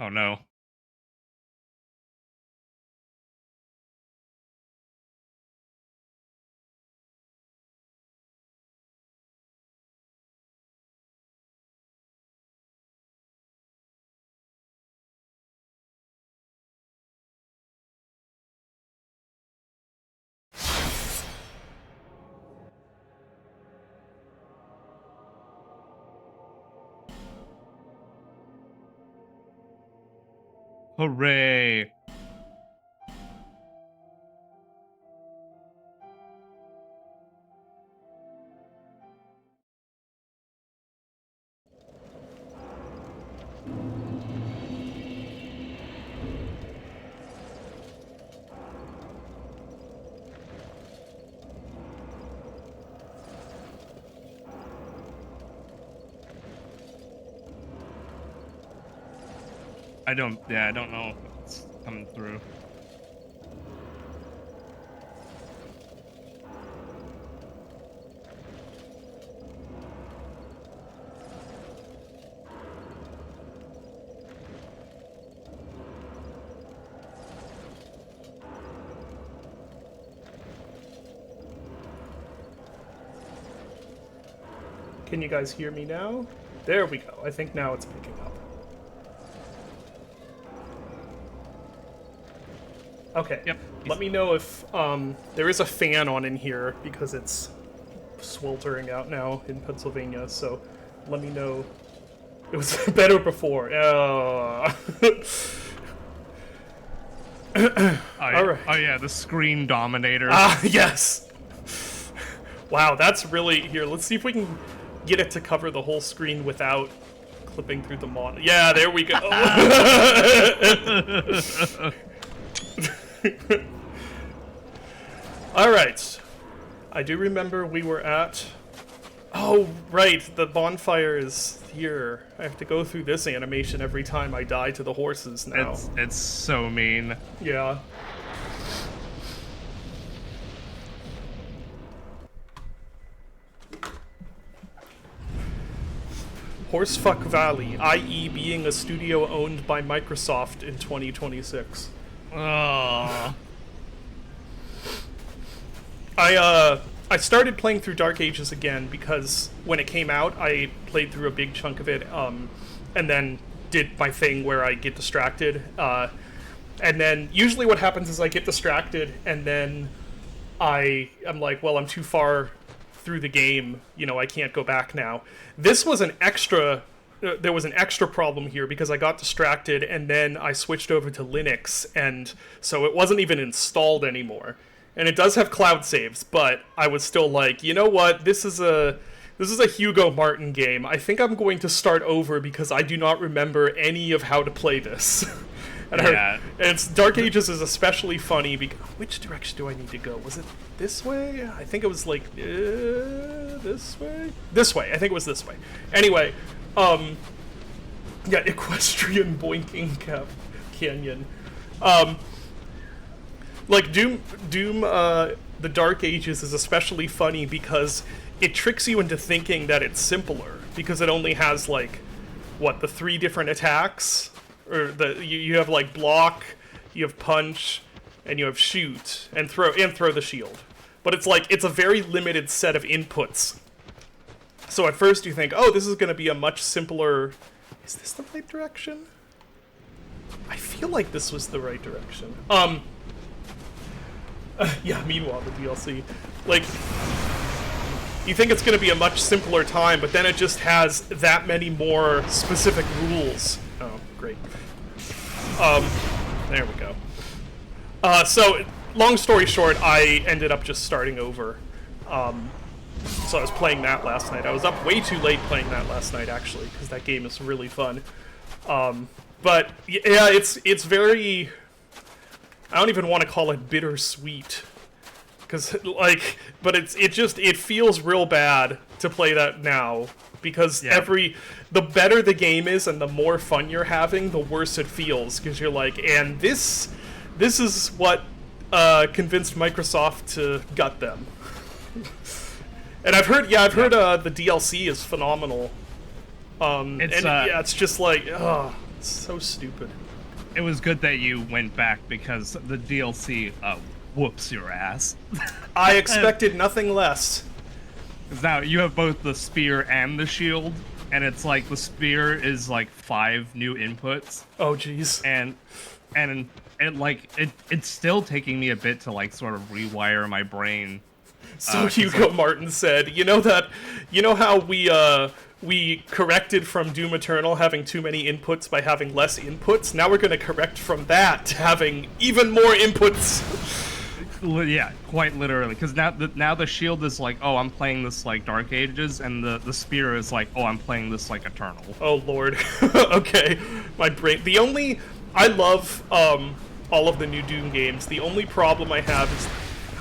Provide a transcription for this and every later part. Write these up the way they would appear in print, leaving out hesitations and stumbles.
Oh no. Hooray. I don't know if it's coming through. Can you guys hear me now? There we go. I think now it's picking up. Okay. Yep. Let me know if there is a fan on in here because it's sweltering out now in Pennsylvania. So let me know. It was better before. Oh, All right. Oh yeah, the screen dominator. Ah, yes. Wow, that's really here. Let's see if we can get it to cover the whole screen without clipping through the monitor. Yeah, there we go. All right. I do remember we were at. Oh, right. The bonfire is here. I have to go through this animation every time I die to the horses now. It's so mean. Yeah. Horsefuck Valley, i.e. being a studio owned by Microsoft in 2026. Oh. I started playing through Dark Ages again because when it came out, I played through a big chunk of it, and then did my thing where I get distracted. And then usually what happens is I get distracted, and then I'm like, well, I'm too far through the game, I can't go back now. This was an extra there was an extra problem here because I got distracted and then I switched over to Linux, and so it wasn't even installed anymore. And it does have cloud saves, but I was still like, you know what? This is a Hugo Martin game. I think I'm going to start over because I do not remember any of how to play this. And it's Dark Ages is especially funny because which direction do I need to go? Was it this way? I think it was like this way. This way. I think it was this way. Anyway, yeah, equestrian boinking canyon. Like Doom, the Dark Ages is especially funny because it tricks you into thinking that it's simpler because it only has like the 3 different attacks. Or you have like block, you have punch, and you have shoot and throw the shield. But it's a very limited set of inputs. So at first you think, oh, this is going to be a much simpler. Is this the right direction? I feel like this was the right direction. Yeah. Meanwhile, the DLC, like, you think it's going to be a much simpler time, but then it just has that many more specific rules. Oh, great. There we go. So, long story short, I ended up just starting over. So I was playing that last night. I was up way too late playing that last night, actually, because that game is really fun. But, yeah, it's very... I don't even want to call it bittersweet. Because, like, but it feels real bad to play that now. Because the better the game is and the more fun you're having, the worse it feels. Because you're like, and this is what convinced Microsoft to gut them. And I've heard the DLC is phenomenal. It's just like, It's so stupid. It was good that you went back because the DLC whoops your ass. I expected nothing less. 'Cause now you have both the spear and the shield, and it's like the spear is like 5 new inputs, Oh, jeez. and it's still taking me a bit to like sort of rewire my brain. So 'cause, Hugo like, Martin said, you know how we corrected from Doom Eternal having too many inputs by having less inputs? Now we're going to correct from that to having even more inputs. Yeah, quite literally. Because now the shield is like, oh, I'm playing this like Dark Ages, and the spear is like, oh, I'm playing this like Eternal. Oh lord. Okay, my brain. I love all of the new Doom games. The only problem I have is,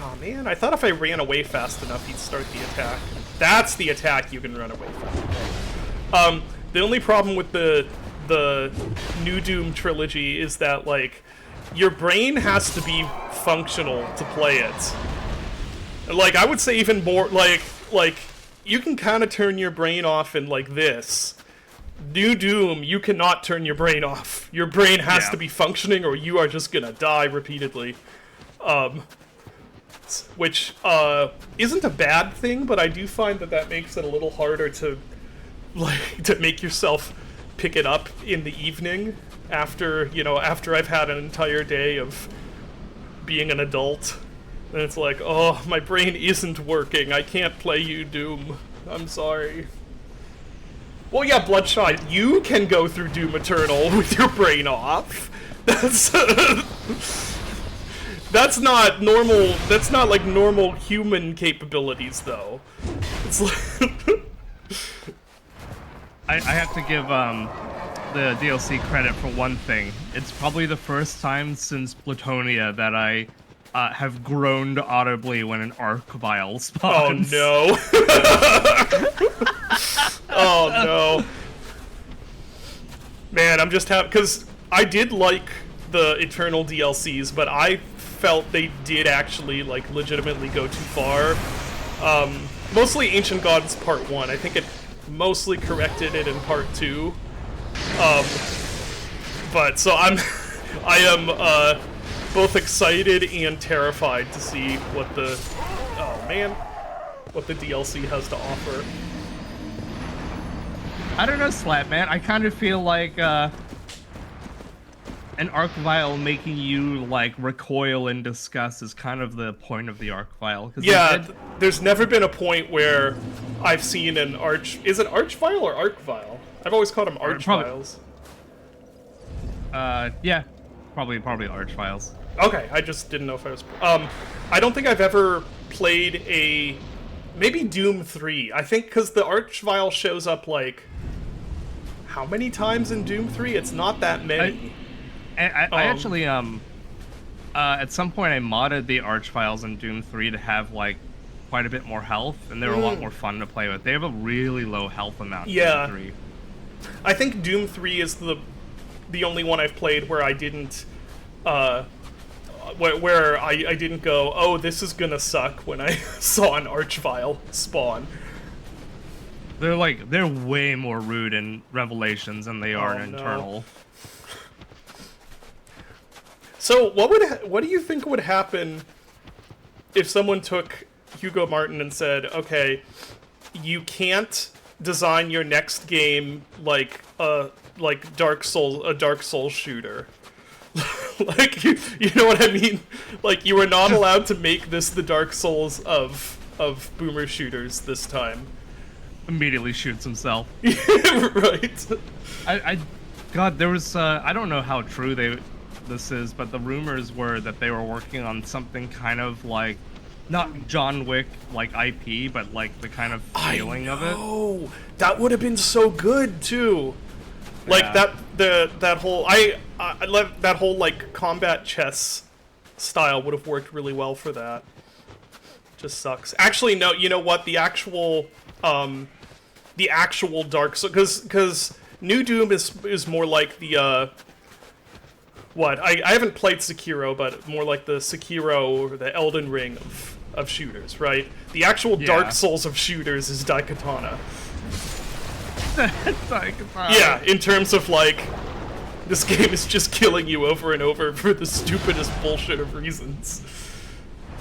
oh man, I thought if I ran away fast enough, he'd start the attack. That's the attack you can run away from. The only problem with the new Doom trilogy is that like your brain has to be functional to play it. Like I would say even more like you can kind of turn your brain off in like this. New Doom, you cannot turn your brain off. Your brain has to be functioning or you are just gonna die repeatedly. Which isn't a bad thing, but I do find that makes it a little harder to make yourself pick it up in the evening after I've had an entire day of being an adult. And it's like, oh, my brain isn't working. I can't play you, Doom. I'm sorry. Well, yeah, Bloodshot, you can go through Doom Eternal with your brain off. That's not normal. That's not like normal human capabilities, though. It's like I have to give the DLC credit for one thing. It's probably the first time since Plutonia that I have groaned audibly when an Arc Vial oh spawns. no. Oh no. Man, I'm just happy because I did like the Eternal DLCs, but I felt they did actually like legitimately go too far. Mostly Ancient Gods Part 1. I think it mostly corrected it in Part 2. But so I am both excited and terrified to see what the DLC has to offer. I don't know, Slap, man. I kind of feel like an Arc Vial making you like recoil in disgust is kind of the point of the Arc Vial. Yeah, there's never been a point where I've seen an Is it Arch Vial or Arc Vial? I've always called them Arch Vials. Yeah, probably Arch Vials. Okay, I just didn't know if I was. I don't think I've ever played maybe Doom 3. I think because the Arch Vial shows up like how many times in Doom 3? It's not that many. I actually at some point I modded the Arch Vials in Doom 3 to have like quite a bit more health, and they were a lot more fun to play with. They have a really low health amount. Yeah. In Doom 3. I think Doom 3 is the only one I've played where I didn't where I didn't go, oh, this is gonna suck when I saw an Arch Vial spawn. They're way more rude in Revelations than they are in Eternal. So what do you think would happen if someone took Hugo Martin and said, okay, you can't design your next game like a Dark Souls shooter. Like you know what I mean? Like you were not allowed to make this the Dark Souls of boomer shooters this time. Immediately shoots himself. Right. God, there was I don't know how true this is, but the rumors were that they were working on something kind of like not John Wick like IP, but like the kind of feeling of it. Oh, that would have been so good too. Like Yeah. that whole I love that whole like combat chess style would have worked really well for that. Just sucks. Actually, no. You know what? The actual Dark Souls, because New Doom is more like the I haven't played Sekiro, but more like the Sekiro or the Elden Ring of shooters, right? The actual Dark Souls of shooters is Daikatana. Yeah, in terms of like This game is just killing you over and over for the stupidest bullshit of reasons.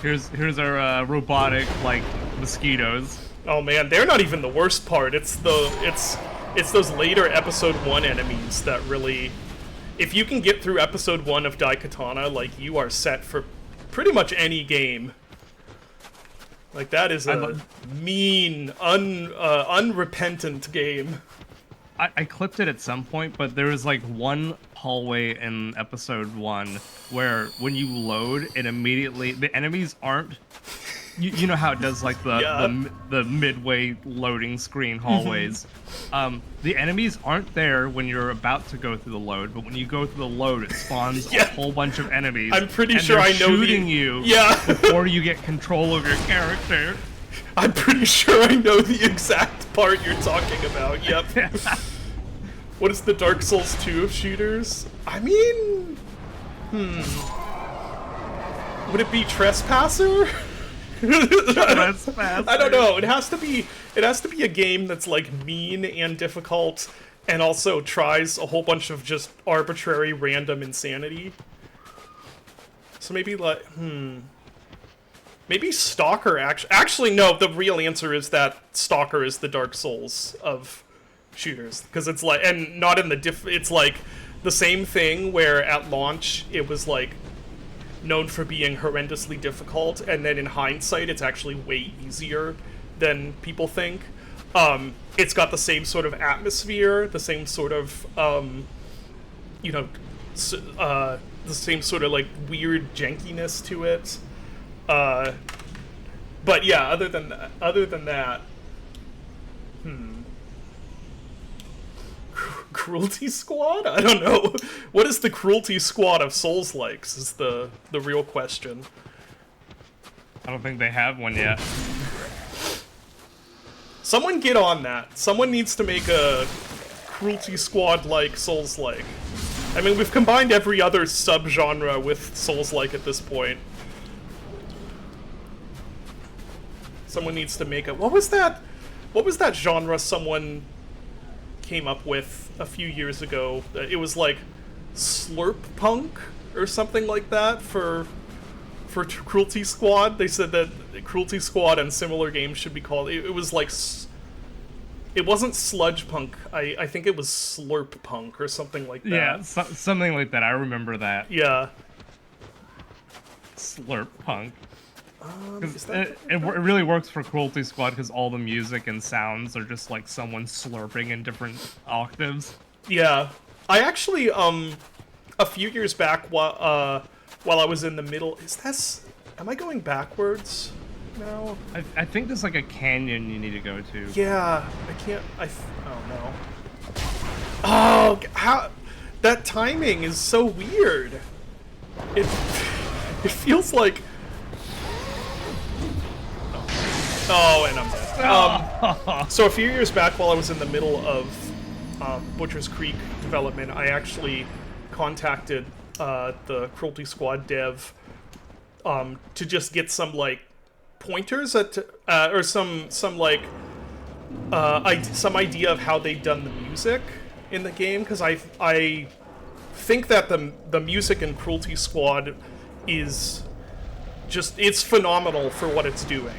Here's our robotic like mosquitoes. Oh man, they're not even the worst part. It's those later episode 1 enemies that really, if you can get through episode 1 of Daikatana, like, you are set for pretty much any game. Like, that is a mean, unrepentant game. I clipped it at some point, but there was like one hallway in episode 1 where when you load, it immediately, the enemies aren't. You know how it does like the midway loading screen hallways. The enemies aren't there when you're about to go through the load, but when you go through the load, it spawns a whole bunch of enemies. I'm pretty sure I know shooting you before you get control of your character. I'm pretty sure I know the exact part you're talking about. Yep. What is the Dark Souls 2 of shooters? I mean, would it be Trespasser? I don't know. It has to be a game that's like mean and difficult, and also tries a whole bunch of just arbitrary random insanity. So maybe like maybe Stalker actually no, the real answer is that Stalker is the Dark Souls of shooters, because it's like, and not in the it's like the same thing where at launch it was like known for being horrendously difficult, and then in hindsight it's actually way easier than people think. It's got the same sort of atmosphere, the same sort of the same sort of like weird jankiness to it. But yeah, other than that, Cruelty Squad? I don't know. What is the Cruelty Squad of Souls-likes is the real question. I don't think they have one yet. Someone get on that. Someone needs to make a Cruelty Squad-like Souls-like. I mean, we've combined every other sub-genre with Souls-like at this point. Someone needs to make a... What was that genre someone came up with a few years ago? It was like Slurp Punk or something like that for Cruelty Squad. They said that Cruelty Squad and similar games should be called... It was like... It wasn't Sludge Punk. I think it was Slurp Punk or something like that. Yeah, something like that. I remember that. Yeah. Slurp Punk. It really works for Cruelty Squad because all the music and sounds are just like someone slurping in different octaves. Yeah. I actually, a few years back, while I was in the middle... Am I going backwards now? I think there's like a canyon you need to go to. Yeah, I can't... oh, no. Oh, how... That timing is so weird. It feels like... Oh, and I'm dead. So a few years back, while I was in the middle of Butcher's Creek development, I actually contacted the Cruelty Squad dev to just get some like pointers at or some idea of how they'd done the music in the game, because I think that the music in Cruelty Squad is just, it's phenomenal for what it's doing.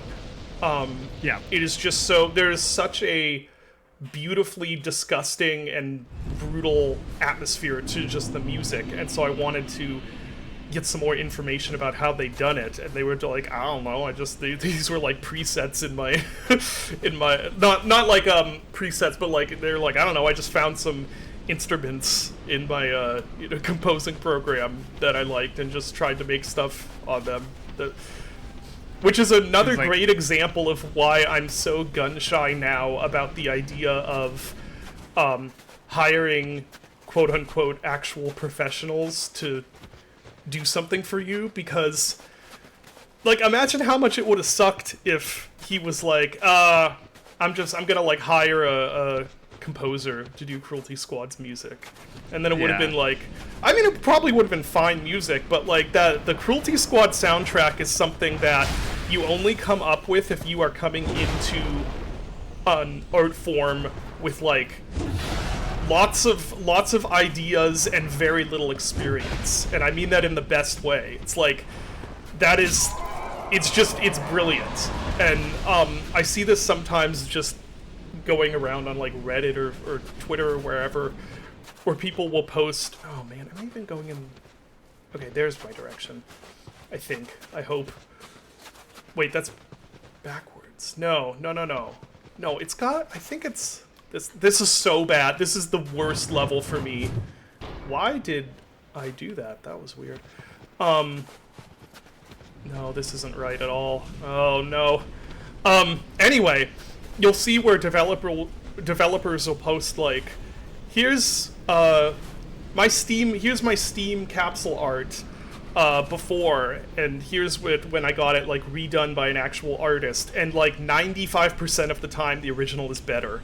Yeah. It is just so, there's such a beautifully disgusting and brutal atmosphere to just the music, and so I wanted to get some more information about how they'd done it, and they were like, I don't know, these were like presets in my, not like presets, but like, they're like, I don't know, I just found some instruments in my composing program that I liked and just tried to make stuff on them. Which is another great example of why I'm so gun-shy now about the idea of hiring quote-unquote actual professionals to do something for you, because, like, imagine how much it would have sucked if he was like, I'm gonna, like, hire a composer to do Cruelty Squad's music. And then it would have been like, I mean, it probably would have been fine music, but like the Cruelty Squad soundtrack is something that you only come up with if you are coming into an art form with like lots of ideas and very little experience, and I mean that in the best way. It's like it's brilliant, and I see this sometimes just going around on like Reddit or Twitter or wherever, where people will post. Oh man, am I even going in? Okay, there's my direction. I hope. Wait, that's backwards. No. No, it's got. I think it's. This is so bad. This is the worst level for me. Why did I do that? That was weird. No, this isn't right at all. Oh, no. Anyway, you'll see where developers will post, like, here's my Steam capsule art before, and here's when I got it, like, redone by an actual artist, and, like, 95% of the time the original is better.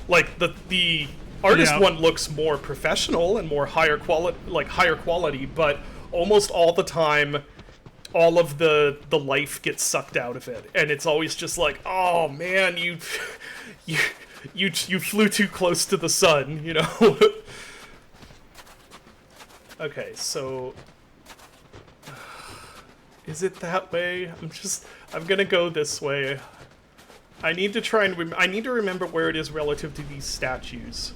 Like, the artist one looks more professional and more higher quality, but almost all the time, all of the life gets sucked out of it, and it's always just like, oh man, you flew too close to the sun, you know? Okay, so is it that way? I'm gonna go this way. I need to I need to remember where it is relative to these statues.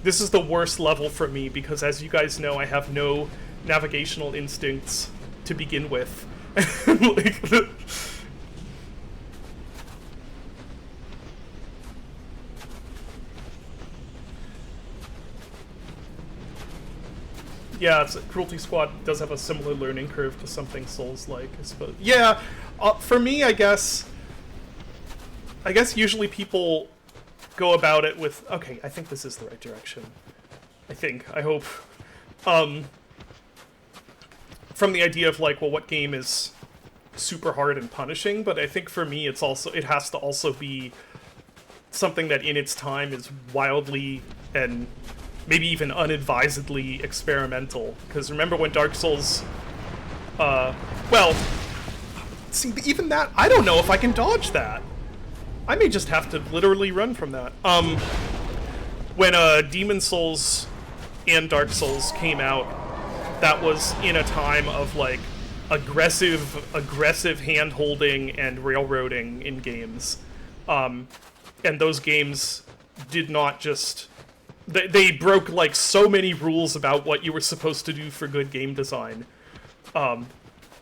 This is the worst level for me because, as you guys know, I have no navigational instincts to begin with. Yeah, Cruelty Squad does have a similar learning curve to something Souls-like, I suppose. Yeah, for me, I guess usually people go about it with, okay, I think this is the right direction. I hope. From the idea of like, well, what game is super hard and punishing, but I think for me it has to also be something that in its time is wildly and maybe even unadvisedly experimental. Because remember when Dark Souls, well, see, even that, I don't know if I can dodge that. I may just have to literally run from that. When Demon Souls and Dark Souls came out, that was in a time of like aggressive hand-holding and railroading in games. And those games did not just... They broke like so many rules about what you were supposed to do for good game design.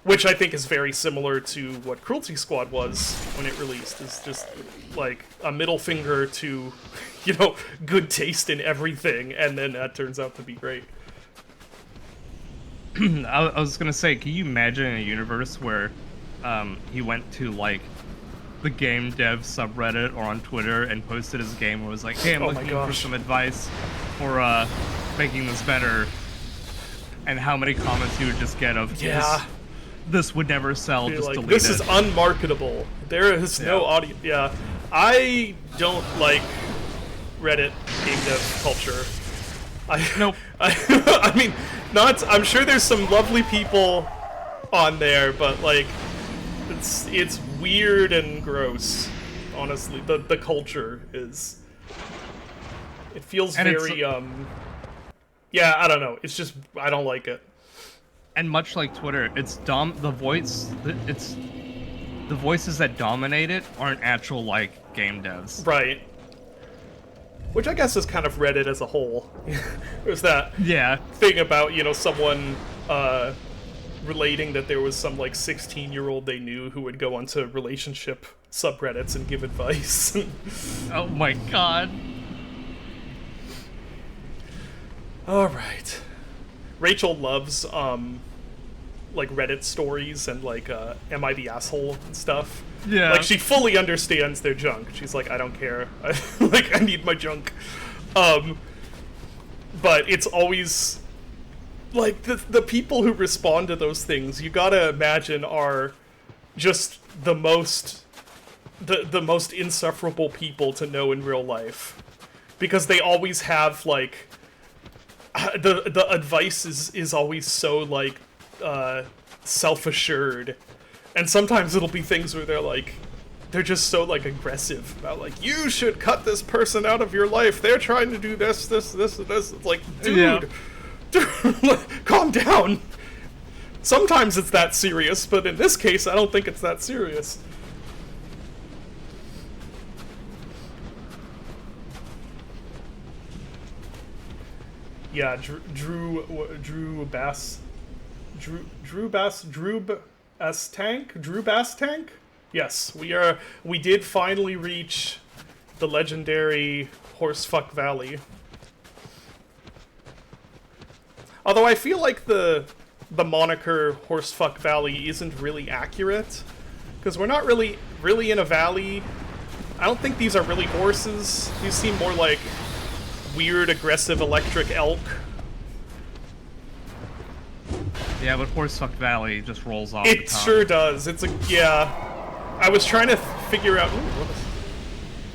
Which I think is very similar to what Cruelty Squad was when it released. It's just like a middle finger to, you know, good taste in everything, and then that turns out to be great. I was gonna say, can you imagine a universe where he went to like the game dev subreddit or on Twitter and posted his game and was like, hey, I'm looking for some advice for making this better, and how many comments he would just get of, this would never sell, just like, delete this it. Is unmarketable. There is no audience. Yeah, I don't like Reddit game dev culture. Nope. I mean, I'm sure there's some lovely people on there, but like, it's weird and gross. Honestly, the culture is. It feels and very yeah, I don't know. It's just I don't like it. And much like Twitter, the voices that dominate it aren't actual like game devs. Right. Which I guess is kind of Reddit as a whole. There's that thing about, you know, someone relating that there was some like 16-year-old they knew who would go onto relationship subreddits and give advice. Oh my god. Alright. Rachel loves like Reddit stories and like am I the asshole and stuff. Yeah. Like, she fully understands their junk. She's like, I don't care. Like, I need my junk. But it's always... Like, the people who respond to those things, you gotta imagine, are just the most insufferable people to know in real life. Because they always have, like... The advice is always so, like, self-assured. And sometimes it'll be things where they're like, they're just so like aggressive about like, you should cut this person out of your life. They're trying to do this, this, this, and this. It's like, dude, dude, calm down. Sometimes it's that serious, but in this case, I don't think it's that serious. Yeah, Drew Bass Tank. Yes, we did finally reach the legendary Horsefuck Valley. Although I feel like the moniker Horsefuck Valley isn't really accurate, because we're not really in a valley. I don't think these are really horses. These seem more like weird, aggressive electric elk. Yeah, but Horsefuck Valley just rolls off the It tongue. sure does. It's a, yeah. I was trying to figure out. Ooh, what is,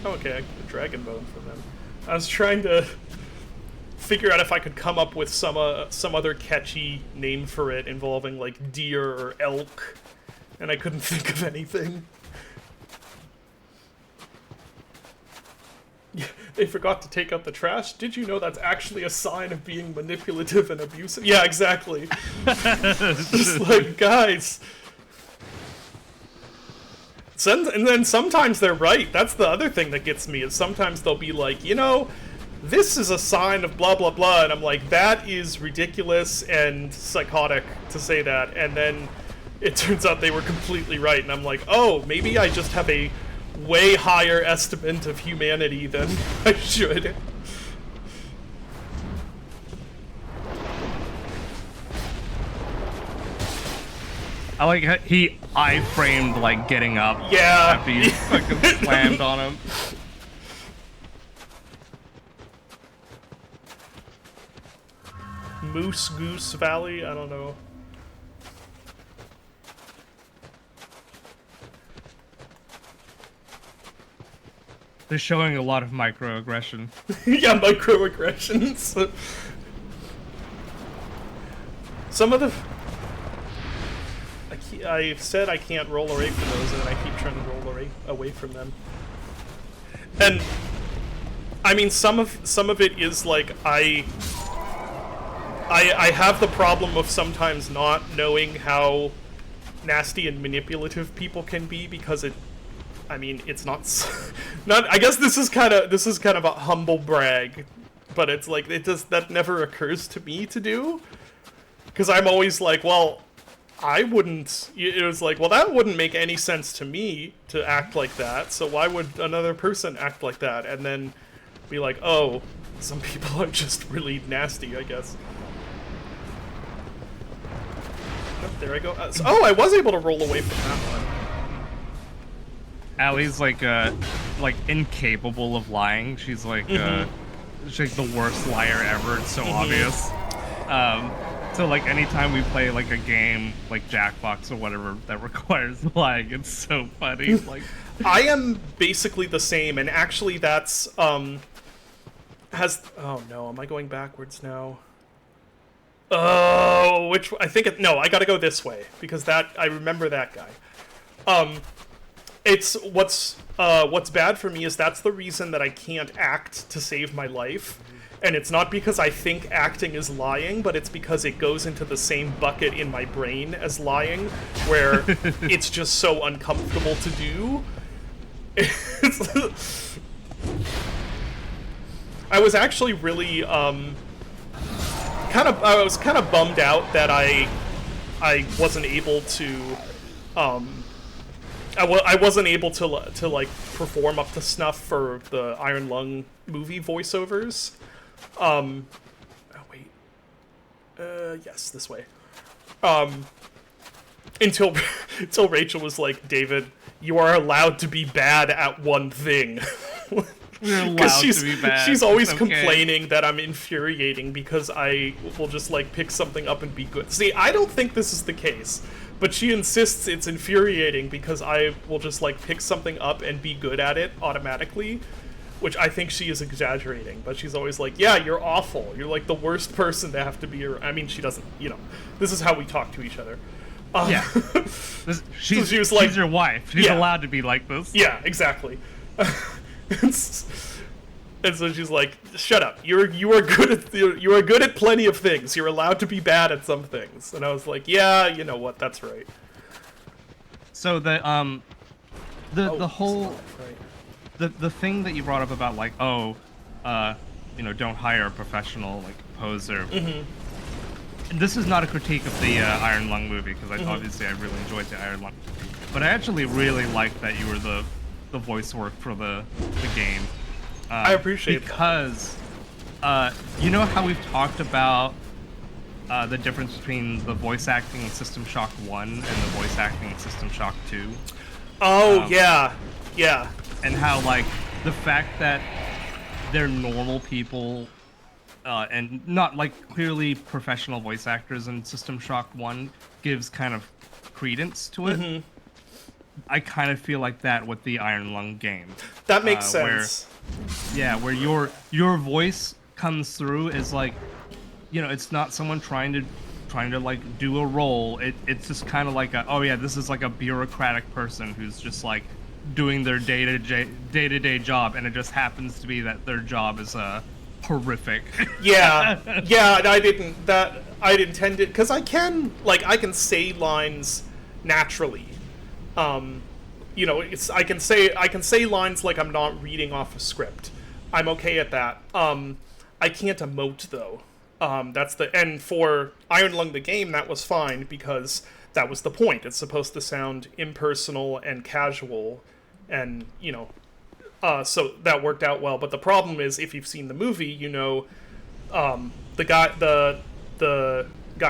oh, okay, I got a dragon bone from them. I was trying to figure out if I could come up with some other catchy name for it involving like deer or elk, and I couldn't think of anything. Yeah, they forgot to take out the trash. Did you know that's actually a sign of being manipulative and abusive? Yeah, exactly. Just like, guys. And then sometimes they're right. That's the other thing that gets me, is sometimes they'll be like, you know, this is a sign of blah, blah, blah. And I'm like, that is ridiculous and psychotic to say that. And then it turns out they were completely right. And I'm like, oh, maybe I just have a way higher estimate of humanity than I should. I like how he I-framed like getting up Yeah. after you fucking slammed on him. Moose Goose Valley? I don't know. They're showing a lot of microaggression. Yeah, microaggressions. Some of the... I said I can't roll away from those, and I keep trying to roll away from them. And I mean, some of it is like I have the problem of sometimes not knowing how nasty and manipulative people can be, because I mean, it's not I guess this is kind of a humble brag, but it's like that never occurs to me to do, because I'm always like, well, I wouldn't. It was like, well, that wouldn't make any sense to me to act like that, so why would another person act like that? And then be like, oh, some people are just really nasty, I guess. Oh, there I go. Oh, I was able to roll away from that one. Allie's like incapable of lying. She's like she's like the worst liar ever. It's so obvious. So like anytime we play like a game like Jackbox or whatever that requires lying, it's so funny. Like I am basically the same, and actually that's oh no, am I going backwards now? Oh, no, I gotta go this way, because I remember that guy. It's what's bad for me is that's the reason that I can't act to save my life. And it's not because I think acting is lying, but it's because it goes into the same bucket in my brain as lying, where it's just so uncomfortable to do. I was actually really I was kind of bummed out that I wasn't able to I wasn't able to like perform up to snuff for the Iron Lung movie voiceovers. Oh wait. Yes, this way. Until Rachel was like, David, you are allowed to be bad at one thing. you're allowed to be bad. She's always It's okay. complaining that I'm infuriating because I will just like pick something up and be good. See, I don't think this is the case, but she insists it's infuriating because I will just like pick something up and be good at it automatically. Which I think she is exaggerating, but she's always like, yeah, you're awful. You're like the worst person to have to be I mean, she doesn't, you know, this is how we talk to each other. Yeah. She's she was like- she's your wife. She's Yeah. allowed to be like this. Yeah, exactly. And so she's like, "Shut up! You are good at plenty of things. You're allowed to be bad at some things." And I was like, "Yeah, you know what? That's right." So the whole Right. the thing that you brought up about like, oh, don't hire a professional like poser. This is not a critique of the Iron Lung movie, because obviously I really enjoyed the Iron Lung movie, but I actually really liked that you were the voice work for the game. I appreciate that. because you know how we've talked about the difference between the voice acting in System Shock 1 and the voice acting in System Shock 2, Oh yeah. and how like the fact that they're normal people and not like clearly professional voice actors in System Shock 1 gives kind of credence to it. I kind of feel like that with the Iron Lung game. That makes where- sense. Yeah, where your voice comes through is like, it's not someone trying to like do a role. It's just kind of like this is like a bureaucratic person who's just like doing their day-to-day job, and it just happens to be that their job is horrific. Yeah, and I'd intended, because I can say lines naturally. I can say lines like I'm not reading off a script. I'm okay at that. I can't emote though. And for Iron Lung the game, that was fine, because that was the point. It's supposed to sound impersonal and casual, and so that worked out well. But the problem is, if you've seen the movie, the guy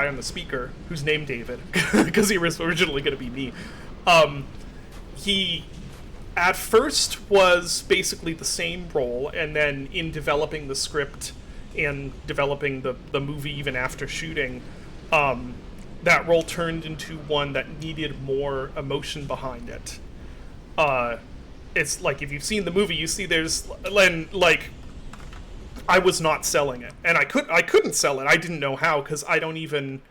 on the speaker, who's named David, because he was originally going to be me. He at first was basically the same role, and then in developing the script and developing the movie even after shooting, that role turned into one that needed more emotion behind it. It's like, if you've seen the movie, you see there's like I was not selling it, and I couldn't sell it. I didn't know how, because I don't even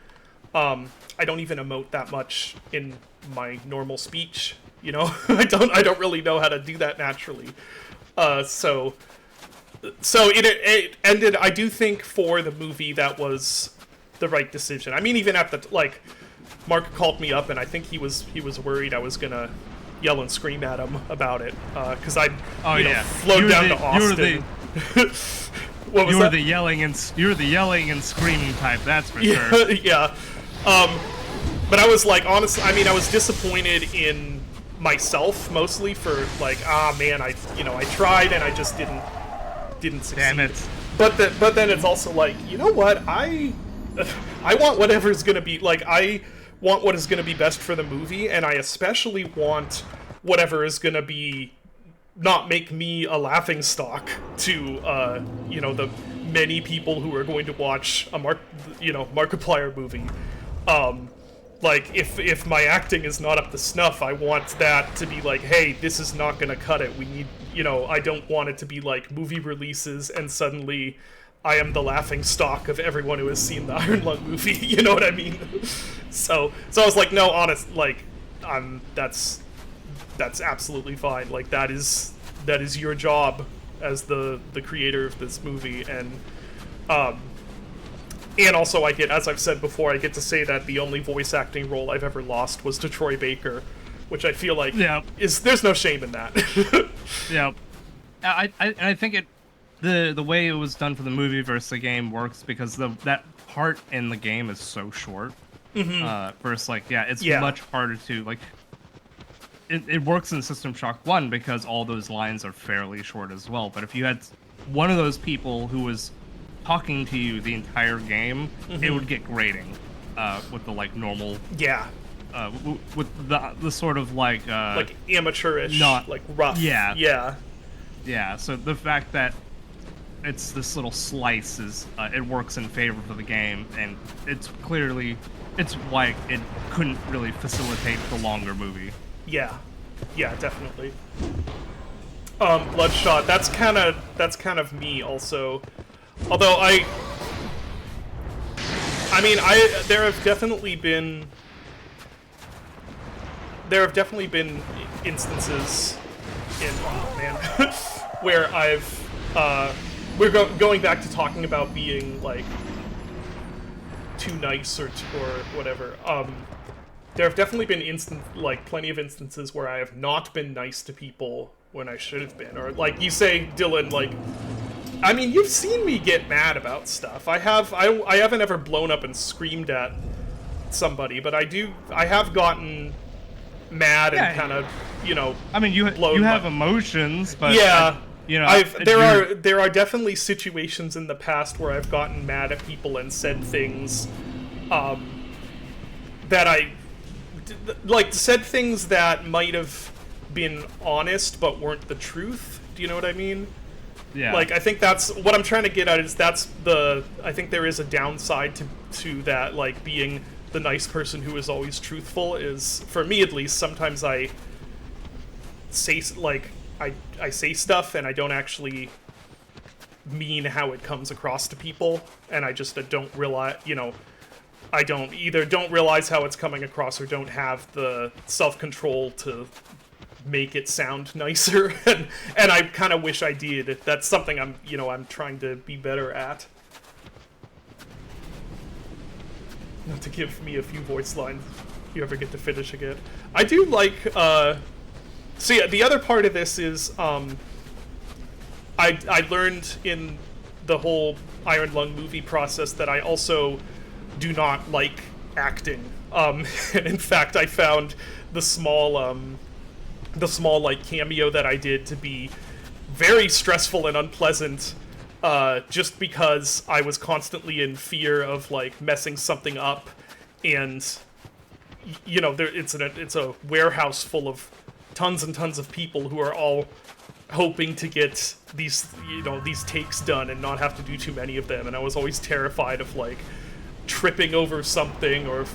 emote that much in my normal speech. I don't really know how to do that naturally. So it ended. I do think for the movie that was the right decision. I mean, even at the Mark called me up, and I think he was worried I was gonna yell and scream at him about it, because I'd flown down to Austin. What was you were that? the yelling and screaming type. That's for sure. Yeah. But I was like, honestly, I mean, I was disappointed in myself mostly for like, man, I tried and I just didn't succeed. Damn it. But then it's also like, you know what? I want whatever's gonna be like. I want what is gonna be best for the movie, and I especially want whatever is gonna be not make me a laughingstock to the many people who are going to watch a Markiplier movie. Like, if my acting is not up to snuff, I want that to be like, hey, this is not gonna cut it. We need, I don't want it to be like movie releases and suddenly I am the laughing stock of everyone who has seen the Iron Lung movie. You know what I mean? So I was like, no, honest, like, that's absolutely fine. Like, that is your job as the creator of this movie, and also as I've said before, I get to say that the only voice acting role I've ever lost was to Troy Baker, which I feel like there's no shame in that. Yeah, I think the way it was done for the movie versus the game works, because that part in the game is so short. Versus it's much harder to like. It works in System Shock 1 because all those lines are fairly short as well. But if you had one of those people who was talking to you the entire game, it would get grating with the like normal. Yeah. With the sort of like amateurish, not like rough. Yeah. Yeah. Yeah. So the fact that it's this little slice is it works in favor for the game, and it's why it couldn't really facilitate the longer movie. Yeah, definitely. Bloodshot. That's kind of me also. Although there have definitely been there have definitely been instances in where I've we're going back to talking about being like too nice or whatever. There have definitely been plenty of instances where I have not been nice to people when I should have been, or like you say, Dylan, like, I mean, you've seen me get mad about stuff. I haven't ever blown up and screamed at somebody, but I have gotten mad and kind of, you know, I mean, you have emotions, but yeah, you know, there are definitely situations in the past where I've gotten mad at people and said things that said things that might have been honest but weren't the truth. Do you know what I mean? Yeah. Like, I think that's what I'm trying to get at, is I think there is a downside to that, like, being the nice person who is always truthful is, for me at least, sometimes I say, like, I say stuff and I don't actually mean how it comes across to people, and I just don't realize, you know, I don't realize how it's coming across or don't have the self-control to make it sound nicer, and I kind of wish I did. That's something I'm trying to be better at. Not to give me a few voice lines if you ever get to finish again. I do like, so yeah, the other part of this is, I learned in the whole Iron Lung movie process that I also do not like acting. And in fact, I found the small like cameo that I did to be very stressful and unpleasant, just because I was constantly in fear of like messing something up, and you know, it's a warehouse full of tons and tons of people who are all hoping to get these takes done and not have to do too many of them, and I was always terrified of like tripping over something or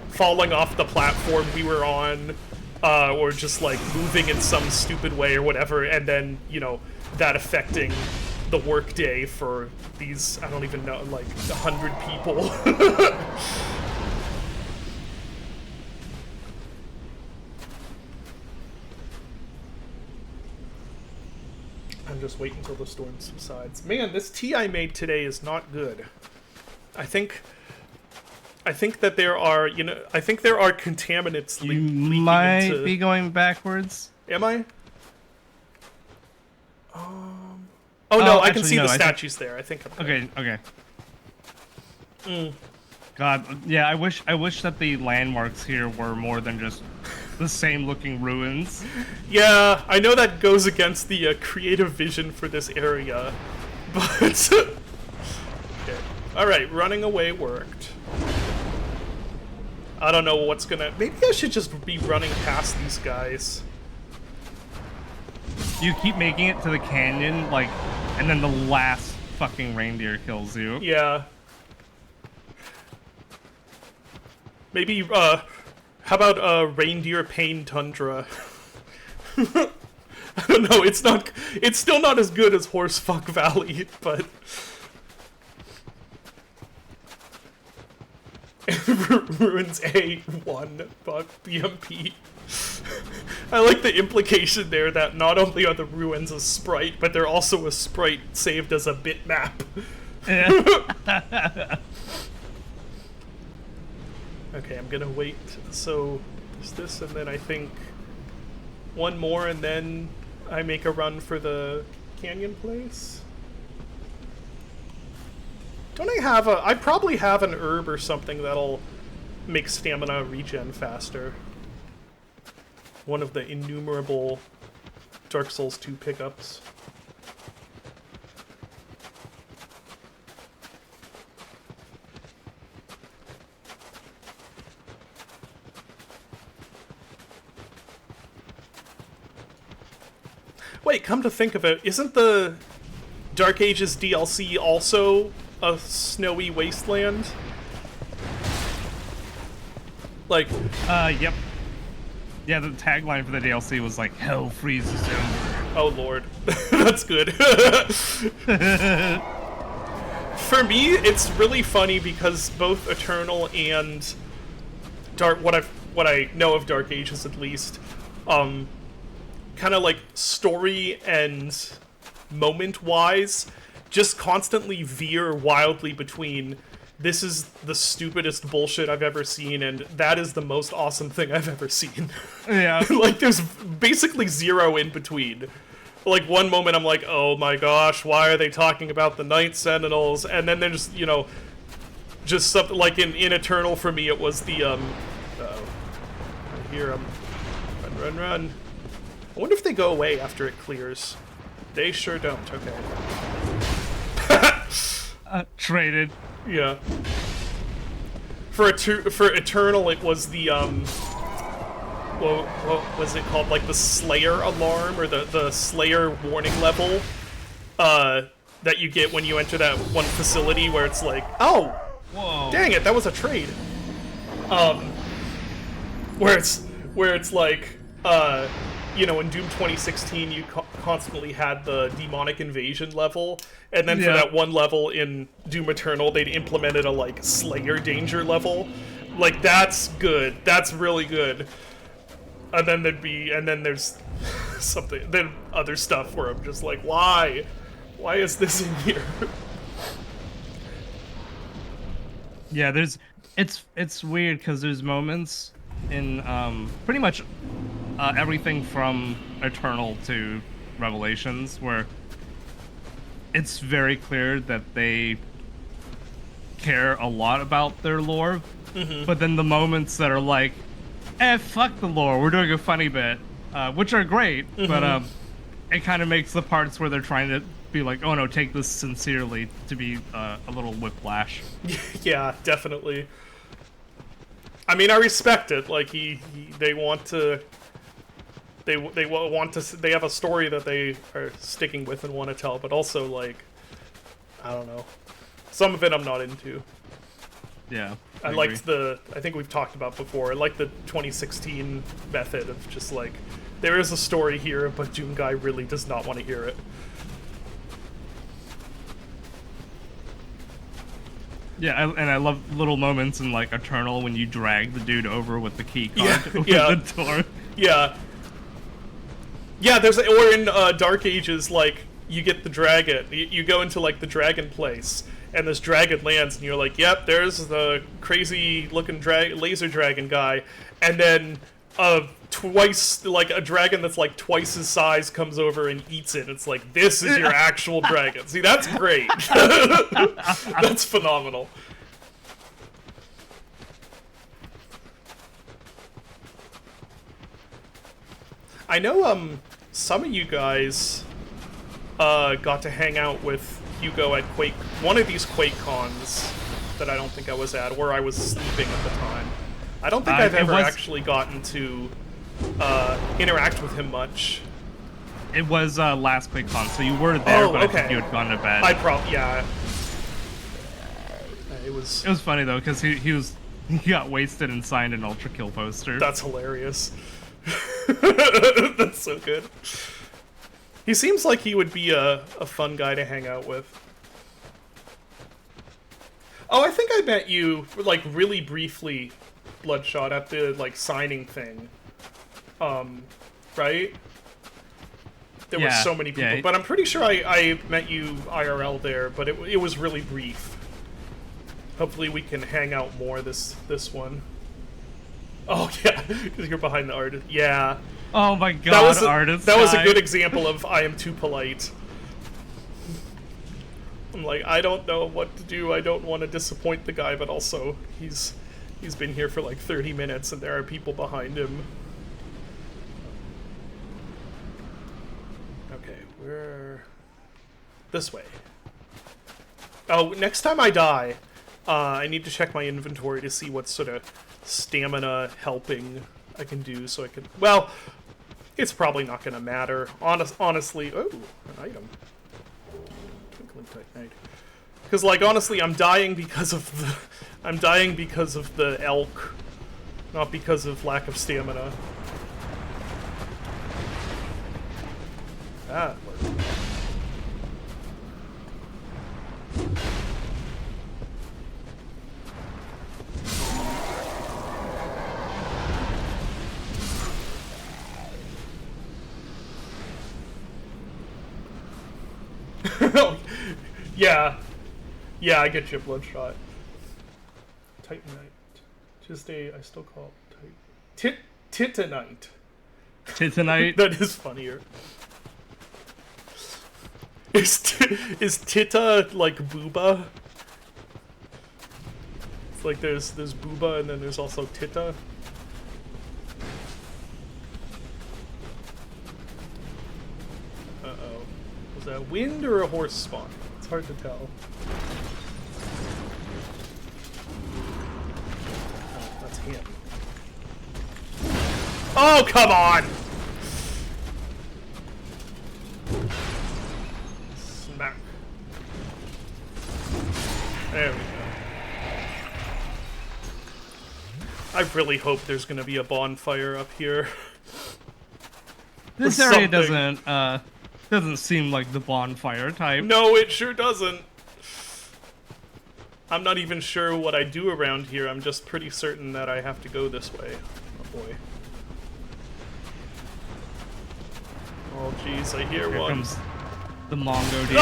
falling off the platform we were on, or just like moving in some stupid way or whatever, and then, you know, that affecting the workday for these, I don't even know, like 100 people. I'm just waiting until the storm subsides. Man, this tea I made today is not good. I think that there are, contaminants leaking might be going backwards. Am I? Oh no, I can see the statues there. I think I'm good. Okay. God, yeah, I wish that the landmarks here were more than just the same looking ruins. Yeah, I know that goes against the creative vision for this area, but okay. All right, running away worked. I don't know what's gonna... Maybe I should just be running past these guys. You keep making it to the canyon, like, and then the last fucking reindeer kills you. Yeah. Maybe, how about, Reindeer Pain Tundra? I don't know, it's still not as good as Horsefuck Valley, but... Ruins A1, fuck BMP. I like the implication there that not only are the ruins a sprite, but they're also a sprite saved as a bitmap. Yeah. Okay, I'm gonna wait. So there's this, and then I think one more, and then I make a run for the canyon place. Don't I have I probably have an herb or something that'll make stamina regen faster. One of the innumerable Dark Souls 2 pickups. Wait, come to think of it, isn't the Dark Ages DLC also a snowy wasteland? Like, yep. Yeah, the tagline for the DLC was like, "Hell freezes over." Oh lord, that's good. For me, it's really funny because both Eternal and what I know of Dark Ages at least, kind of like story and moment-wise, just constantly veer wildly between this is the stupidest bullshit I've ever seen and that is the most awesome thing I've ever seen. Yeah. Like, there's basically zero in between. Like, one moment I'm like, oh my gosh, why are they talking about the Night Sentinels? And then there's, you know, just something like in Eternal for me, it was the, uh-oh. I hear them. Run, run, run. I wonder if they go away after it clears. They sure don't, okay. Traded. Yeah. For Eternal, it was the, what was it called? Like the Slayer alarm, or the Slayer warning level, that you get when you enter that one facility where it's like, oh, Whoa. dang it, that was a trade. Where it's like, you know, in Doom 2016, you constantly had the demonic invasion level, and then for that one level in Doom Eternal, they'd implemented a, like, Slayer danger level. Like, that's good. That's really good. And then there's something, then other stuff where I'm just like, why? Why is this in here? Yeah, it's weird because there's moments in pretty much everything from Eternal to Revelations where it's very clear that they care a lot about their lore, but then the moments that are like, fuck the lore, we're doing a funny bit, which are great, but it kind of makes the parts where they're trying to be like, oh no, take this sincerely, to be a little whiplash. Yeah, definitely. I mean, I respect it. Like, they want to. They want to. They have a story that they are sticking with and want to tell, but also, like, I don't know. Some of it I'm not into. Yeah. I liked I think we've talked about before, I like the 2016 method of just like, there is a story here, but Doom Guy really does not want to hear it. Yeah, and I love little moments in, like, Eternal when you drag the dude over with the key card Yeah, to open yeah. the door. Yeah. Yeah, or in Dark Ages, like, you get the dragon, you go into, like, the dragon place, and this dragon lands, and you're like, yep, there's the crazy-looking laser dragon guy, and then twice, like, a dragon that's, like, twice his size comes over and eats it. It's like, this is your actual dragon. See, that's great. That's phenomenal. I know, some of you guys, got to hang out with Hugo at one of these Quake cons that I don't think I was at, or I was sleeping at the time. I don't think I've ever actually gotten to interact with him much. It was last QuakeCon, so you were there, but okay. I think you had gone to bed. Yeah. It was funny though, because he got wasted and signed an Ultra Kill poster. That's hilarious. That's so good. He seems like he would be a fun guy to hang out with. Oh, I think I met you, like, really briefly, Bloodshot, at the, like, signing thing. Right? There were so many people, but I'm pretty sure I met you IRL there, but it was really brief. Hopefully we can hang out more this one. Oh, yeah, because you're behind the artist. Yeah. Oh my god, artist. That was a good example of I am too polite. I'm like, I don't know what to do. I don't want to disappoint the guy, but also he's been here for like 30 minutes and there are people behind him. Okay, we're this way. Oh, next time I die, I need to check my inventory to see what sort of stamina helping I can do, so I can. Well, it's probably not going to matter. Honestly, oh, an item. Twinkling Titanite. Because, like, honestly, I'm dying because of the elk, not because of lack of stamina. That worked. Yeah. Yeah, I get you, Bloodshot. Titanite. Tuesday, I still call it Titanite. Titanite. That is funnier. Is Tita like Booba? It's like there's Booba and then there's also Tita. Uh-oh. Was that wind or a horse spawn? It's hard to tell. Oh, that's him. Oh, come on! Smack. There we go. I really hope there's gonna be a bonfire up here. This Or area something. doesn't seem like the bonfire type. No, it sure doesn't. I'm not even sure what I do around here. I'm just pretty certain that I have to go this way. Oh boy. Oh jeez, I hear Here one. comes the Mongo deer.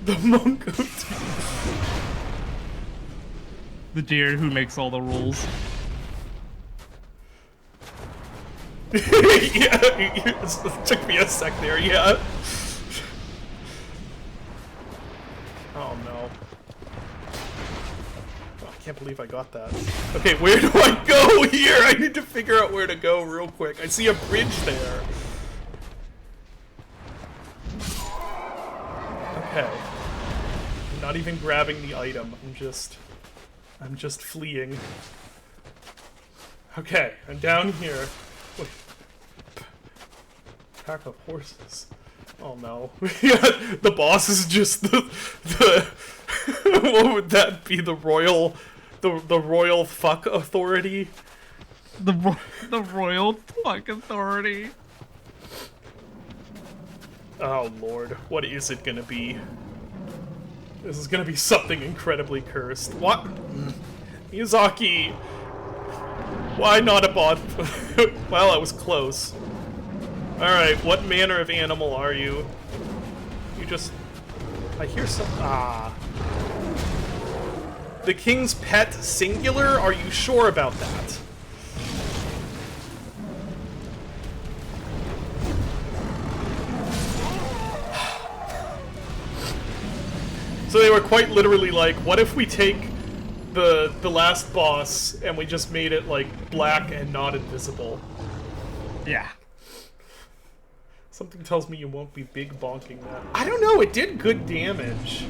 The Mongo deer. The deer who makes all the rules. Yeah, it took me a sec there, yeah. Oh no. Oh, I can't believe I got that. Okay, where do I go here? I need to figure out where to go real quick. I see a bridge there. Okay. I'm not even grabbing the item. I'm just fleeing. Okay, I'm down here. Wait. Pack of horses. Oh no. Yeah, the boss is just the what would that be? The royal fuck authority? The royal fuck authority. Oh lord, what is it gonna be? This is gonna be something incredibly cursed. What? Miyazaki! Why not a bot? Well, I was close. Alright, what manner of animal are you? You just... I hear some... Ah. The king's pet singular? Are you sure about that? So they were quite literally like, what if we take the last boss and we just made it like black and not invisible? Yeah. Something tells me you won't be big bonking that. I don't know, it did good damage.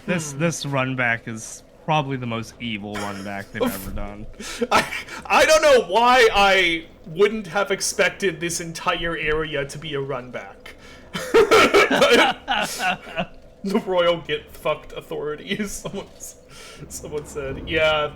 This run back is probably the most evil run back they've ever done. I don't know why I wouldn't have expected this entire area to be a run back. The royal get fucked authority. Someone said, yeah.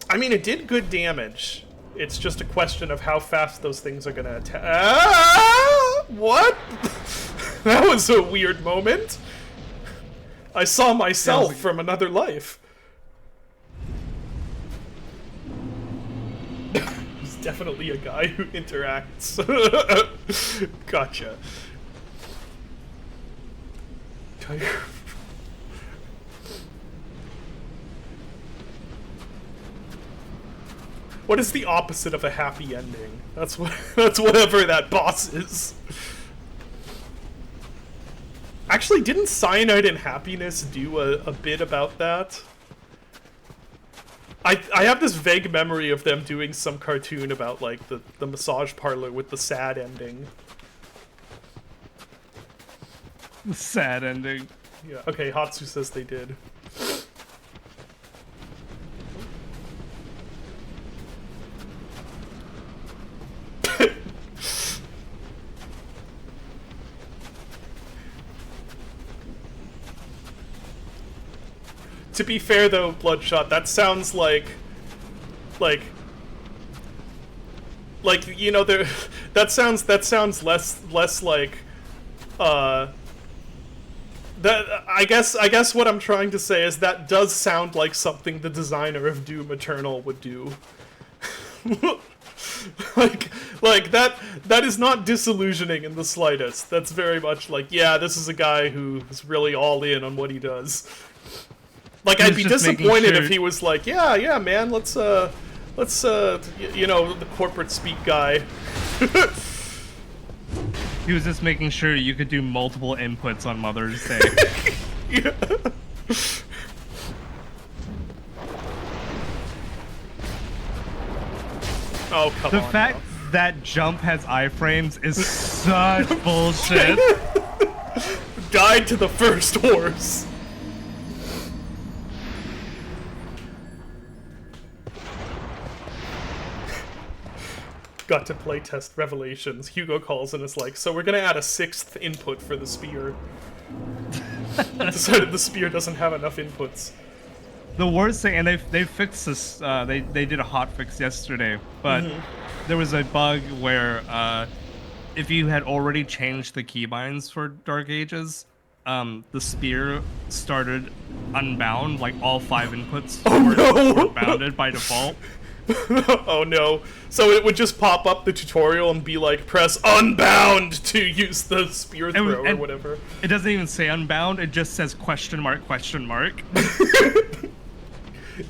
I mean, it did good damage. It's just a question of how fast those things are gonna attack. Ah! What? That was a weird moment. I saw myself from another life. He's definitely a guy who interacts. Gotcha. Tiger. What is the opposite of a happy ending? That's whatever that boss is. Actually, didn't Cyanide and Happiness do a bit about that? I have this vague memory of them doing some cartoon about like the massage parlor with the sad ending. Sad ending. Yeah. Okay, Hatsu says they did. To be fair though, Bloodshot, that sounds like you know, there that sounds less like that I guess what I'm trying to say is that does sound like something the designer of Doom Eternal would do. like that is not disillusioning in the slightest. That's very much like, yeah, this is a guy who's really all in on what he does. Like, I'd be disappointed if he was like, yeah, man, let's the corporate speak guy. He was just making sure you could do multiple inputs on Mother's Day. Yeah. Oh, come on. The fact that Jump has iframes is such bullshit. Died to the first horse. Got to playtest Revelations. Hugo calls and is like, so we're gonna add a 6th input for the spear. Decided the spear doesn't have enough inputs. The worst thing, and they fixed this. They did a hot fix yesterday, but there was a bug where if you had already changed the keybinds for Dark Ages, the spear started unbound, like all 5 inputs were bounded by default. Oh no. So it would just pop up the tutorial and be like, press unbound to use the spear throw or whatever. It doesn't even say unbound, it just says question mark.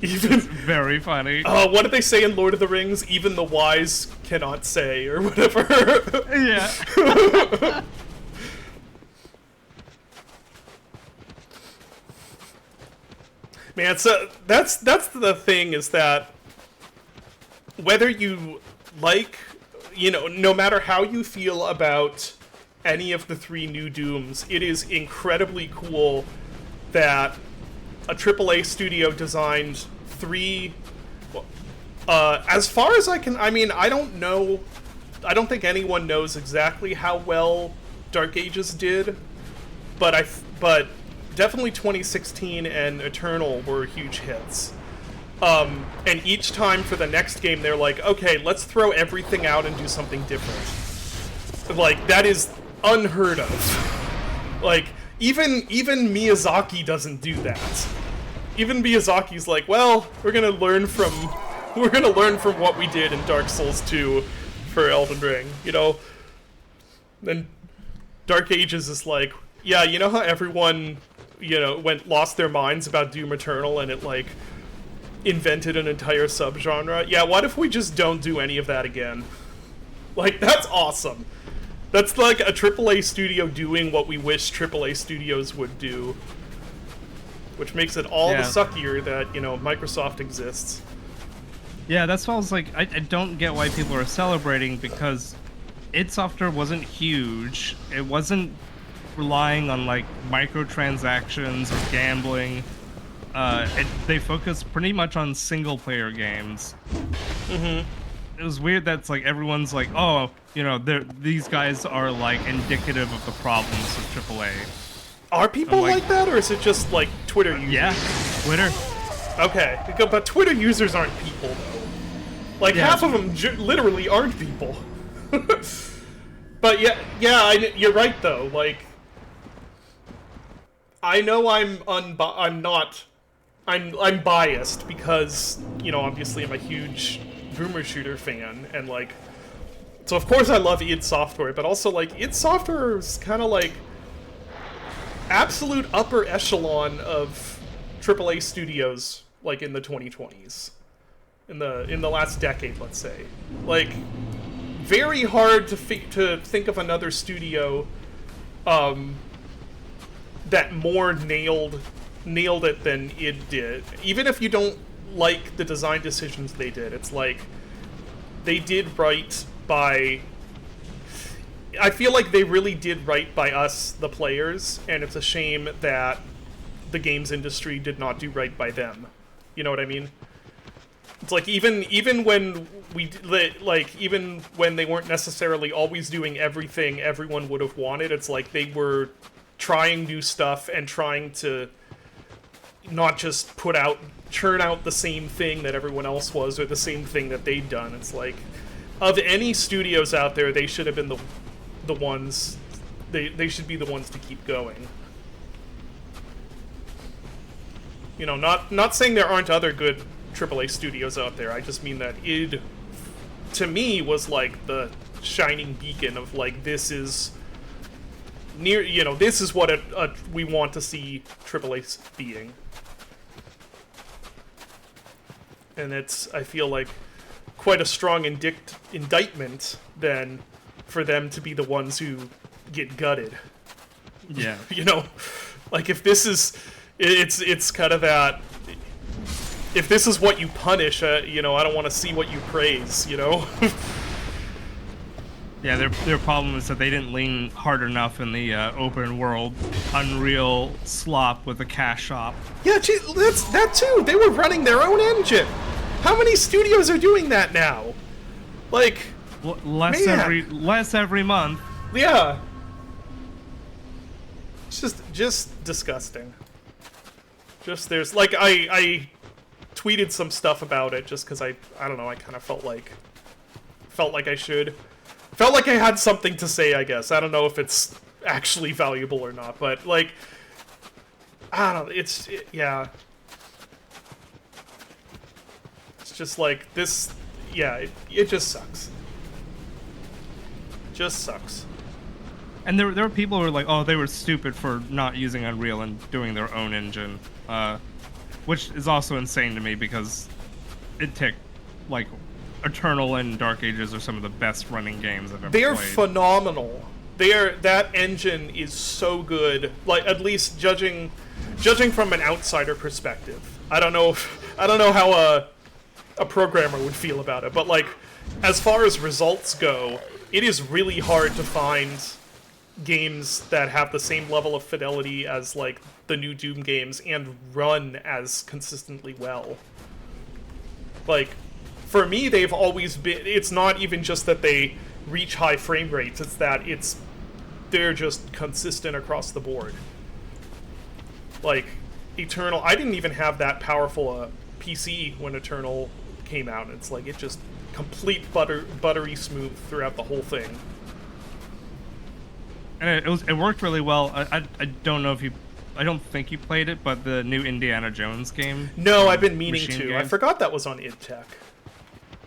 It's very funny. What did they say in Lord of the Rings? Even the wise cannot say, or whatever. Yeah. Man, so that's the thing, is that whether you like, no matter how you feel about any of the 3 new Dooms, it is incredibly cool that a AAA studio designed 3, as far as I don't know, I don't think anyone knows exactly how well Dark Ages did, but definitely 2016 and Eternal were huge hits. And each time for the next game, they're like, okay, let's throw everything out and do something different. Like, that is unheard of. Like, even Miyazaki doesn't do that. Even Miyazaki's like, well, we're gonna learn from what we did in Dark Souls 2 for Elden Ring, Then Dark Ages is like, yeah, you know how everyone, lost their minds about Doom Eternal and it, like, invented an entire subgenre? Yeah, what if we just don't do any of that again? Like, that's awesome. That's like a AAA studio doing what we wish AAA studios would do. Which makes it all the suckier that, Microsoft exists. Yeah, that's why I was like, I don't get why people are celebrating, because id Software wasn't huge. It wasn't relying on, like, microtransactions or gambling. They focused pretty much on single-player games. It was weird that's like everyone's like, oh, these guys are like indicative of the problems of AAA. Are people like that, or is it just like Twitter users? Yeah, Twitter. Okay, but Twitter users aren't people though. Like half of them literally aren't people. But you're right though. Like, I know I'm biased because, obviously I'm a huge Boomer Shooter fan, and, like, so of course I love id Software, but also, like, id Software is kind of, like, absolute upper echelon of AAA studios, like, in the 2020s. In the last decade, let's say. Like, very hard to think of another studio, that more nailed it than id did. Even if you don't like the design decisions they did, it's like they did right by... I feel like they really did right by us, the players, and it's a shame that the games industry did not do right by them. You know what I mean? It's like even when even when they weren't necessarily always doing everything everyone would have wanted, it's like they were trying new stuff and trying to not just churn out the same thing that everyone else was, or the same thing that they'd done. It's like, of any studios out there, they should have been the ones, they should be the ones to keep going. Not saying there aren't other good AAA studios out there. I just mean that id, to me, was like the shining beacon of like, this is this is what we want to see AAA being. And it's, I feel like, quite a strong indictment then for them to be the ones who get gutted. Yeah. Like if this is, it's kind of that, if this is what you punish, I don't want to see what you praise, Yeah, their problem is that they didn't lean hard enough in the open world Unreal slop with the cash shop. Yeah, gee, that's that too. They were running their own engine. How many studios are doing that now? Like, less every month. Yeah. It's just disgusting. Just there's like I tweeted some stuff about it just because I don't know, I kind of felt like I should. Felt like I had something to say, I guess. I don't know if it's actually valuable or not, but like, I don't know, yeah. It's just like this, yeah, it just sucks. Just sucks. And there were people who were like, oh, they were stupid for not using Unreal and doing their own engine, which is also insane to me because it took, like, Eternal and Dark Ages are some of the best running games I've ever played. They're phenomenal. That engine is so good. Like, at least judging from an outsider perspective. I don't know how a programmer would feel about it, but like, as far as results go, it is really hard to find games that have the same level of fidelity as like the new Doom games and run as consistently well. Like, for me, they've always been, it's not even just that they reach high frame rates, it's that they're just consistent across the board. Like, Eternal, I didn't even have that powerful a PC when Eternal came out. It's like, it just complete buttery smooth throughout the whole thing. And it worked really well. I don't know if I don't think you played it, but the new Indiana Jones game. No, I've been meaning Machine to. Game. I forgot that was on id Tech.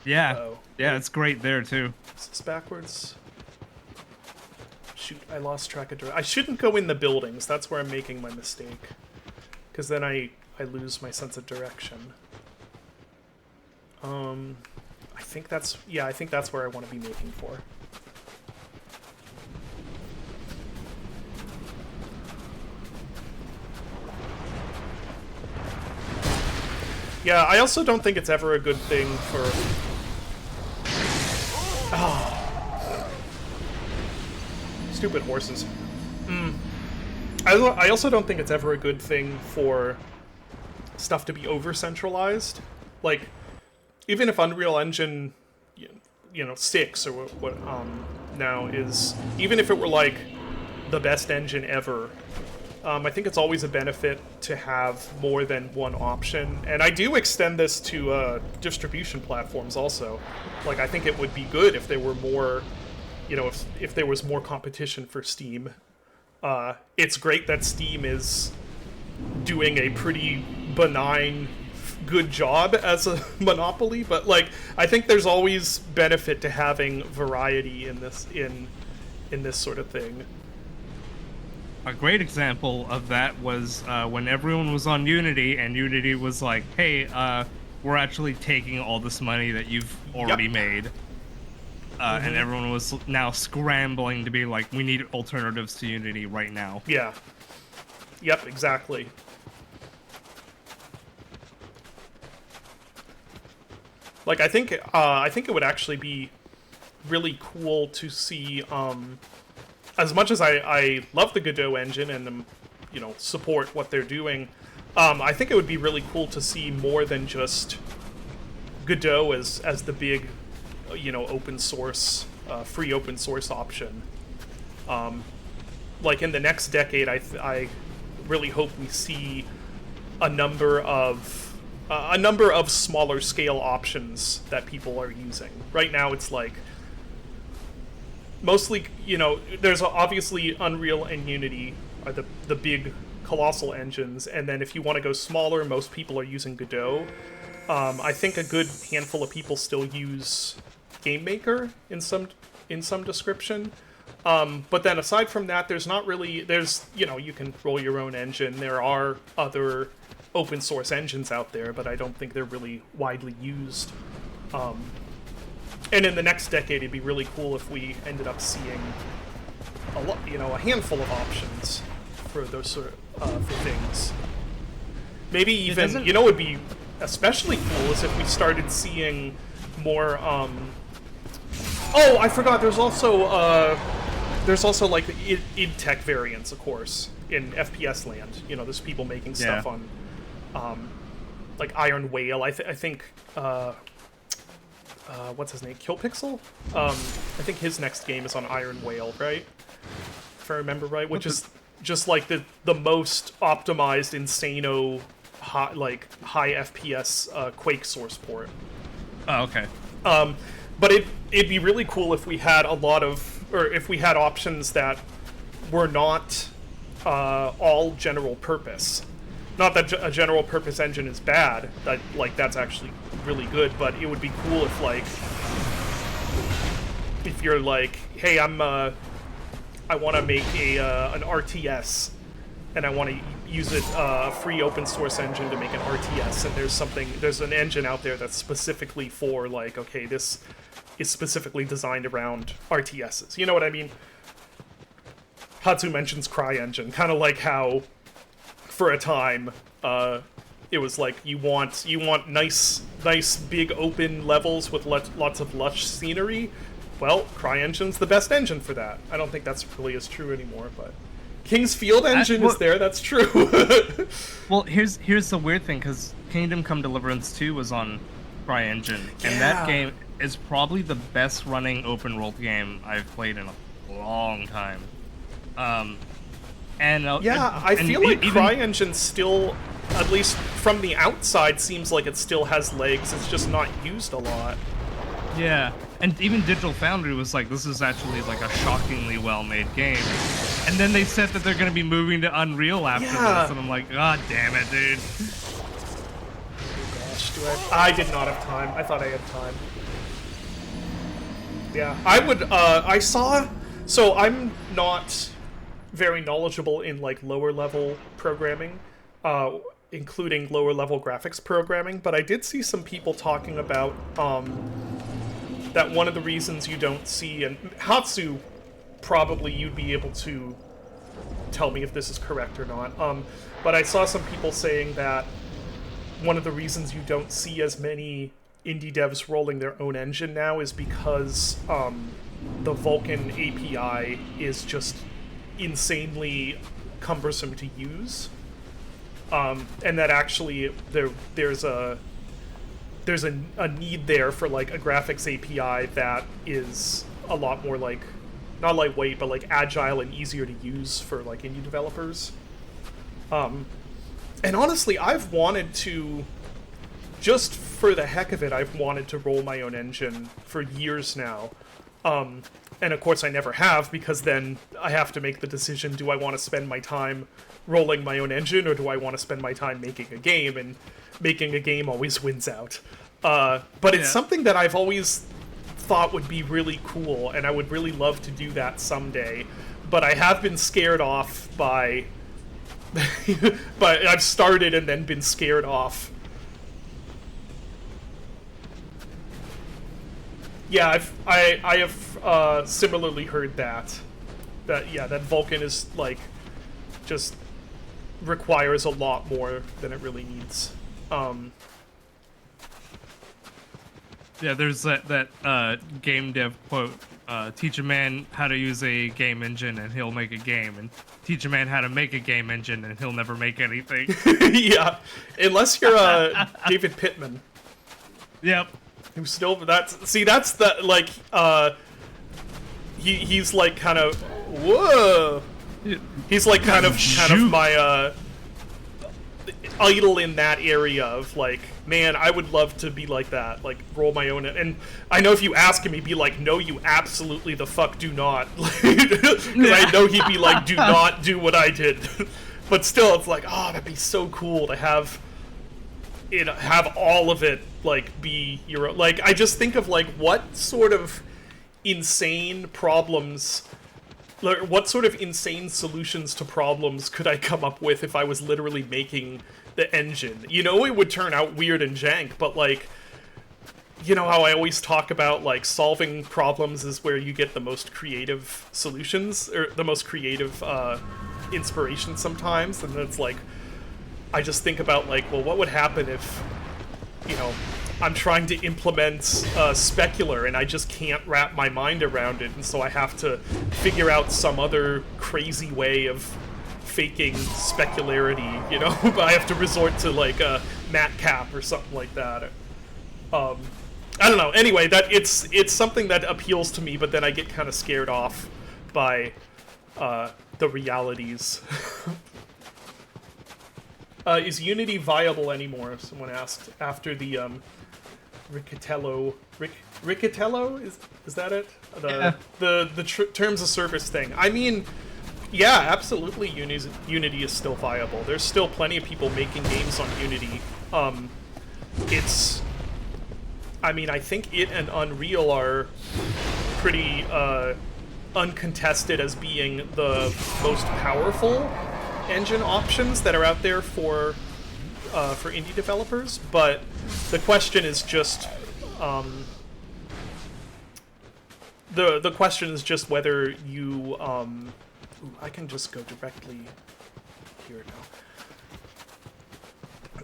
Yeah. Oh. Yeah, it's great there too. Is this backwards? Shoot, I lost track of direction. I shouldn't go in the buildings. That's where I'm making my mistake. Because then I lose my sense of direction. I think that's where I want to be making for. Yeah, I also don't think it's ever a good thing for... Oh. Stupid horses. I also don't think it's ever a good thing for stuff to be over-centralized. Like, even if Unreal Engine, 6 or what now is... Even if it were, like, the best engine ever... I think it's always a benefit to have more than one option, and I do extend this to distribution platforms also. Like, I think it would be good if there were more, if there was more competition for Steam. It's great that Steam is doing a pretty benign, good job as a monopoly, but like, I think there's always benefit to having variety in this sort of thing. A great example of that was when everyone was on Unity, and Unity was like, hey, we're actually taking all this money that you've already made. And everyone was now scrambling to be like, we need alternatives to Unity right now. Yeah. Yep, exactly. Like, I think it would actually be really cool to see... as much as I love the Godot engine and support what they're doing, I think it would be really cool to see more than just Godot as the big, open source, free open source option. Like in the next decade, I really hope we see a number of smaller scale options that people are using. Right now, it's like. Mostly, there's obviously Unreal and Unity are the big Colossal engines, and then if you want to go smaller, most people are using Godot. I think a good handful of people still use GameMaker in some description. But then aside from that, there's not really, you can roll your own engine. There are other open source engines out there, but I don't think they're really widely used. And in the next decade, it'd be really cool if we ended up seeing a handful of options for those sort of for things. Maybe even, it'd be especially cool is if we started seeing more. Oh, I forgot. There's also like id Tech variants, of course, in FPS land. There's people making stuff on, like Iron Whale. I think. What's his name? Killpixel? I think his next game is on Iron Whale, right? If I remember right, which is just like the most optimized Insano high FPS Quake source port. Oh, okay. But it'd be really cool if we had if we had options that were not all general purpose. Not that a general purpose engine is bad. That's actually really good. But it would be cool if you're like, hey, I want to make an RTS, and I want to use a free open source engine to make an RTS, and there's an engine out there that's specifically for okay, this is specifically designed around RTSs. You know what I mean? Hatsu mentions CryEngine, kind of like how for a time it was like you want nice big open levels with lots of lush scenery. Well, CryEngine's the best engine for that. I don't think that's really as true anymore, but King's Field Engine is there. That's true. Well, here's the weird thing, because Kingdom Come Deliverance 2 was on CryEngine, and that game is probably the best running open world game I've played in a long time. I feel like CryEngine still, at least from the outside, seems like it still has legs. It's just not used a lot. Yeah, and even Digital Foundry was like, this is actually like a shockingly well-made game. And then they said that they're going to be moving to Unreal after this, and I'm like, god damn it, dude. Oh gosh, I did not have time. I thought I had time. Yeah, so I'm not very knowledgeable in lower level programming, including lower level graphics programming, but I did see some people talking about that one of the reasons you don't see, and Hatsu, probably you'd be able to tell me if this is correct or not, but I saw some people saying that one of the reasons you don't see as many indie devs rolling their own engine now is because the Vulkan API is just insanely cumbersome to use, and that actually there's a need there for a graphics API that is a lot more not lightweight, but agile and easier to use for indie developers. And honestly, I've wanted to, just for the heck of it, I've wanted to roll my own engine for years now. And of course I never have, because then I have to make the decision, do I want to spend my time rolling my own engine, or do I want to spend my time making a game? And making a game always wins out. But it's something that I've always thought would be really cool, and I would really love to do that someday. But I have been scared off by... but I've started and then been scared off. Yeah, I have similarly heard that Vulkan is just requires a lot more than it really needs. Yeah, there's that game dev quote: "Teach a man how to use a game engine, and he'll make a game, and teach a man how to make a game engine, and he'll never make anything." Yeah, unless you're David Pittman. Yep. Who's still that's the he's kind of whoa. He's kind of my idol in that area of man, I would love to be like that, roll my own. And I know if you ask him, he'd be like, no, you absolutely the fuck do not. Because I know he'd be like, do not do what I did. but still, it's like, oh, that'd be so cool to have all of it like be your like. I just think of like what sort of insane problems, like, what sort of insane solutions to problems could I come up with if I was literally making the engine? You know, it would turn out weird and jank, but like, you know how I always talk about like solving problems is where you get the most creative solutions or the most creative inspiration sometimes, and it's like I just think about like, well, what would happen if, you know, I'm trying to implement specular and I just can't wrap my mind around it, and so I have to figure out some other crazy way of faking specularity, you know? But I have to resort to like a matcap or something like that. I don't know. Anyway, that it's something that appeals to me, but then I get kind of scared off by the realities. Is Unity viable anymore? Someone asked after the Riccatello is that it? The terms of service thing. I mean, yeah, absolutely. Unity is still viable. There's still plenty of people making games on Unity. I mean, I think it and Unreal are pretty uncontested as being the most powerful engine options that are out there for indie developers. But the question is just the question is just whether you ooh, I can just go directly here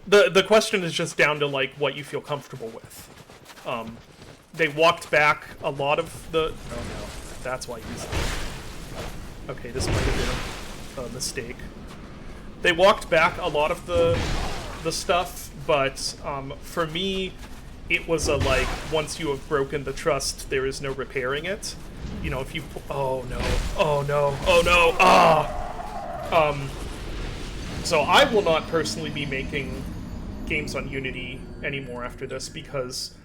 now. The question is just down to like what you feel comfortable with. They walked back a lot of the... Oh no, that's why he's... Okay, this might have been a mistake. They walked back a lot of the stuff, but for me, it was a like, once you have broken the trust, there is no repairing it. You know, if you... Oh no, oh no, oh no, ah! So I will not personally be making games on Unity anymore after this because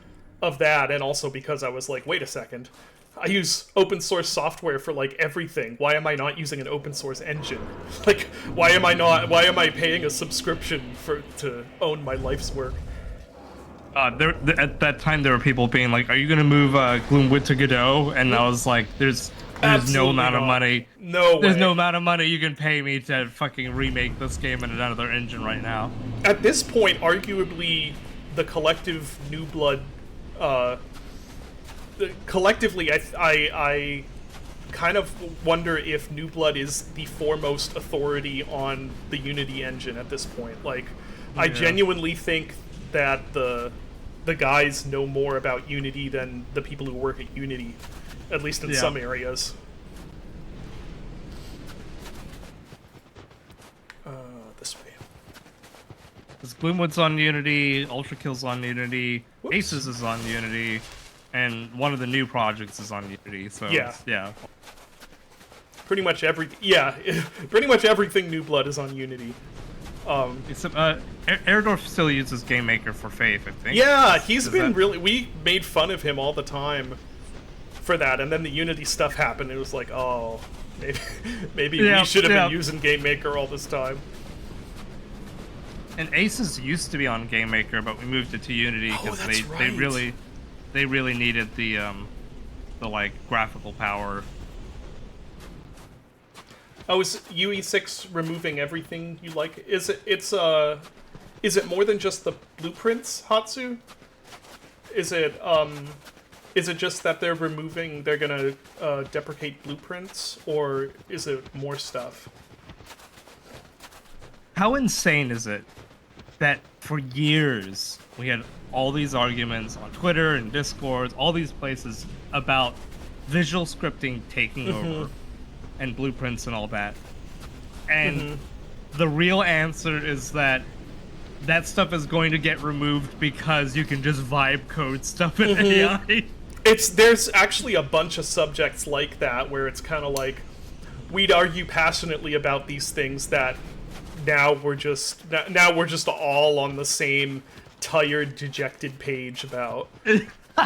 of that, and also because I was like, wait a second, I use open source software for like everything. Why am I not using an open source engine? Like, why am I paying a subscription to own my life's work? At that time, there were people being like, "Are you gonna move Gloomwood to Godot?" And I was like, "There's no amount of money. There's no amount of money you can pay me to fucking remake this game in another engine right now." At this point, arguably, the collective New Blood. Collectively, I kind of wonder if New Blood is the foremost authority on the Unity engine at this point. Like, yeah. I genuinely think that the guys know more about Unity than the people who work at Unity, at least in some areas. This way. Because Gloomwood's on Unity, Ultra Kill's on Unity, Whoops. Aces is on Unity, and one of the new projects is on Unity. So yeah. Pretty much pretty much everything New Blood is on Unity. Except Erdorf still uses GameMaker for Faith, I think. Yeah, he's been really. We made fun of him all the time for that, and then the Unity stuff happened. It was like, oh, maybe we should have been using GameMaker all this time. And Aces used to be on GameMaker, but we moved it to Unity because they really needed the like graphical power. Oh, is UE6 removing everything you like? Is it more than just the blueprints, Hatsu? Is it just that they're gonna deprecate blueprints, or is it more stuff? How insane is it that for years we had all these arguments on Twitter and Discord, all these places about visual scripting taking over and blueprints and all that. And the real answer is that stuff is going to get removed because you can just vibe code stuff in AI. There's actually a bunch of subjects like that where it's kind of like we'd argue passionately about these things that now we're just all on the same tired, dejected page about.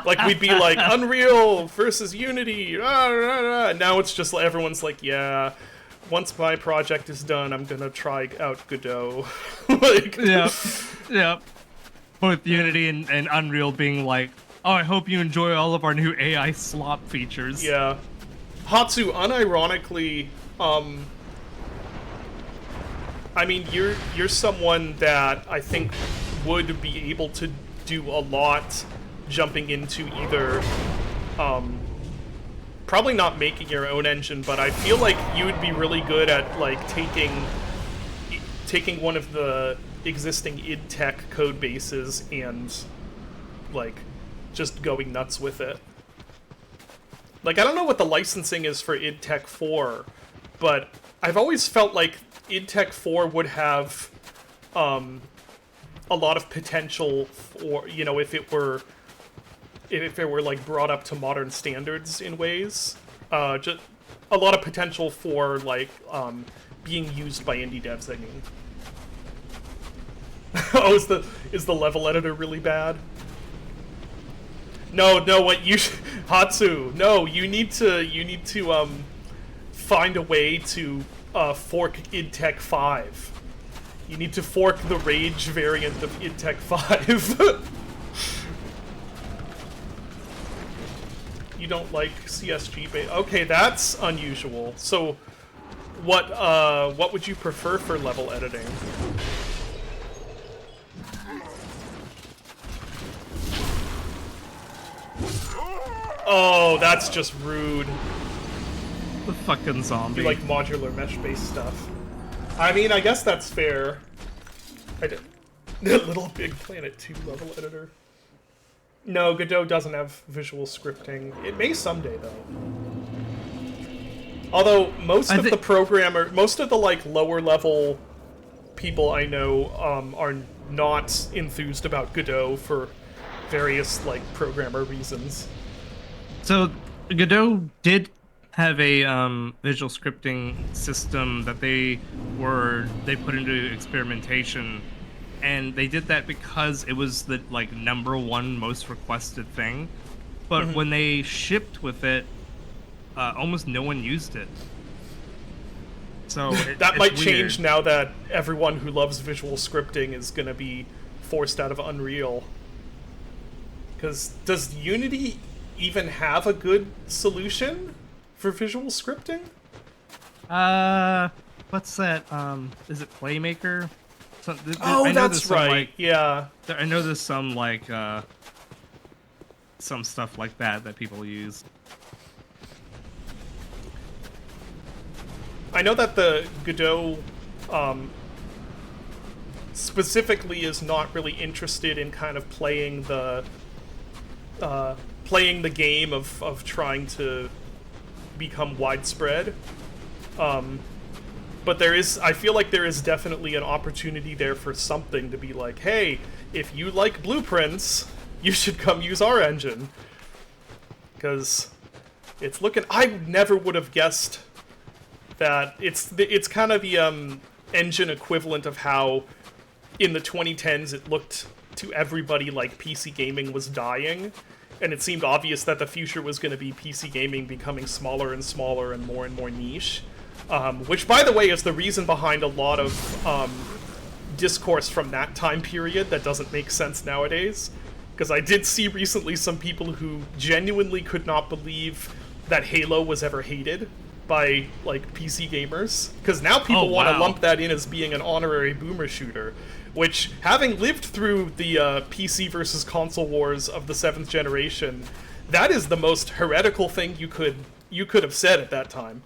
Like, we'd be like, Unreal versus Unity, and now it's just like, everyone's like, yeah, once my project is done, I'm gonna try out Godot. Like, Yeah, yeah. Both Unity and Unreal being like, oh, I hope you enjoy all of our new AI slop features. yeah. Hatsu, unironically, I mean, you're someone that I think would be able to do a lot jumping into either, probably not making your own engine, but I feel like you would be really good at, like, taking one of the existing id Tech code bases and, like, just going nuts with it. Like, I don't know what the licensing is for id Tech 4, but I've always felt like id Tech 4 would have a lot of potential for, you know, if it were like brought up to modern standards in ways. Just a lot of potential for, like, being used by indie devs, I mean. Oh, is the level editor really bad? No, what you Hatsu, no, you need to find a way to fork id Tech 5. You need to fork the Rage variant of id Tech 5. You don't like CSG base? Okay, that's unusual. So, what would you prefer for level editing? Oh, that's just rude. The fucking zombie. You like modular mesh-based stuff. I mean, I guess that's fair. I did. Little Big Planet 2 level editor. No, Godot doesn't have visual scripting. It may someday, though. Although most of the like lower level people I know are not enthused about Godot for various like programmer reasons. So Godot did have a visual scripting system that they put into experimentation, and they did that because it was the like #1 most requested thing. But when they shipped with it, almost no one used it. So that might it's change weird. now that everyone who loves visual scripting is going to be forced out of Unreal. Because does Unity even have a good solution for visual scripting? What's that? Is it Playmaker? Oh, I know that's there's some, right. like, Yeah. I know there's some like some stuff like that people use. I know that the Godot specifically is not really interested in kind of playing the game of trying to become widespread. But I feel like there is definitely an opportunity there for something to be like, hey, if you like blueprints, you should come use our engine. Because it's looking, I never would have guessed that it's kind of the engine equivalent of how in the 2010s it looked to everybody like PC gaming was dying, and it seemed obvious that the future was going to be PC gaming becoming smaller and smaller and more niche. Which, by the way, is the reason behind a lot of discourse from that time period that doesn't make sense nowadays. Because I did see recently some people who genuinely could not believe that Halo was ever hated by, like, PC gamers. Because now people want to lump that in as being an honorary boomer shooter. Which, having lived through the PC versus console wars of the 7th generation, that is the most heretical thing you could have said at that time.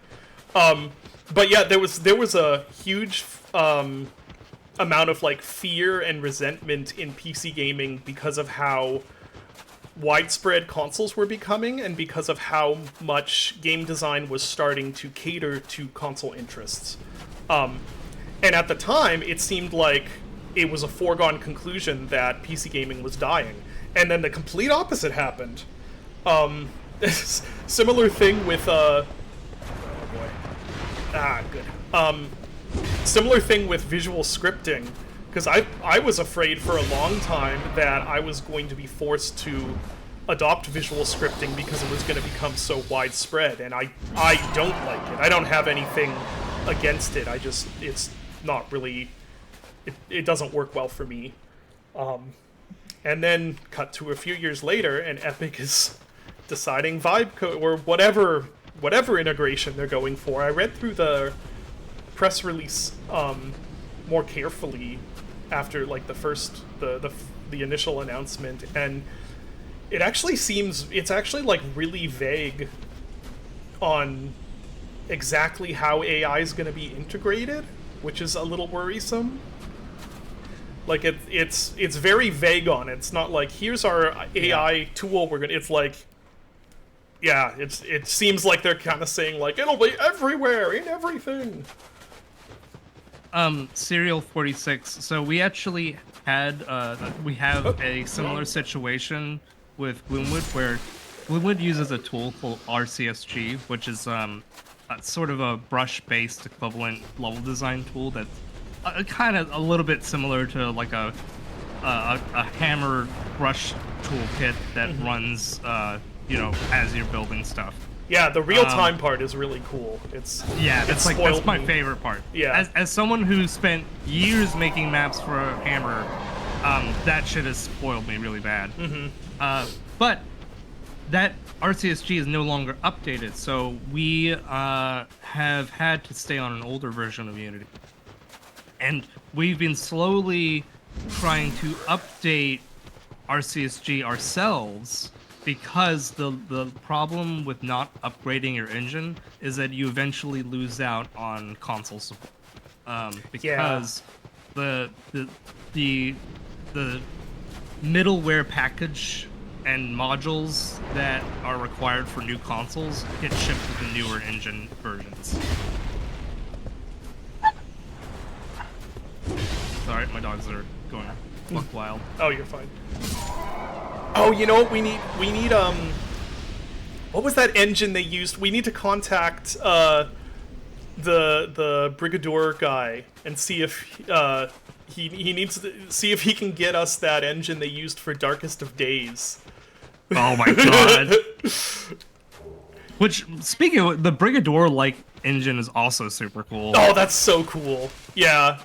But yeah, there was a huge amount of like fear and resentment in PC gaming because of how widespread consoles were becoming and because of how much game design was starting to cater to console interests. And at the time, it seemed like it was a foregone conclusion that PC gaming was dying. And then the complete opposite happened. Similar thing with similar thing with visual scripting, because I was afraid for a long time that I was going to be forced to adopt visual scripting because it was going to become so widespread, and I don't like it. I don't have anything against it. It's not really, it doesn't work well for me. And then cut to a few years later, and Epic is deciding vibe code or whatever integration they're going for. I read through the press release more carefully after like the initial announcement, and it actually seems it's actually like really vague on exactly how AI is going to be integrated, which is a little worrisome. Like it's very vague on it. It's not like here's our AI tool. It's like, yeah, it seems like they're kind of saying like it'll be everywhere in everything. Serial 46. So we actually had we have a similar situation with Gloomwood where Gloomwood uses a tool called RCSG, which is sort of a brush-based equivalent level design tool that's kind of a little bit similar to like a hammer brush toolkit that runs as you're building stuff. Yeah, the real-time part is really cool. That's my favorite part. Yeah. As someone who spent years making maps for Hammer, that shit has spoiled me really bad. But that RCSG is no longer updated, so we have had to stay on an older version of Unity. And we've been slowly trying to update RCSG ourselves, because the problem with not upgrading your engine is that you eventually lose out on console support. Because the middleware package and modules that are required for new consoles get shipped with the newer engine versions. Sorry, my dogs are going buck wild. Oh, you're fine. Oh, you know what we need? We need what was that engine they used? We need to contact the Brigadour guy and see if he needs to see if he can get us that engine they used for Darkest of Days. Oh my god. Which, speaking of the Brigadour engine, is also super cool. Oh, that's so cool. Yeah.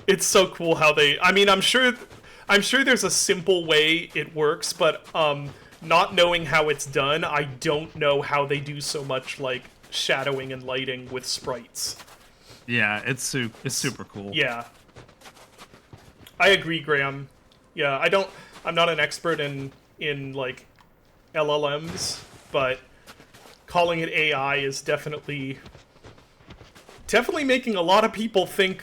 It's so cool how they, I mean, I'm sure there's a simple way it works, but not knowing how it's done, I don't know how they do so much like shadowing and lighting with sprites. Yeah, it's super cool. Yeah. I agree, Graham. Yeah, I'm not an expert in like LLMs, but calling it AI is definitely making a lot of people think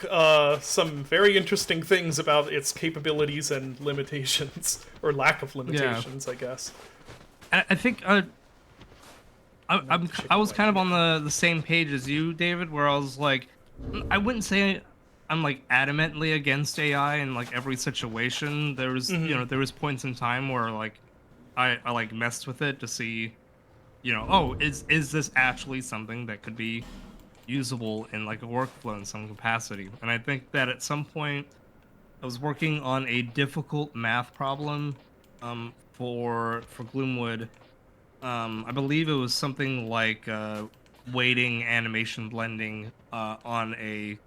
some very interesting things about its capabilities and limitations, or lack of limitations, I guess. I think I was kind of on the same page as you, David, where I was like, I wouldn't say I'm like adamantly against AI in like every situation. There was there was points in time where like I like messed with it to see, is this actually something that could be usable in like a workflow in some capacity. And I think that at some point I was working on a difficult math problem for Gloomwood. I believe it was something like weighting animation blending on a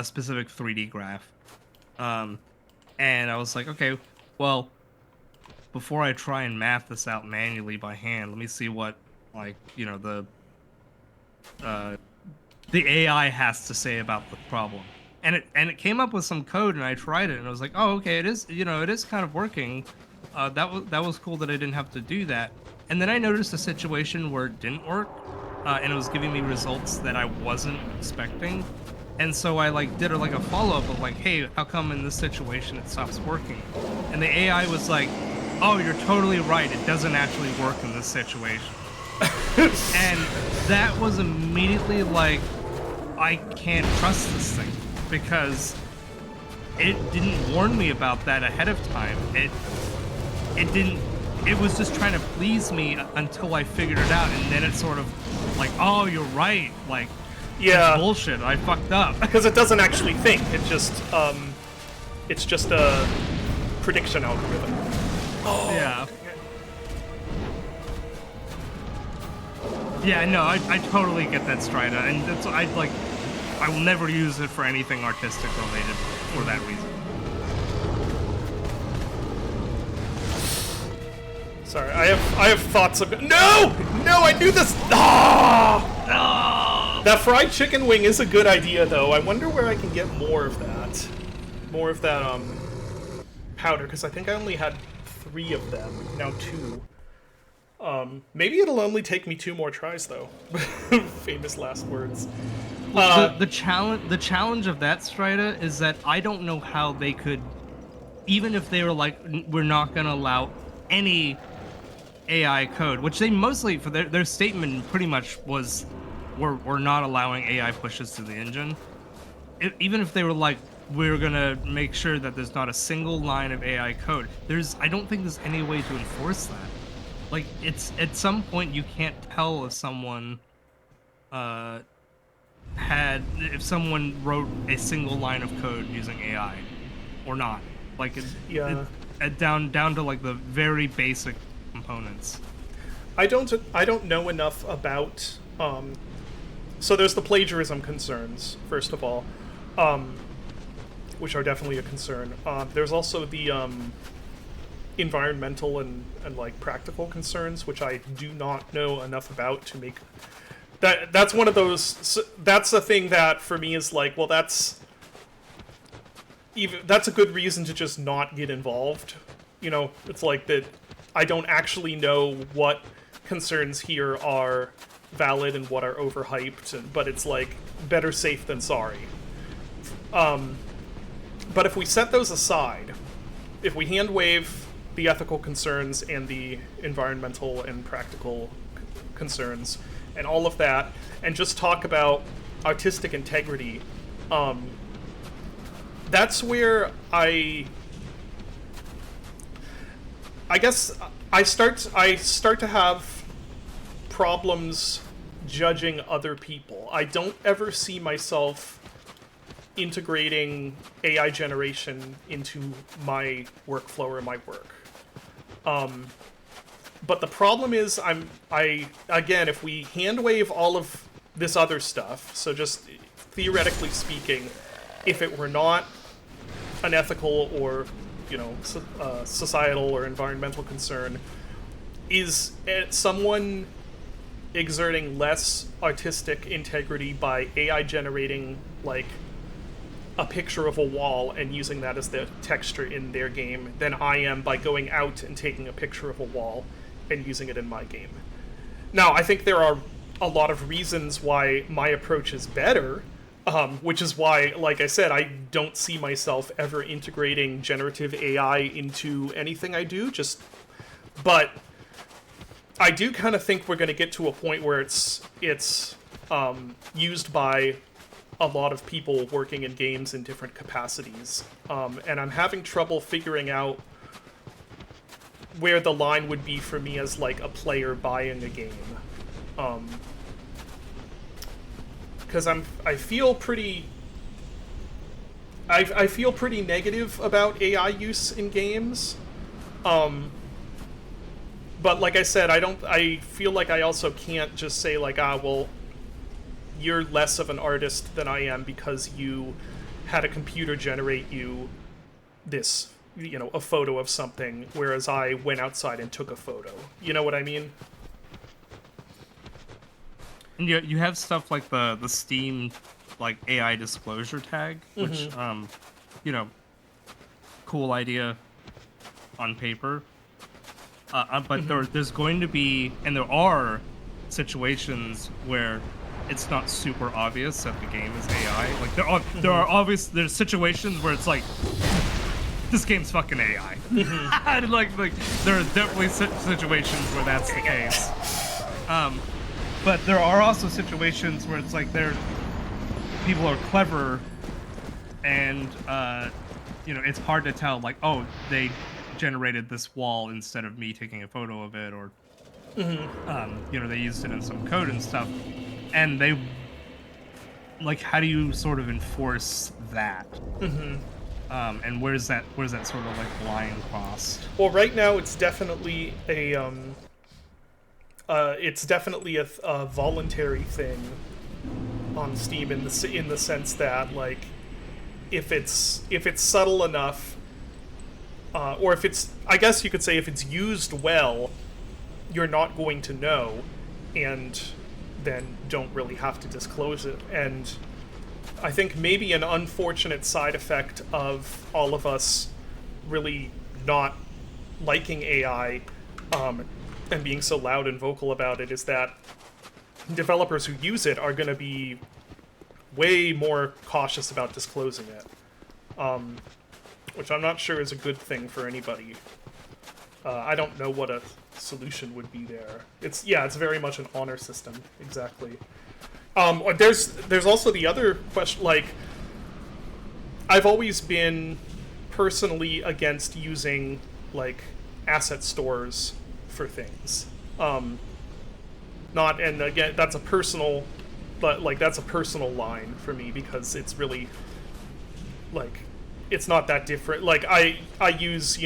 specific 3D graph. And I was like, okay, well, before I try and math this out manually by hand, let me see what the AI has to say about the problem. And it came up with some code, and I tried it, and I was like, oh, okay, it is kind of working. That was cool that I didn't have to do that. And then I noticed a situation where it didn't work, and it was giving me results that I wasn't expecting. And so I did a follow-up of like, hey, how come in this situation it stops working? And the AI was like, oh, you're totally right, it doesn't actually work in this situation. And that was immediately like, I can't trust this thing, because it didn't warn me about that ahead of time. It was just trying to please me until I figured it out, and then it's sort of like, oh, you're right, like, yeah, it's bullshit, I fucked up. Because it doesn't actually think, it's just a prediction algorithm. Oh. Yeah. Yeah, no, I totally get that, Strida, and that's I will never use it for anything artistic related for that reason. Sorry, I have thoughts of no, I knew this. That fried chicken wing is a good idea, though. I wonder where I can get more of that, powder, because I think I only had 3 of them, now 2. Maybe it'll only take me 2 more tries, though. Famous last words. The challenge of that, Strida, is that I don't know how they could, even if they were like, we're not going to allow any AI code, which they mostly, for their statement pretty much was, we're not allowing AI pushes to the engine. Even if they were like, we're going to make sure that there's not a single line of AI code, I don't think there's any way to enforce that. Like, it's at some point you can't tell if someone if someone wrote a single line of code using AI or not. Like, down to like the very basic components. I don't know enough about. So there's the plagiarism concerns, first of all, which are definitely a concern. There's also the environmental and like practical concerns, which I do not know enough about to make. That's one of those. That's the thing that for me is like, well, that's a good reason to just not get involved. You know, it's like that. I don't actually know what concerns here are valid and what are overhyped, but it's like better safe than sorry. But if we set those aside, if we hand wave the ethical concerns and the environmental and practical concerns and all of that, and just talk about artistic integrity, that's where I guess I start to have problems judging other people. I don't ever see myself integrating AI generation into my workflow or my work. But the problem is, again, if we hand wave all of this other stuff, so just theoretically speaking, if it were not an ethical or, societal or environmental concern, is someone exerting less artistic integrity by AI generating, like, a picture of a wall and using that as the texture in their game than I am by going out and taking a picture of a wall and using it in my game. Now, I think there are a lot of reasons why my approach is better, which is why, like I said, I don't see myself ever integrating generative AI into anything I do, but I do kind of think we're going to get to a point where it's used by a lot of people working in games in different capacities, and I'm having trouble figuring out where the line would be for me as like a player buying a game, because I feel pretty negative about AI use in games, but like I said, I feel like I also can't just say like, well, you're less of an artist than I am because you had a computer generate you this, a photo of something, whereas I went outside and took a photo. You know what I mean? And you have stuff like the Steam, like, AI disclosure tag, which, cool idea on paper. But there's going to be, and there are situations where it's not super obvious that the game is AI. Like, there's situations where it's like, this game's fucking AI. like there are definitely situations where that's the case. But there are also situations where it's like people are clever, and it's hard to tell, like, oh, they generated this wall instead of me taking a photo of it, or they used it in some code and stuff. And they, like, how do you sort of enforce that? And where's that sort of like line crossed? Well, right now it's definitely a voluntary thing. on Steam in the sense that, like, if it's subtle enough, or if it's, I guess you could say, if it's used well, you're not going to know, and then don't really have to disclose it. And I think maybe an unfortunate side effect of all of us really not liking AI, and being so loud and vocal about it, is that developers who use it are going to be way more cautious about disclosing it, which I'm not sure is a good thing for anybody. I don't know what a solution would be there. It's very much an honor system, exactly. There's also the other question, like, I've always been personally against using, like, asset stores for things. And again, that's a personal line for me, because it's really, like, it's not that different. Like, I use,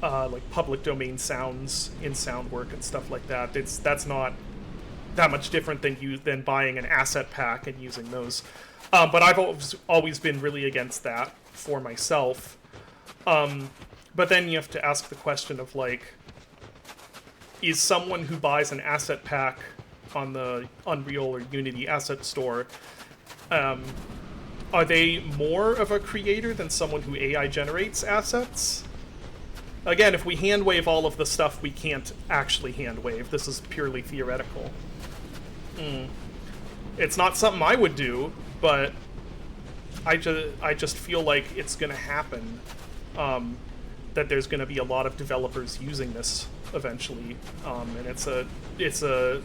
like, public domain sounds in sound work and stuff like that. That's not that much different than buying an asset pack and using those. But I've always been really against that for myself. But then you have to ask the question of, like, is someone who buys an asset pack on the Unreal or Unity asset store, are they more of a creator than someone who AI generates assets? Again, if we hand wave all of the stuff we can't actually hand wave, this is purely theoretical. It's not something I would do, but I just feel like it's going to happen. That there's going to be a lot of developers using this eventually, and it's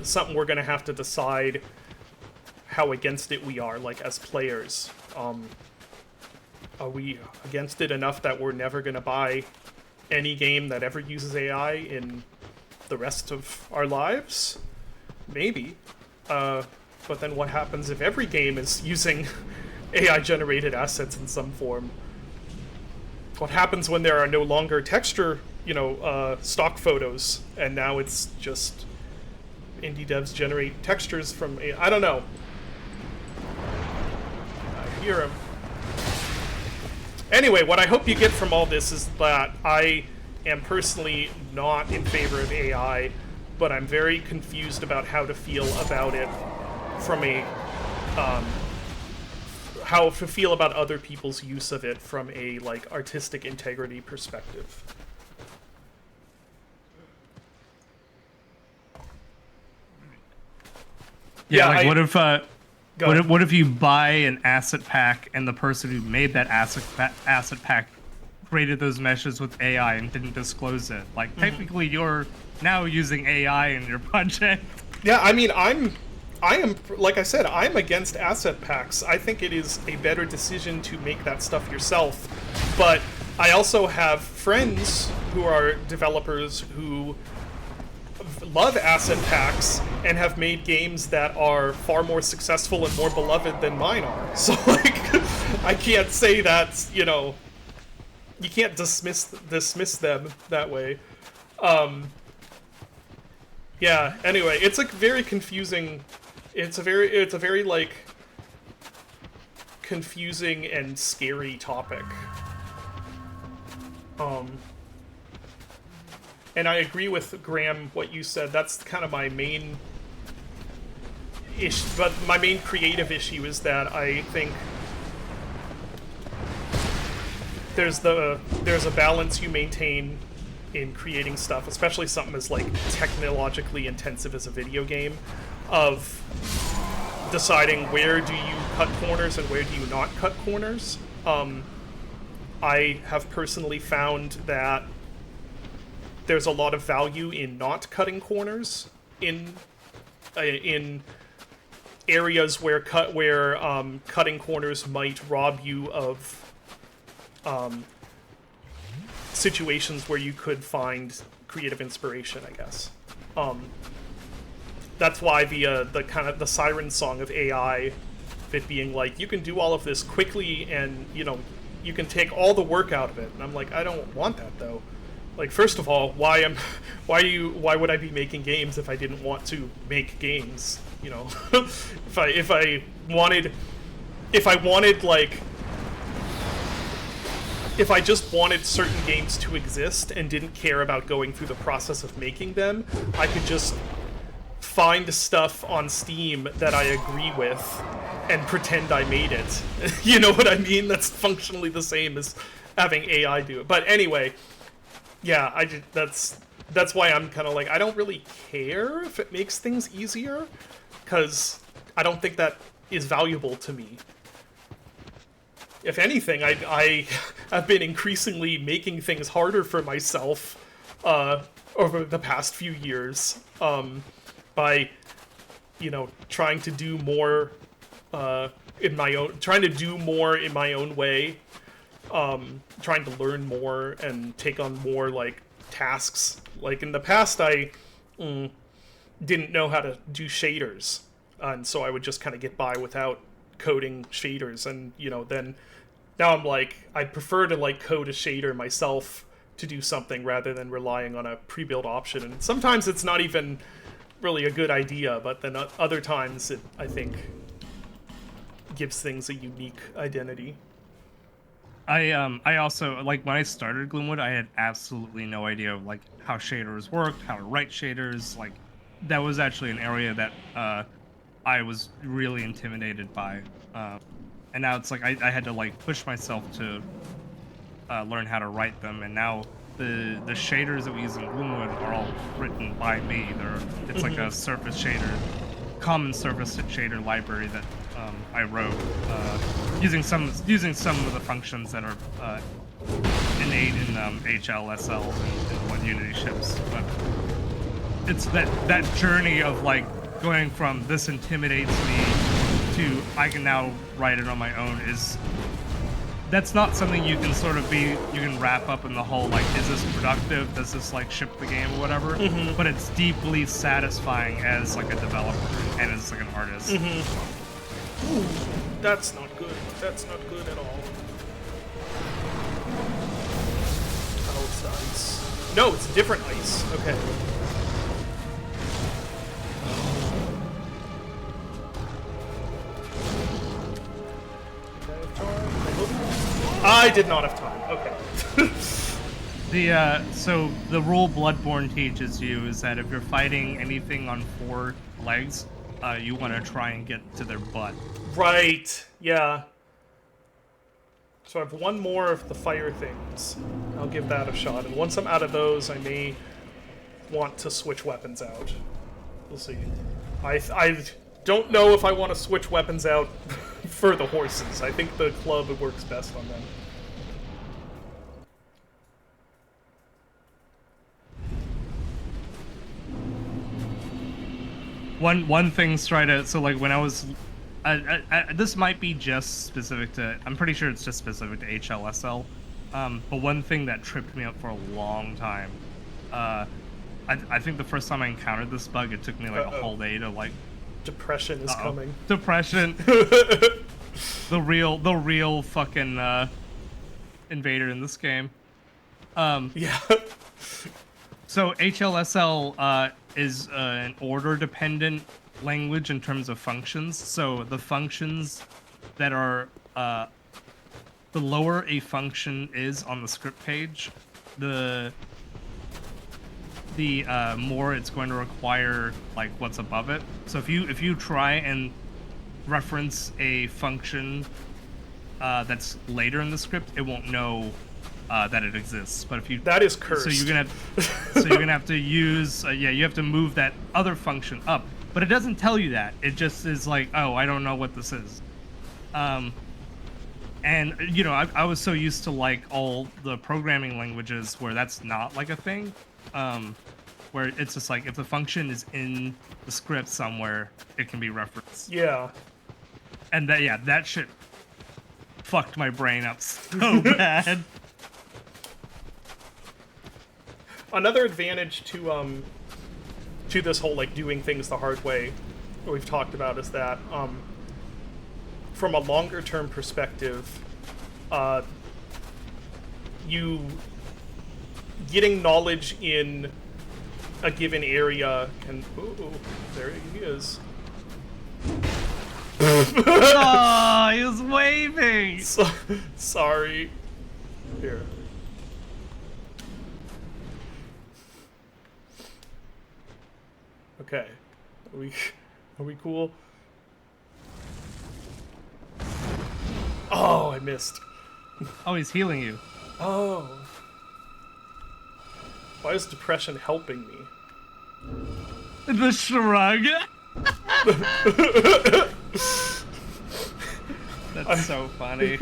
something we're going to have to decide how against it we are, like, as players. Are we against it enough that we're never going to buy any game that ever uses AI in the rest of our lives? Maybe. But then what happens if every game is using AI-generated assets in some form? What happens when there are no longer texture, stock photos, and now it's just indie devs generate textures from AI? I don't know. I hear him. Anyway, what I hope you get from all this is that I am personally not in favor of AI, but I'm very confused about how to feel about it from a, how to feel about other people's use of it from a, like, artistic integrity perspective. Yeah, like, what if you buy an asset pack and the person who made that asset pack created those meshes with AI and didn't disclose it? Like, technically, you're now using AI in your project. Yeah, I mean, I am, like I said, I'm against asset packs. I think it is a better decision to make that stuff yourself. But I also have friends who are developers who love asset packs and have made games that are far more successful and more beloved than mine are. So, like, I can't say that's, you can't dismiss them that way. Yeah, anyway, it's, like, very confusing. It's a very, like, confusing and scary topic. And I agree with Graham, what you said. That's kind of my main issue, but my main creative issue is that I think there's a balance you maintain in creating stuff, especially something as, like, technologically intensive as a video game, of deciding where do you cut corners and where do you not cut corners. I have personally found that there's a lot of value in not cutting corners in areas where cutting corners might rob you of situations where you could find creative inspiration, I guess. That's why the kind of the siren song of AI, it being like, you can do all of this quickly and, you can take all the work out of it. And I'm like, I don't want that, though. Like, first of all, why would I be making games if I didn't want to make games? You know, if I wanted like, if I just wanted certain games to exist and didn't care about going through the process of making them, I could just find stuff on Steam that I agree with and pretend I made it. You know what I mean? That's functionally the same as having AI do it. But anyway, yeah, that's why I'm kind of like, I don't really care if it makes things easier, because I don't think that is valuable to me. If anything, I have been increasingly making things harder for myself over the past few years by, you know, trying to do more in my own way, trying to learn more and take on more like tasks. Like in the past, I didn't know how to do shaders, and so I would just kind of get by without coding shaders, and you know, then now I'm like, I prefer to like code a shader myself to do something rather than relying on a pre-built option. And sometimes it's not even really a good idea, but then other times it, I think, gives things a unique identity. I also, like, when I started Gloomwood, I had absolutely no idea of like how shaders worked, how to write shaders. Like, that was actually an area that I was really intimidated by. And now it's like I had to like push myself to learn how to write them, and now the shaders that we use in Gloomwood are all written by me. It's like a surface shader, common surface shader library that I wrote using some of the functions that are innate in HLSL and what Unity ships. But it's that journey of like going from this intimidates me to I can now write it on my own that's not something you can sort of you can wrap up in the whole like, is this productive? Does this like ship the game or whatever? But it's deeply satisfying as like a developer and as like an artist. Ooh, that's not good. That's not good at all. Oh, it's the ice. No, it's different ice. Okay. I did not have time. Okay. So the rule Bloodborne teaches you is that if you're fighting anything on 4 legs, you want to try and get to their butt. Right. Yeah. So I have one more of the fire things. I'll give that a shot. And once I'm out of those, I may want to switch weapons out. We'll see. I don't know if I want to switch weapons out for the horses. I think the club works best on them. One thing's so like when I was, this might be just specific to, I'm pretty sure it's just specific to HLSL, but one thing that tripped me up for a long time, I think the first time I encountered this bug, it took me like a whole day to like. Depression is coming. Depression. the real fucking invader in this game. Yeah. So HLSL is an order-dependent language in terms of functions. So the functions that are the lower a function is on the script page, the more it's going to require like what's above it. So if you try and reference a function that's later in the script, it won't know that it exists. But if you that is cursed. So you're gonna have to use you have to move that other function up. But it doesn't tell you that. It just is like, oh, I don't know what this is. And you know, I was so used to like all the programming languages where that's not like a thing. Where it's just like if the function is in the script somewhere, it can be referenced. Yeah. And that shit fucked my brain up so bad. Another advantage to this whole like doing things the hard way that we've talked about is that from a longer term perspective, you getting knowledge in a given area can... Ooh, there he is. Oh, he was waving. Sorry. Here. Okay. Are we cool? Oh, I missed. Oh, he's healing you. Oh. Why is depression helping me? The shrug. That's so funny.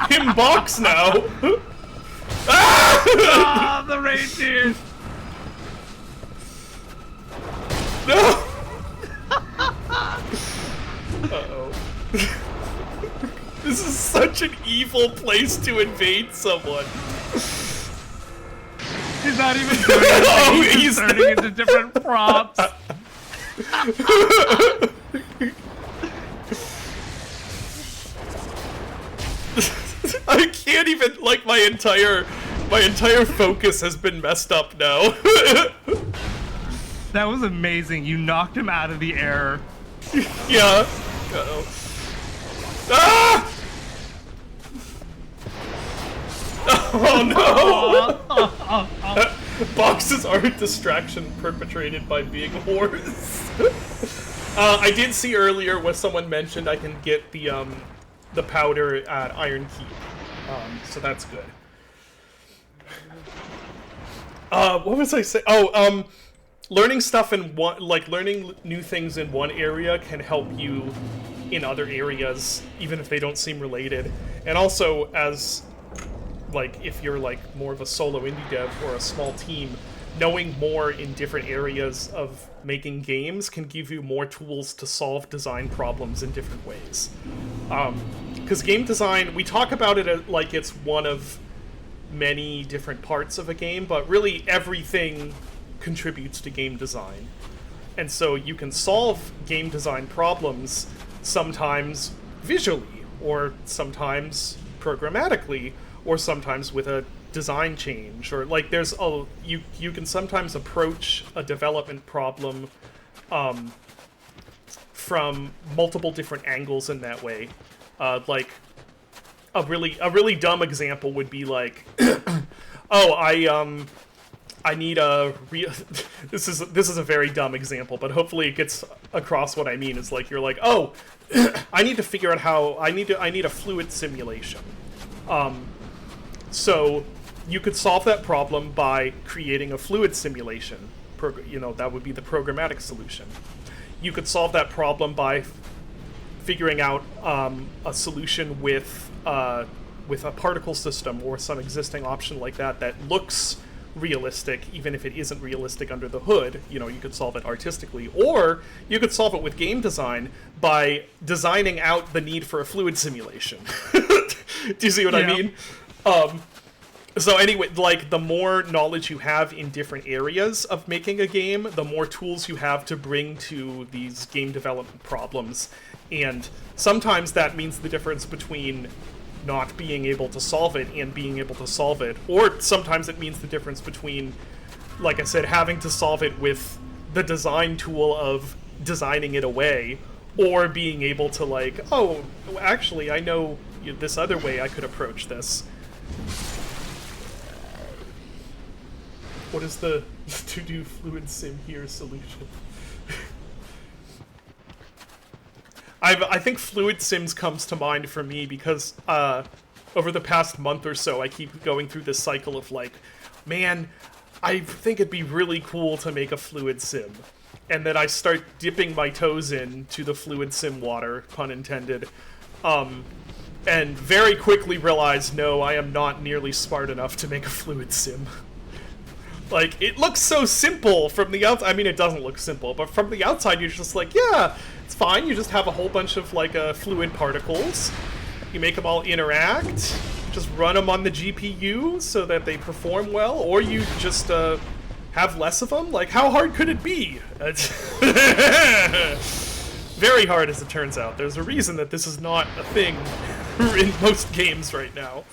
Him box now. Ah, the reindeer. No. Uh-oh. This is such an evil place to invade someone. He's not even doing anything. Oh, he's he's turning into different props. I can't even, like, my entire focus has been messed up now. That was amazing. You knocked him out of the air. Yeah. Uh-oh. Ah! Oh no! Boxes are a distraction perpetrated by being whores. I did see earlier where someone mentioned I can get the powder at Iron Keep, so that's good. What was I saying? Oh, learning stuff in one, like learning new things in one area can help you in other areas, even if they don't seem related. And also, as like if you're like more of a solo indie dev or a small team, knowing more in different areas of making games can give you more tools to solve design problems in different ways. Because game design, we talk about it like it's one of many different parts of a game, but really everything contributes to game design. And so you can solve game design problems sometimes visually, or sometimes programmatically, or sometimes with a design change, or like there's a you can sometimes approach a development problem from multiple different angles in that way. Like a really dumb example would be like, oh, I need a real. This is a very dumb example, but hopefully it gets across what I mean. It's like you're like, oh, I need to figure out how I need a fluid simulation. So you could solve that problem by creating a fluid simulation. That would be the programmatic solution. You could solve that problem by figuring out a solution with a particle system or some existing option like that that looks realistic, even if it isn't realistic under the hood. You could solve it artistically, or you could solve it with game design by designing out the need for a fluid simulation. Do you see what I mean? So anyway, like, the more knowledge you have in different areas of making a game, the more tools you have to bring to these game development problems. And sometimes that means the difference between not being able to solve it and being able to solve it. Or sometimes it means the difference between, like I said, having to solve it with the design tool of designing it away, or being able to, like, oh, actually, I know this other way I could approach this. What is the to-do fluid sim here solution? I think fluid sims comes to mind for me because over the past month or so, I keep going through this cycle of like, man, I think it'd be really cool to make a fluid sim. And then I start dipping my toes into the fluid sim water, pun intended, and very quickly realize, no, I am not nearly smart enough to make a fluid sim. Like, it looks so simple from the outside. I mean, it doesn't look simple, but from the outside, you're just like, yeah, it's fine. You just have a whole bunch of, like, fluid particles. You make them all interact. Just run them on the GPU so that they perform well, or you just have less of them. Like, how hard could it be? Very hard, as it turns out. There's a reason that this is not a thing in most games right now.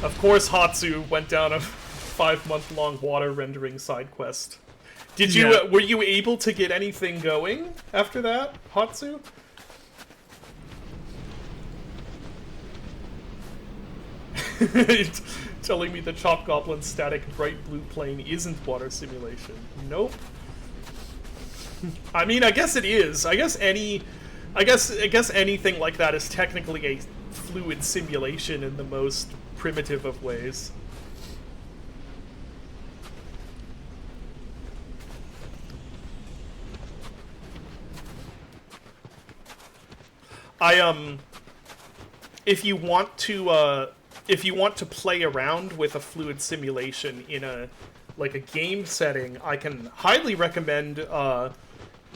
Of course, Hatsu went down a 5-month-long water rendering side quest. Did you? Yeah. Were you able to get anything going after that, Hatsu? Telling me the Chop Goblin static bright blue plane isn't water simulation. Nope. I mean, I guess it is. I guess anything like that is technically a fluid simulation in the most primitive of ways. If you want to play around with a fluid simulation in a game setting, I can highly recommend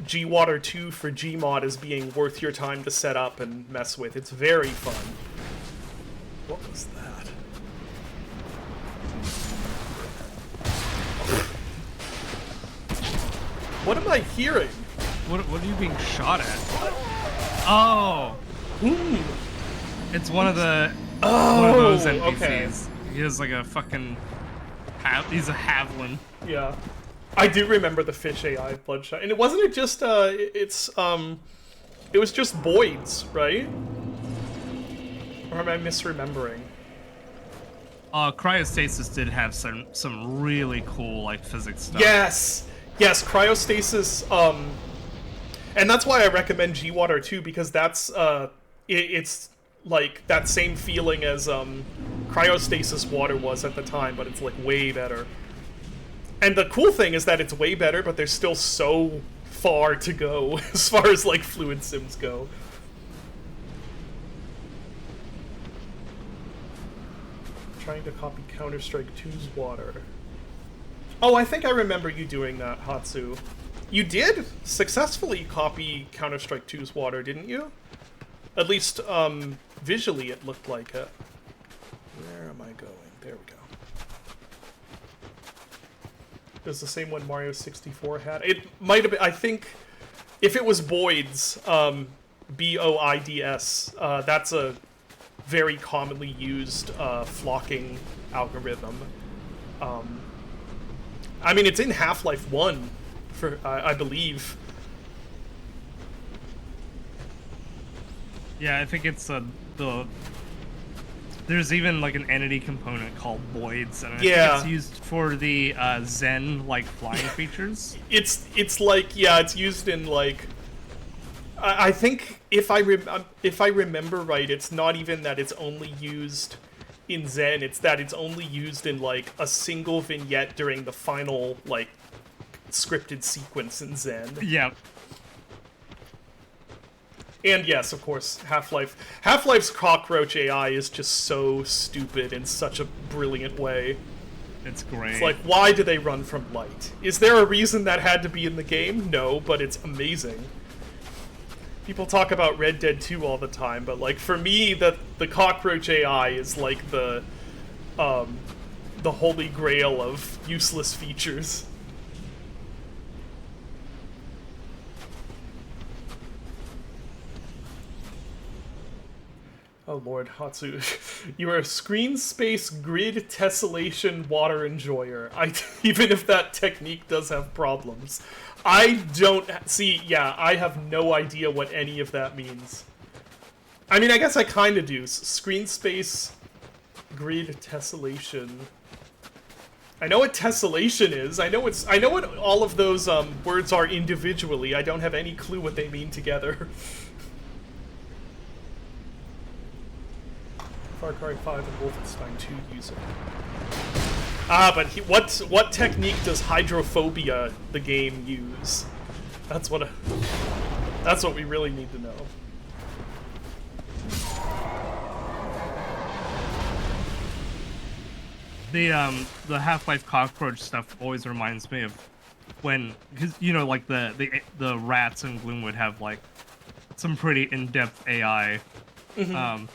GWater 2 for Gmod as being worth your time to set up and mess with. It's very fun. What was that? What am I hearing? What are you being shot at? Oh, it's one of those NPCs. Okay. He has like a fucking. He's a Havlin. Yeah, I do remember the fish AI Bloodshot, and it wasn't just it was just Boyd's, right? Or am I misremembering? Cryostasis did have some really cool like physics stuff. Yes, Cryostasis. And that's why I recommend GWater 2, because that's it's like that same feeling as Cryostasis water was at the time, but it's like way better. And the cool thing is that it's way better, but there's still so far to go as far as like fluid sims go. Trying to copy Counter-Strike 2's water. Oh, I think I remember you doing that, Hatsu. You did successfully copy Counter-Strike 2's water, didn't you? At least, visually it looked like it. Where am I going? There we go. It was the same one Mario 64 had. It might have been, I think, if it was Boyd's, B-O-I-D-S, that's a very commonly used flocking algorithm. I mean, it's in Half-Life 1, I believe. Yeah, I think it's there's even like an entity component called Boyd's, and I think it's used for the Zen like flying features. It's like, yeah, it's used in like, I think if I remember right, it's not even that it's only used in Zen, it's that it's only used in like a single vignette during the final like scripted sequence in Zen. Yeah. And yes, of course, Half-Life's cockroach AI is just so stupid in such a brilliant way. It's great. It's like, why do they run from light? Is there a reason that had to be in the game? No, but it's amazing. People talk about Red Dead 2 all the time, but like for me, the cockroach AI is like the holy grail of useless features. Oh lord, Hatsu, you are a screen space grid tessellation water enjoyer. Even if that technique does have problems. I don't see, yeah, I have no idea what any of that means. I mean, I guess I kind of do. Screen space grid tessellation. I know what tessellation is. I know what all of those words are individually. I don't have any clue what they mean together. Far Cry 5 and Wolfenstein 2 use it. Ah, but what technique does hydrophobia, the game, use? That's what we really need to know. The Half-Life cockroach stuff always reminds me of when, because you know, like the rats in Gloomwood have like some pretty in-depth AI. Mm-hmm.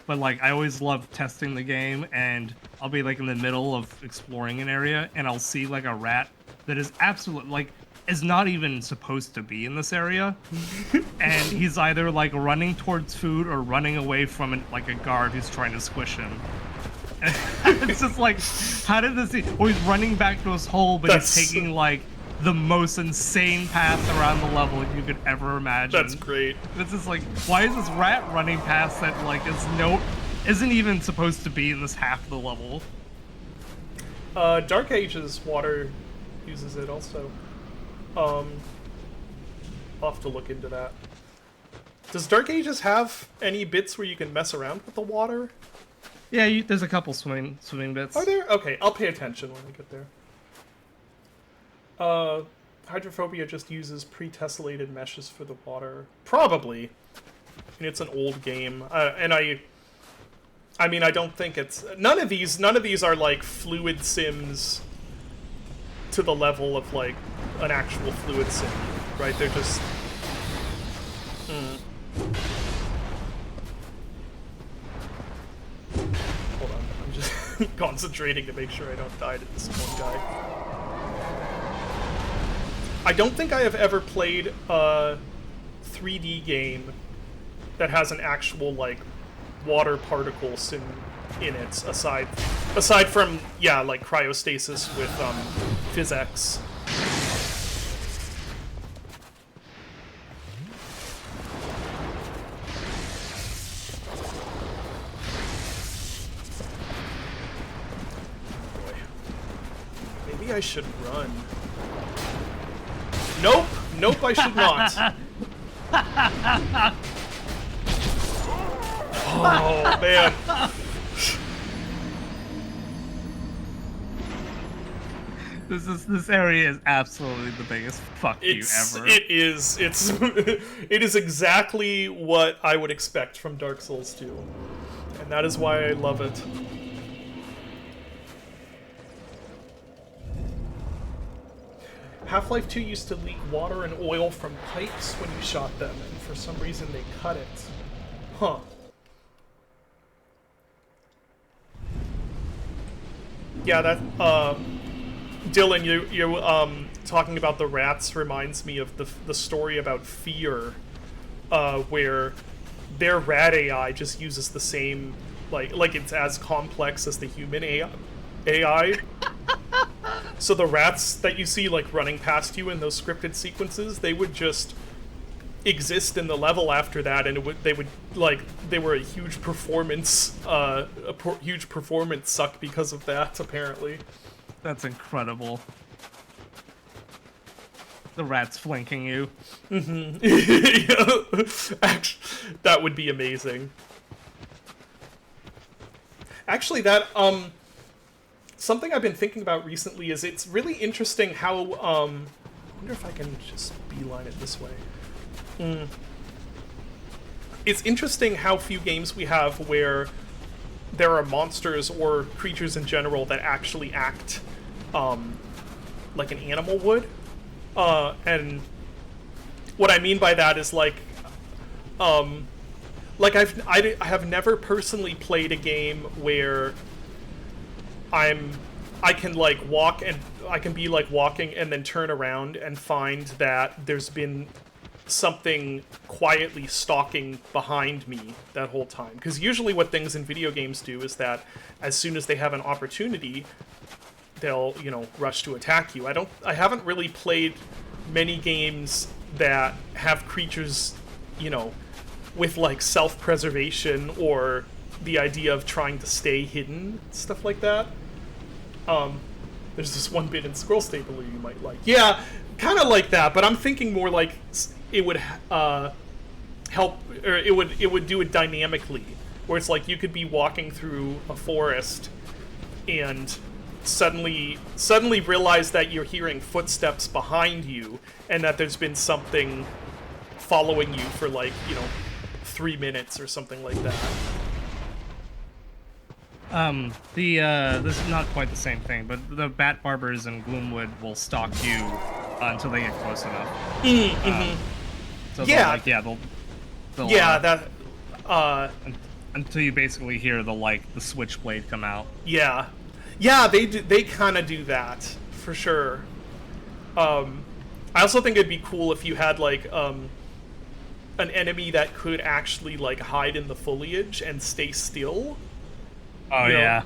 But like I always love testing the game, and I'll be like in the middle of exploring an area, and I'll see like a rat that is absolutely like is not even supposed to be in this area, and he's either like running towards food or running away from like a guard who's trying to squish him. It's just like, how did this? Or he's running back to his hole, but That's- he's taking like the most insane path around the level you could ever imagine. That's great. This is like, why is this rat running past that like isn't even supposed to be in this half of the level? Dark Ages water uses it also. I'll have to look into that. Does Dark Ages have any bits where you can mess around with the water? Yeah, there's a couple swimming bits. Are there? Okay, I'll pay attention when we get there. Hydrophobia just uses pre-tessellated meshes for the water. Probably. I mean, it's an old game, and I mean, I don't think it's none of these are like fluid sims to the level of like an actual fluid sim, right? They're just. Hold on, I'm just concentrating to make sure I don't die to this one guy. I don't think I have ever played a 3D game that has an actual like water particle sim in it, aside from like cryostasis with PhysX. Boy, maybe I should run. Nope, I should not. Oh, man. This area is absolutely the biggest fuck you ever. It is exactly what I would expect from Dark Souls 2. And that is why I love it. Half-Life 2 used to leak water and oil from pipes when you shot them, and for some reason they cut it. Huh. Yeah, that, Dylan, you talking about the rats reminds me of the story about Fear, where their rat AI just uses the same, like it's as complex as the human AI. So the rats that you see like running past you in those scripted sequences, they would just exist in the level after that, and they were a huge performance huge performance suck because of that, apparently. That's incredible. The rat's flanking you. Mm-hmm. Actually, that would be amazing. Actually, that something I've been thinking about recently is it's really interesting how I wonder if I can just beeline it this way. It's interesting how few games we have where there are monsters or creatures in general that actually act like an animal would. And what I mean by that is like I have never personally played a game where I can like walk and I can be like walking and then turn around and find that there's been something quietly stalking behind me that whole time. Because usually what things in video games do is that as soon as they have an opportunity, they'll, rush to attack you. I haven't really played many games that have creatures, with like self-preservation or the idea of trying to stay hidden, stuff like that. There's this one bit in Scroll Stapler you might like. Yeah, kind of like that, but I'm thinking more like it would help, or it would do it dynamically, where it's like you could be walking through a forest and suddenly realize that you're hearing footsteps behind you and that there's been something following you for like 3 minutes or something like that. This is not quite the same thing, but the Bat Barbers in Gloomwood will stalk you until they get close enough. So Yeah. they'll until you basically hear the switchblade come out. Yeah, they kind of do that for sure. I also think it'd be cool if you had an enemy that could actually hide in the foliage and stay still. Oh, You know? yeah.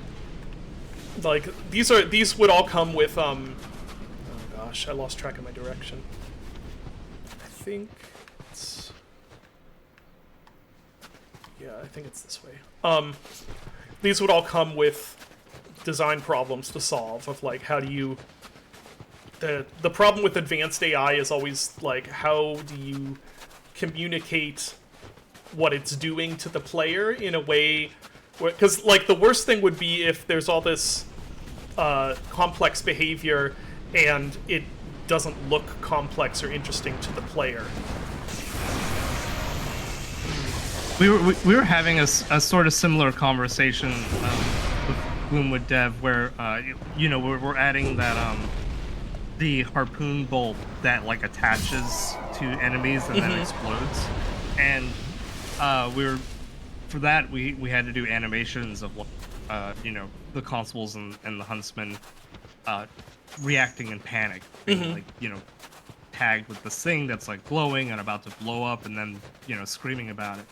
Like these would all come with oh gosh, I lost track of my direction. I think it's I think it's this way. These would all come with design problems to solve of like how do you the problem with advanced AI is always like how do you communicate what it's doing to the player in a way where, because like the worst thing would be if there's all this complex behavior and it doesn't look complex or interesting to the player. We were having a sort of similar conversation with Gloomwood Dev where you know we're adding that the harpoon bolt that like attaches to enemies and then explodes, and for that we had to do animations of you know, the constables and the huntsmen reacting in panic, being, like, you know, tagged with this thing that's like glowing and about to blow up, and then, you know, screaming about it.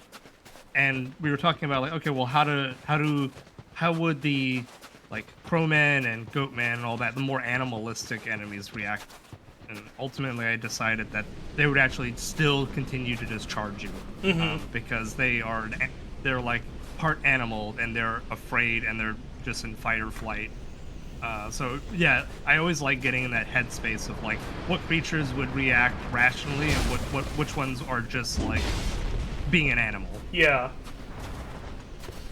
And we were talking about like, okay, well, how would the like crowman and goatman and all that, the more animalistic enemies react? And ultimately, I decided that they would actually still continue to just charge you, because they're like part animal and they're afraid and they're just in fight or flight. So yeah, I always like getting in that headspace of like what creatures would react rationally and which ones are just like being an animal. Yeah.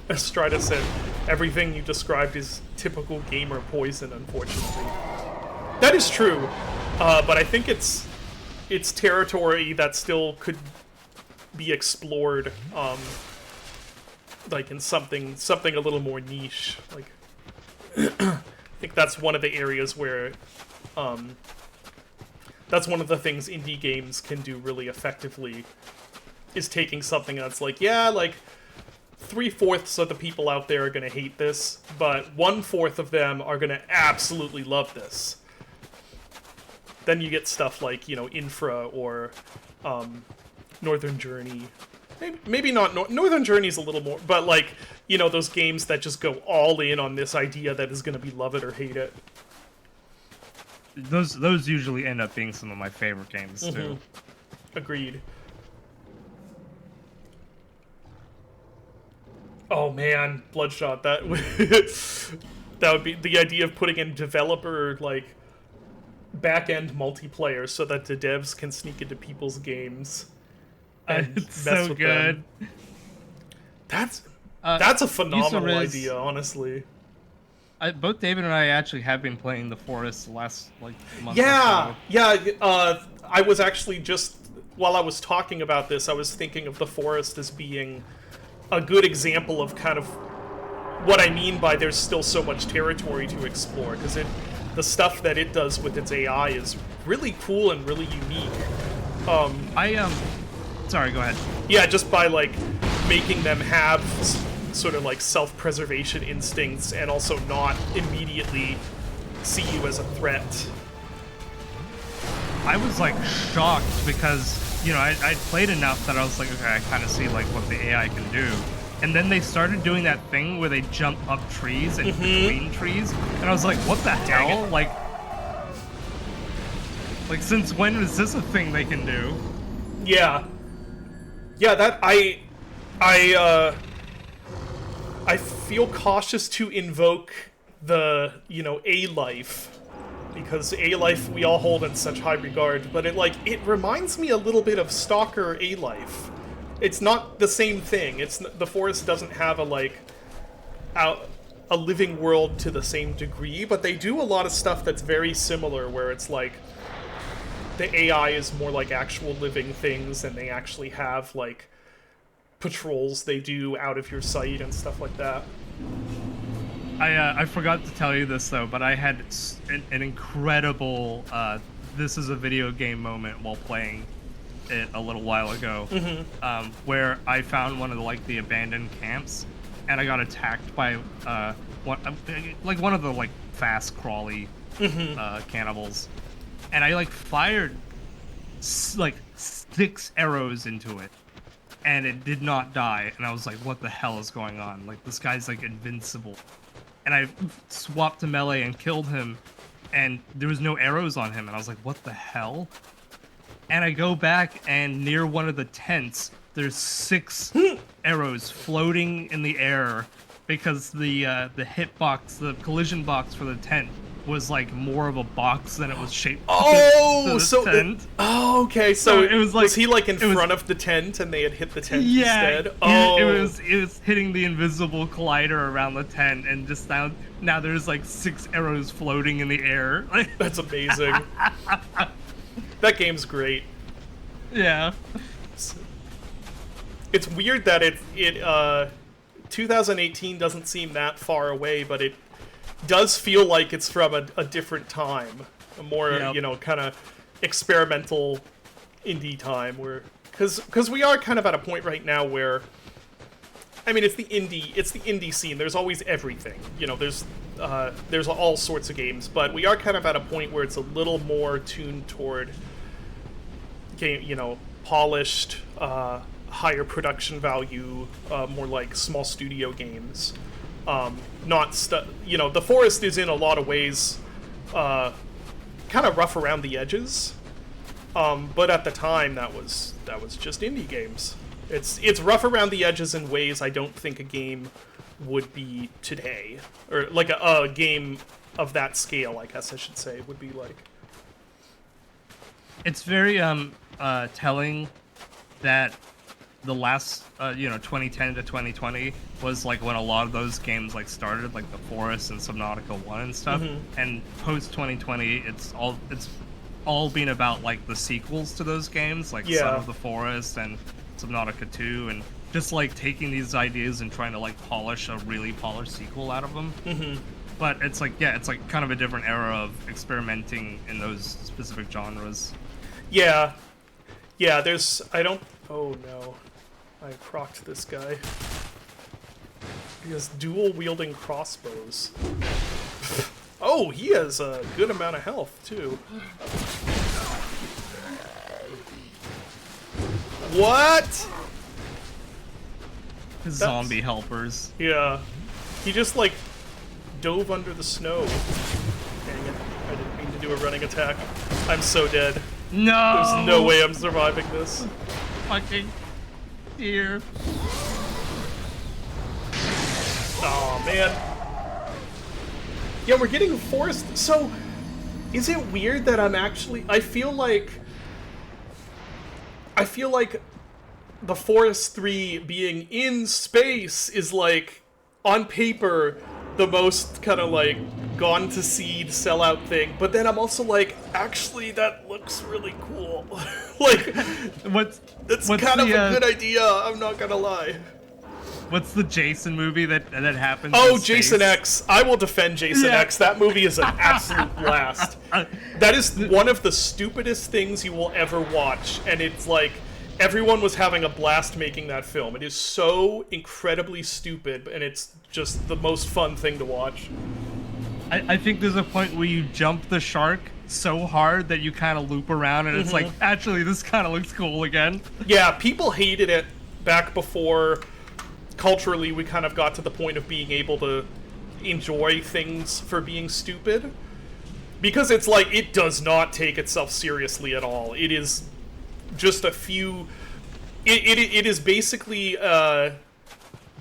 As Strider said, everything you described is typical gamer poison, unfortunately. That is true, but I think it's territory that still could be explored, like in something a little more niche. Like, I think that's one of the areas where, that's one of the things indie games can do really effectively, is taking something that's like, yeah, like 3/4 of the people out there are gonna hate this, but 1/4 of them are gonna absolutely love this. Then you get stuff like, you know, Infra or Northern Journey. Maybe not. Northern Journey's a little more, but like, you know, those games that just go all in on this idea that is gonna be love it or hate it. Those usually end up being some of my favorite games too. Agreed. Oh man, Bloodshot, that would be the idea of putting in developer like back-end multiplayer so that the devs can sneak into people's games and It's mess so with good. them. That's a phenomenal Usariz- idea, honestly. Both David and I actually have been playing The Forest the last like month. Yeah, or so. yeah. I was actually just while I was talking about this, I was thinking of The Forest as being a good example of kind of what I mean by there's still so much territory to explore, because the stuff that it does with its AI is really cool and really unique. Sorry, go ahead. Yeah, just by like making them have sort of like self-preservation instincts and also not immediately see you as a threat. I was like shocked because, you know, I played enough that I was like, okay, I kind of see like what the AI can do. And then they started doing that thing where they jump up trees and between trees, and I was like, what the hell? Like since when is this a thing they can do? Yeah. Yeah, that I feel cautious to invoke the, you know, A-Life, because A-Life we all hold in such high regard, but it reminds me a little bit of Stalker A-Life. It's not the same thing. The Forest doesn't have a living world to the same degree, but they do a lot of stuff that's very similar, where it's like the AI is more like actual living things, and they actually have like patrols they do out of your sight and stuff like that. I forgot to tell you this though, but I had an incredible this is a video game moment while playing it a little while ago, where I found one of the abandoned camps, and I got attacked by one of the like fast crawly cannibals, and I like fired like 6 arrows into it, and it did not die, and I was like, what the hell is going on? Like, this guy's like invincible. and I swapped to melee and killed him, and there was no arrows on him, and I was like, what the hell? And I go back, and near one of the tents, there's 6 arrows floating in the air because the hitbox, the collision box for the tent was like more of a box than it was shaped. Oh, to the so tent. Okay, so it was like, was he like in front of the tent and they had hit the tent yeah, instead? Oh, it was hitting the invisible collider around the tent, and just now there's like 6 arrows floating in the air. That's amazing. That game's great. Yeah. It's weird that 2018 doesn't seem that far away, but it does feel like it's from a different time, a more Yep. kind of experimental indie time, where because we are kind of at a point right now where, I mean, it's the indie scene. There's always everything, there's all sorts of games, but we are kind of at a point where it's a little more tuned toward game, polished, higher production value, more like small studio games. Not The Forest is in a lot of ways kind of rough around the edges, but at the time that was just indie games. It's rough around the edges in ways I don't think a game would be today, or like a game of that scale, I guess I should say, would be like. It's very telling that the last 2010 to 2020 was like when a lot of those games like started, like The Forest and Subnautica 1 and stuff. And post 2020, it's all been about like the sequels to those games, like Son of the Forest and Subnautica 2, and just like taking these ideas and trying to like polish a really polished sequel out of them. But it's like kind of a different era of experimenting in those specific genres. Yeah, oh no, I procced this guy. He has dual wielding crossbows. Oh, he has a good amount of health too. What? Zombie helpers. Yeah, he just like dove under the snow. Dang it, I didn't mean to do a running attack. I'm so dead. No! There's no way I'm surviving this. Fucking dear. Oh man. Yeah, we're getting forest. So, is it weird that I feel like the Forest 3 being in space is like, on paper, the most kind of like gone to seed sellout thing, but then I'm also like, actually that looks really cool. Like, that's kind of a good idea, I'm not gonna lie. What's the Jason movie that happens? Oh, Jason X. I will defend Jason X. That movie is an absolute blast. That is one of the stupidest things you will ever watch, and it's like, everyone was having a blast making that film. It is so incredibly stupid, and it's just the most fun thing to watch. I think there's a point where you jump the shark so hard that you kind of loop around, and it's like, actually, this kind of looks cool again. Yeah, people hated it back before culturally we kind of got to the point of being able to enjoy things for being stupid. Because it's like, it does not take itself seriously at all. It is just a few... It is basically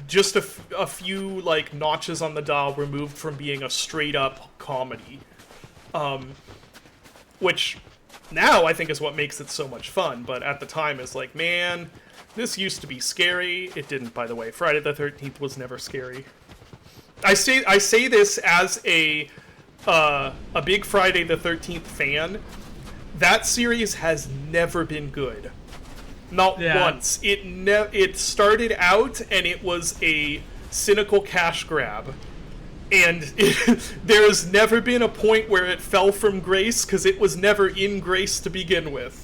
just a few like notches on the dial removed from being a straight-up comedy. Which now I think is what makes it so much fun, but at the time it's like, man, this used to be scary. It didn't, by the way. Friday the 13th was never scary. I say this as a big Friday the 13th fan. That series has never been good. Not once. It started out and it was a cynical cash grab. And there has never been a point where it fell from grace, because it was never in grace to begin with.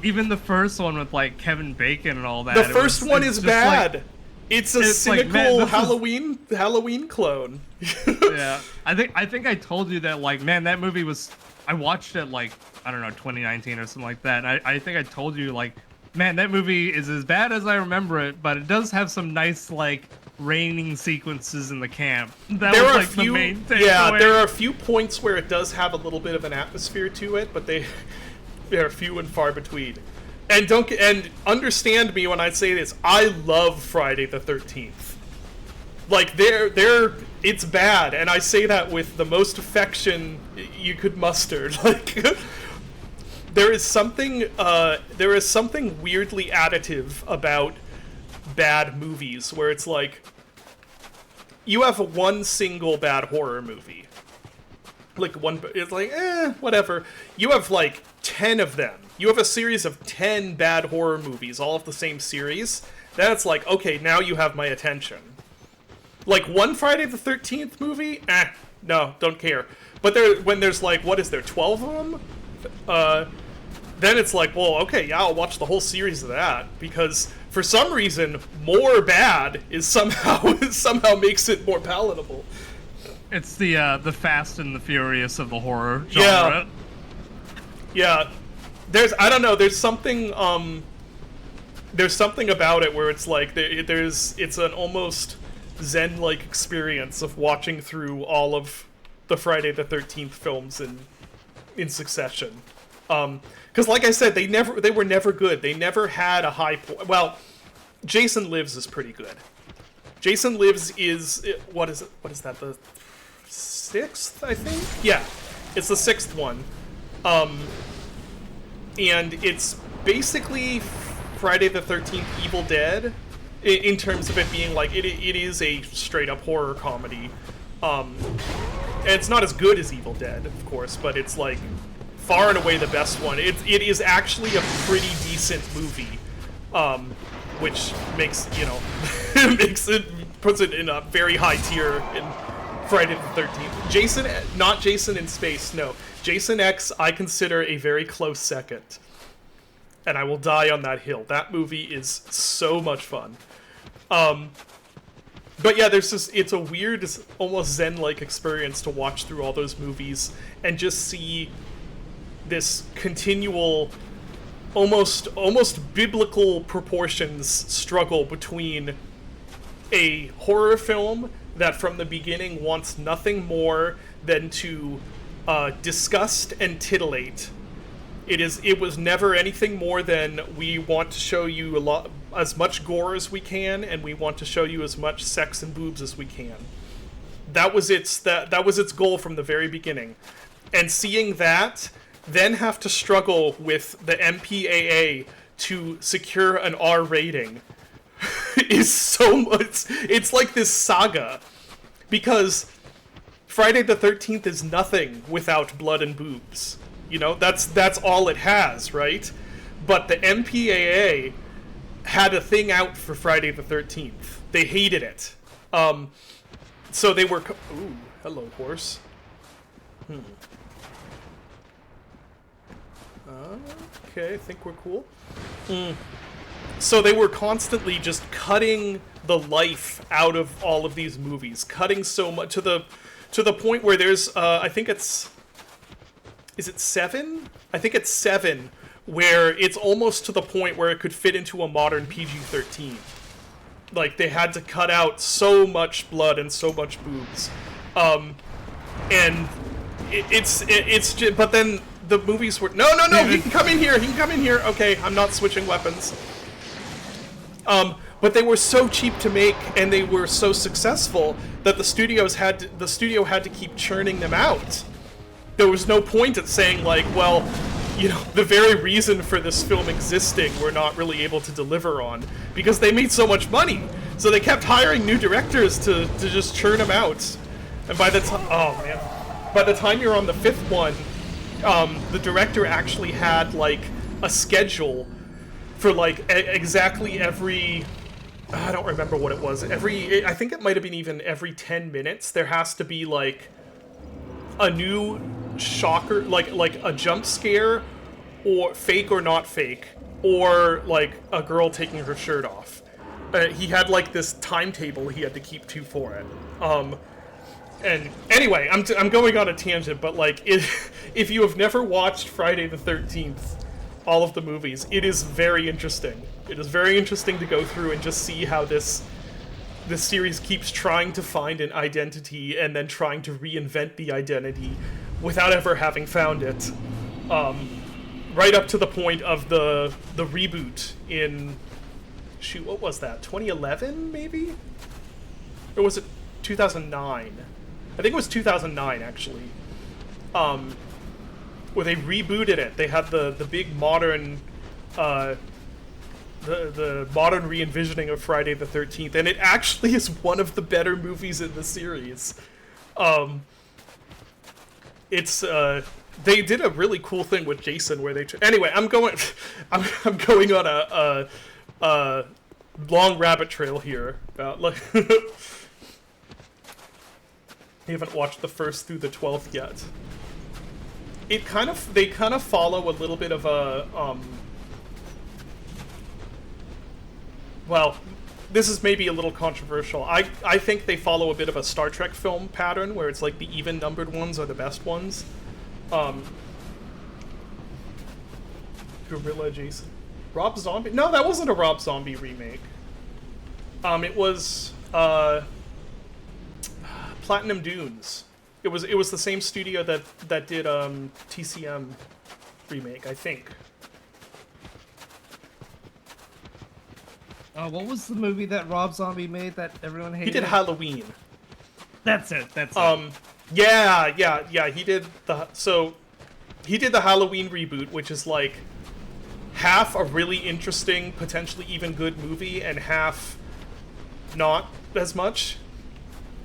Even the first one with like Kevin Bacon and all that. The first one is bad. Like, it's a cynical like, Halloween clone. Yeah, I think I told you that, like, man, that movie was. I watched it like, I don't know, 2019 or something like that. And I think I told you, like, man, that movie is as bad as I remember it, but it does have some nice like raining sequences in the camp. That There was are like a few, the main yeah, takeaway. there are a few points where it does have a little bit of an atmosphere to it, but they're few and far between. And and understand me when I say this. I love Friday the 13th. Like it's bad, and I say that with the most affection you could muster. Like there is something weirdly additive about bad movies where it's like you have one single bad horror movie. Like it's like, whatever. You have like 10 of them. You have a series of 10 bad horror movies, all of the same series. That's like, okay, now you have my attention. Like one Friday the 13th movie, no, don't care. But when there's like, what is there, 12 of them? Then it's like, well, okay, yeah, I'll watch the whole series of that, because for some reason, more bad is somehow makes it more palatable. It's the Fast and the Furious of the horror genre. Yeah. I don't know, there's something about it where it's like it's an almost Zen-like experience of watching through all of the Friday the 13th films in succession. Because like I said, they were never good. They never had a high point. Well, Jason Lives is pretty good. Jason Lives is what is that, the 6th, I think? Yeah, it's the 6th one. And it's basically Friday the 13th Evil Dead in terms of it being like it is a straight up horror comedy. And it's not as good as Evil Dead, of course, but it's like far and away the best one. It is actually a pretty decent movie, which makes, puts it in a very high tier in Friday the 13th. Not Jason in Space, no. Jason X I consider a very close second. And I will die on that hill. That movie is so much fun. But yeah, it's a weird, almost Zen-like experience to watch through all those movies and just see this continual, almost biblical proportions struggle between a horror film that from the beginning wants nothing more than to disgust and titillate. It was never anything more than we want to show you as much gore as we can, and we want to show you as much sex and boobs as we can. That was its goal from the very beginning. And seeing that, then have to struggle with the MPAA to secure an R rating is so much. It's like this saga, because Friday the 13th is nothing without blood and boobs. That's all it has, right? But the MPAA had a thing out for Friday the 13th. They hated it. So they were... Ooh, hello, horse. Okay, I think we're cool. So they were constantly just cutting the life out of all of these movies. Cutting so much to the point where there's... I think it's... Is it 7? I think it's 7, where it's almost to the point where it could fit into a modern PG-13. Like, they had to cut out so much blood and so much boobs. And it's just, but then the movies were, no, he can come in here, okay, I'm not switching weapons. But they were so cheap to make, and they were so successful, that the studio had to keep churning them out. There was no point at saying, like, well, the very reason for this film existing we're not really able to deliver on, because they made so much money. So they kept hiring new directors to just churn them out. And by the time you're on the 5th one, the director actually had, like, a schedule for, like, exactly every... I don't remember what it was. I think it might have been even every 10 minutes, there has to be, like, a new shocker, like a jump scare, or fake or not fake, or like a girl taking her shirt off. He had like this timetable he had to keep to for it. And anyway, I'm going on a tangent, but like if you have never watched Friday the 13th, all of the movies, it is very interesting. It is very interesting to go through and just see how this the series keeps trying to find an identity and then trying to reinvent the identity without ever having found it. Right up to the point of the reboot in, shoot, what was that? 2011 maybe? Or was it 2009? I think it was 2009 actually. Where they rebooted it. They had the big modern the modern re-envisioning of Friday the 13th, and it actually is one of the better movies in the series. It's they did a really cool thing with Jason where they anyway, I'm going on a long rabbit trail here about like you haven't watched the 1st through the 12th yet. They kind of follow a little bit of a well, this is maybe a little controversial. I think they follow a bit of a Star Trek film pattern where it's like the even-numbered ones are the best ones. Gorilla Jason. Rob Zombie? No, that wasn't a Rob Zombie remake. It was Platinum Dunes. It was the same studio that did TCM remake, I think. What was the movie that Rob Zombie made that everyone hated? He did Halloween. That's it. It. Yeah. He did the Halloween reboot, which is like half a really interesting, potentially even good movie, and half not as much.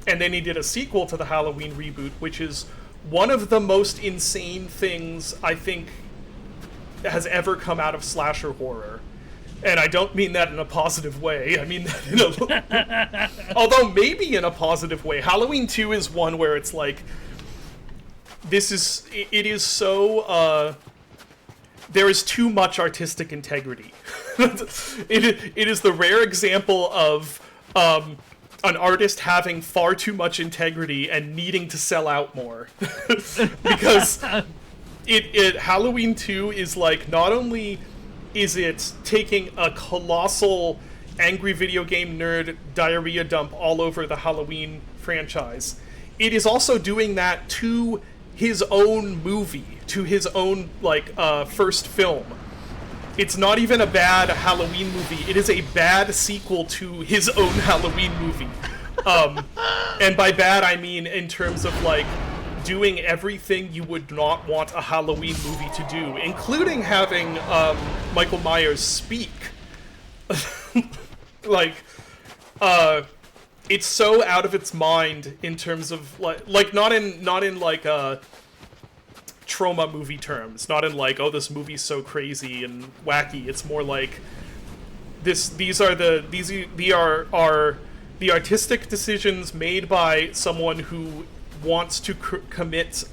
And then he did a sequel to the Halloween reboot, which is one of the most insane things I think has ever come out of slasher horror. And I don't mean that in a positive way. I mean that in a... although maybe in a positive way. Halloween 2 is one where it's like... It is so... there is too much artistic integrity. It is the rare example of an artist having far too much integrity and needing to sell out more. Because Halloween 2 is like, not only is it taking a colossal angry video game nerd diarrhea dump all over the Halloween franchise, it is also doing that to his own movie, to his own first film. It's not even a bad Halloween movie, it is a bad sequel to his own Halloween movie. And by bad I mean in terms of like doing everything you would not want a Halloween movie to do, including having Michael Myers speak. It's so out of its mind in terms of like not in trauma movie terms, not in like, oh, this movie's so crazy and wacky. It's more like these are the artistic decisions made by someone who wants to commit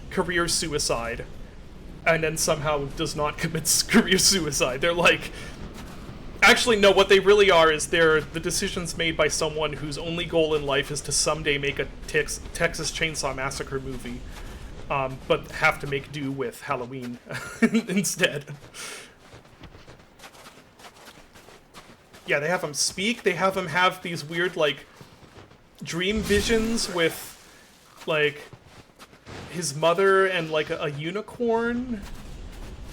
career suicide, and then somehow does not commit career suicide. They're like, actually, no, what they really are is they're the decisions made by someone whose only goal in life is to someday make a Texas Chainsaw Massacre movie, but have to make do with Halloween instead. Yeah, they have him speak, they have him have these weird, like, dream visions with like his mother and like a unicorn.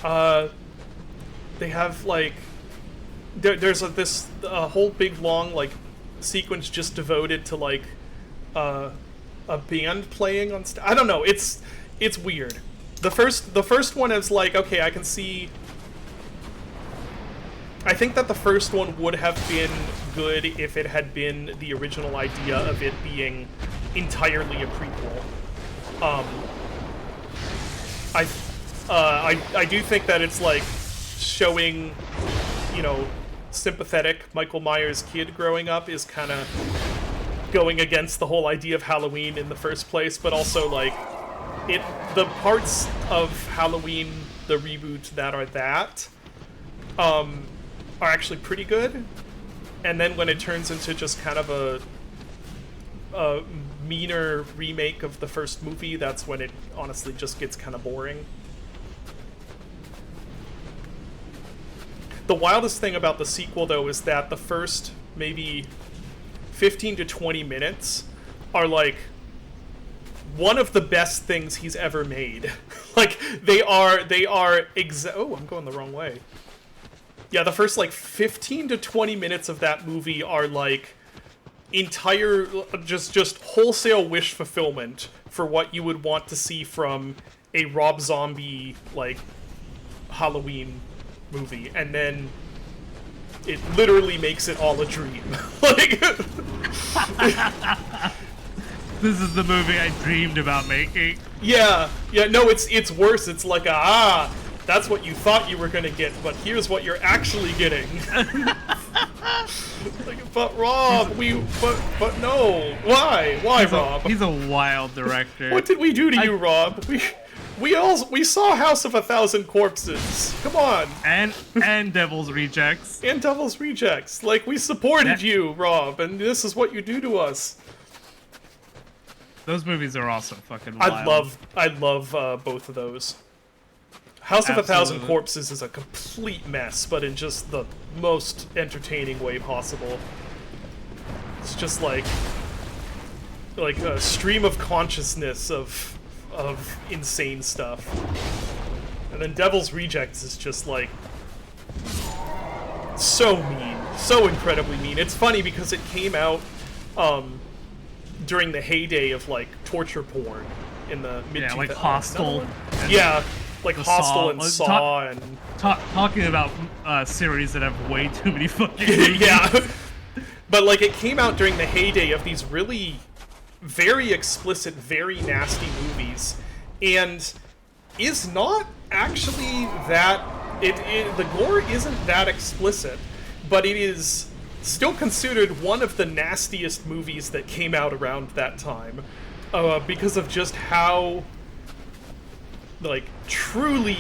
They have like there's a whole big long like sequence just devoted to like a band playing on I don't know, it's weird. The first one is like, okay, I can see. I think that the first one would have been good if it had been the original idea of it being entirely a prequel. I do think that it's like showing, you know, sympathetic Michael Myers kid growing up is kind of going against the whole idea of Halloween in the first place, but also like the parts of Halloween, the reboot that are actually pretty good, and then when it turns into just kind of a meaner remake of the first movie, that's when it honestly just gets kind of boring. The wildest thing about the sequel, though, is that the first maybe 15 to 20 minutes are like one of the best things he's ever made. Like they are oh, I'm going the wrong way. Yeah, the first like 15 to 20 minutes of that movie are like entire just wholesale wish fulfillment for what you would want to see from a Rob Zombie like Halloween movie, and then it literally makes it all a dream. Like This is the movie I dreamed about making. yeah, no, it's worse. It's like that's what you thought you were gonna get, but here's what you're actually getting. Like, but Rob, but no, why, Rob? He's a wild director. What did we do to you, Rob? We saw House of a Thousand Corpses. Come on. And Devil's Rejects. And Devil's Rejects. Like, we supported you, Rob, and this is what you do to us. Those movies are also fucking wild. I love both of those. House of a Thousand Absolutely. Corpses is a complete mess, but in just the most entertaining way possible. It's just like a stream of consciousness of insane stuff. And then Devil's Rejects is just like so mean, so incredibly mean. It's funny because it came out during the heyday of like torture porn in the mid 2000s. Yeah, like Hostel. Yeah, like The Hostel Saw. and Like, Saw and Talking about series that have way too many fucking movies. yeah. But like it came out during the heyday of these really very explicit, very nasty movies, and is not actually that the gore isn't that explicit, but it is still considered one of the nastiest movies that came out around that time, because of just how like truly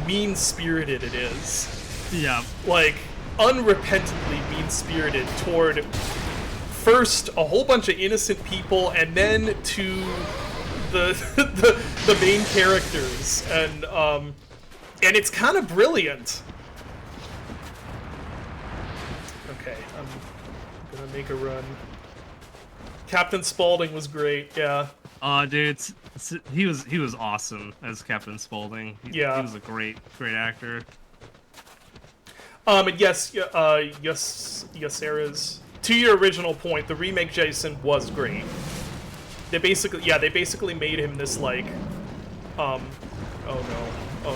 mean-spirited it is. Yeah. Like unrepentantly mean-spirited toward first a whole bunch of innocent people and then to the main characters, and it's kind of brilliant. Okay, I'm gonna make a run. Captain Spaulding was great, yeah. Dude, he was awesome as Captain Spaulding. Yeah. He was a great actor. And yes, Sarah's. To your original point, the remake Jason was great. They basically made him this like, oh no.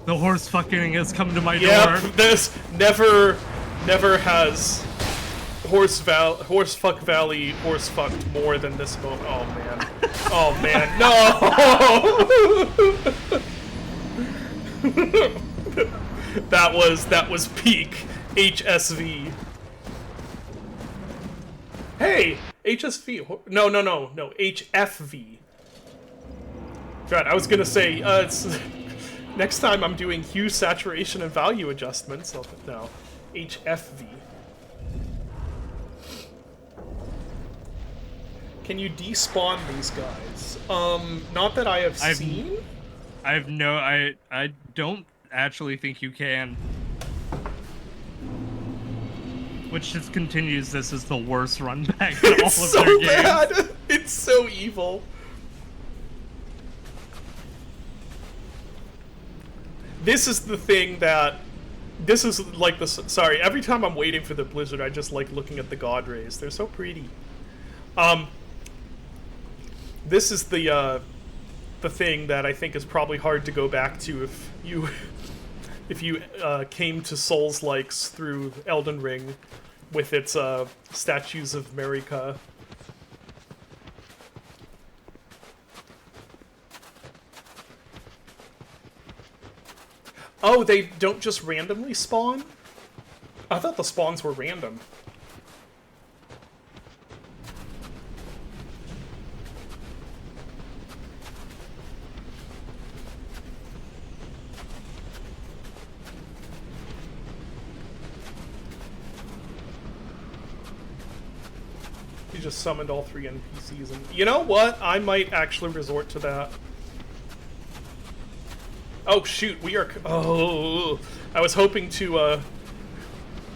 The horse fucking has come to my Yep, door. this never has Horsefuck Valley horse fucked more than this moment. Oh man, no! that was peak HSV. Hey, HSV. No, HFV. God, I was gonna say, it's next time I'm doing hue, saturation, and value adjustments. No, HFV. Can you despawn these guys? Not that I have seen. I don't actually think you can. Which just continues this is the worst run back in all of It's so their games. bad. It's so evil. This is the thing that. This is like the. Sorry, every time I'm waiting for the blizzard, I just like looking at the god rays. They're so pretty. This is the thing that I think is probably hard to go back to if you came to Souls-likes through Elden Ring with its statues of Marika. Oh, they don't just randomly spawn? I thought the spawns were random. He just summoned all 3 NPCs, and you know what? I might actually resort to that. Oh shoot, we are. Oh, I was hoping to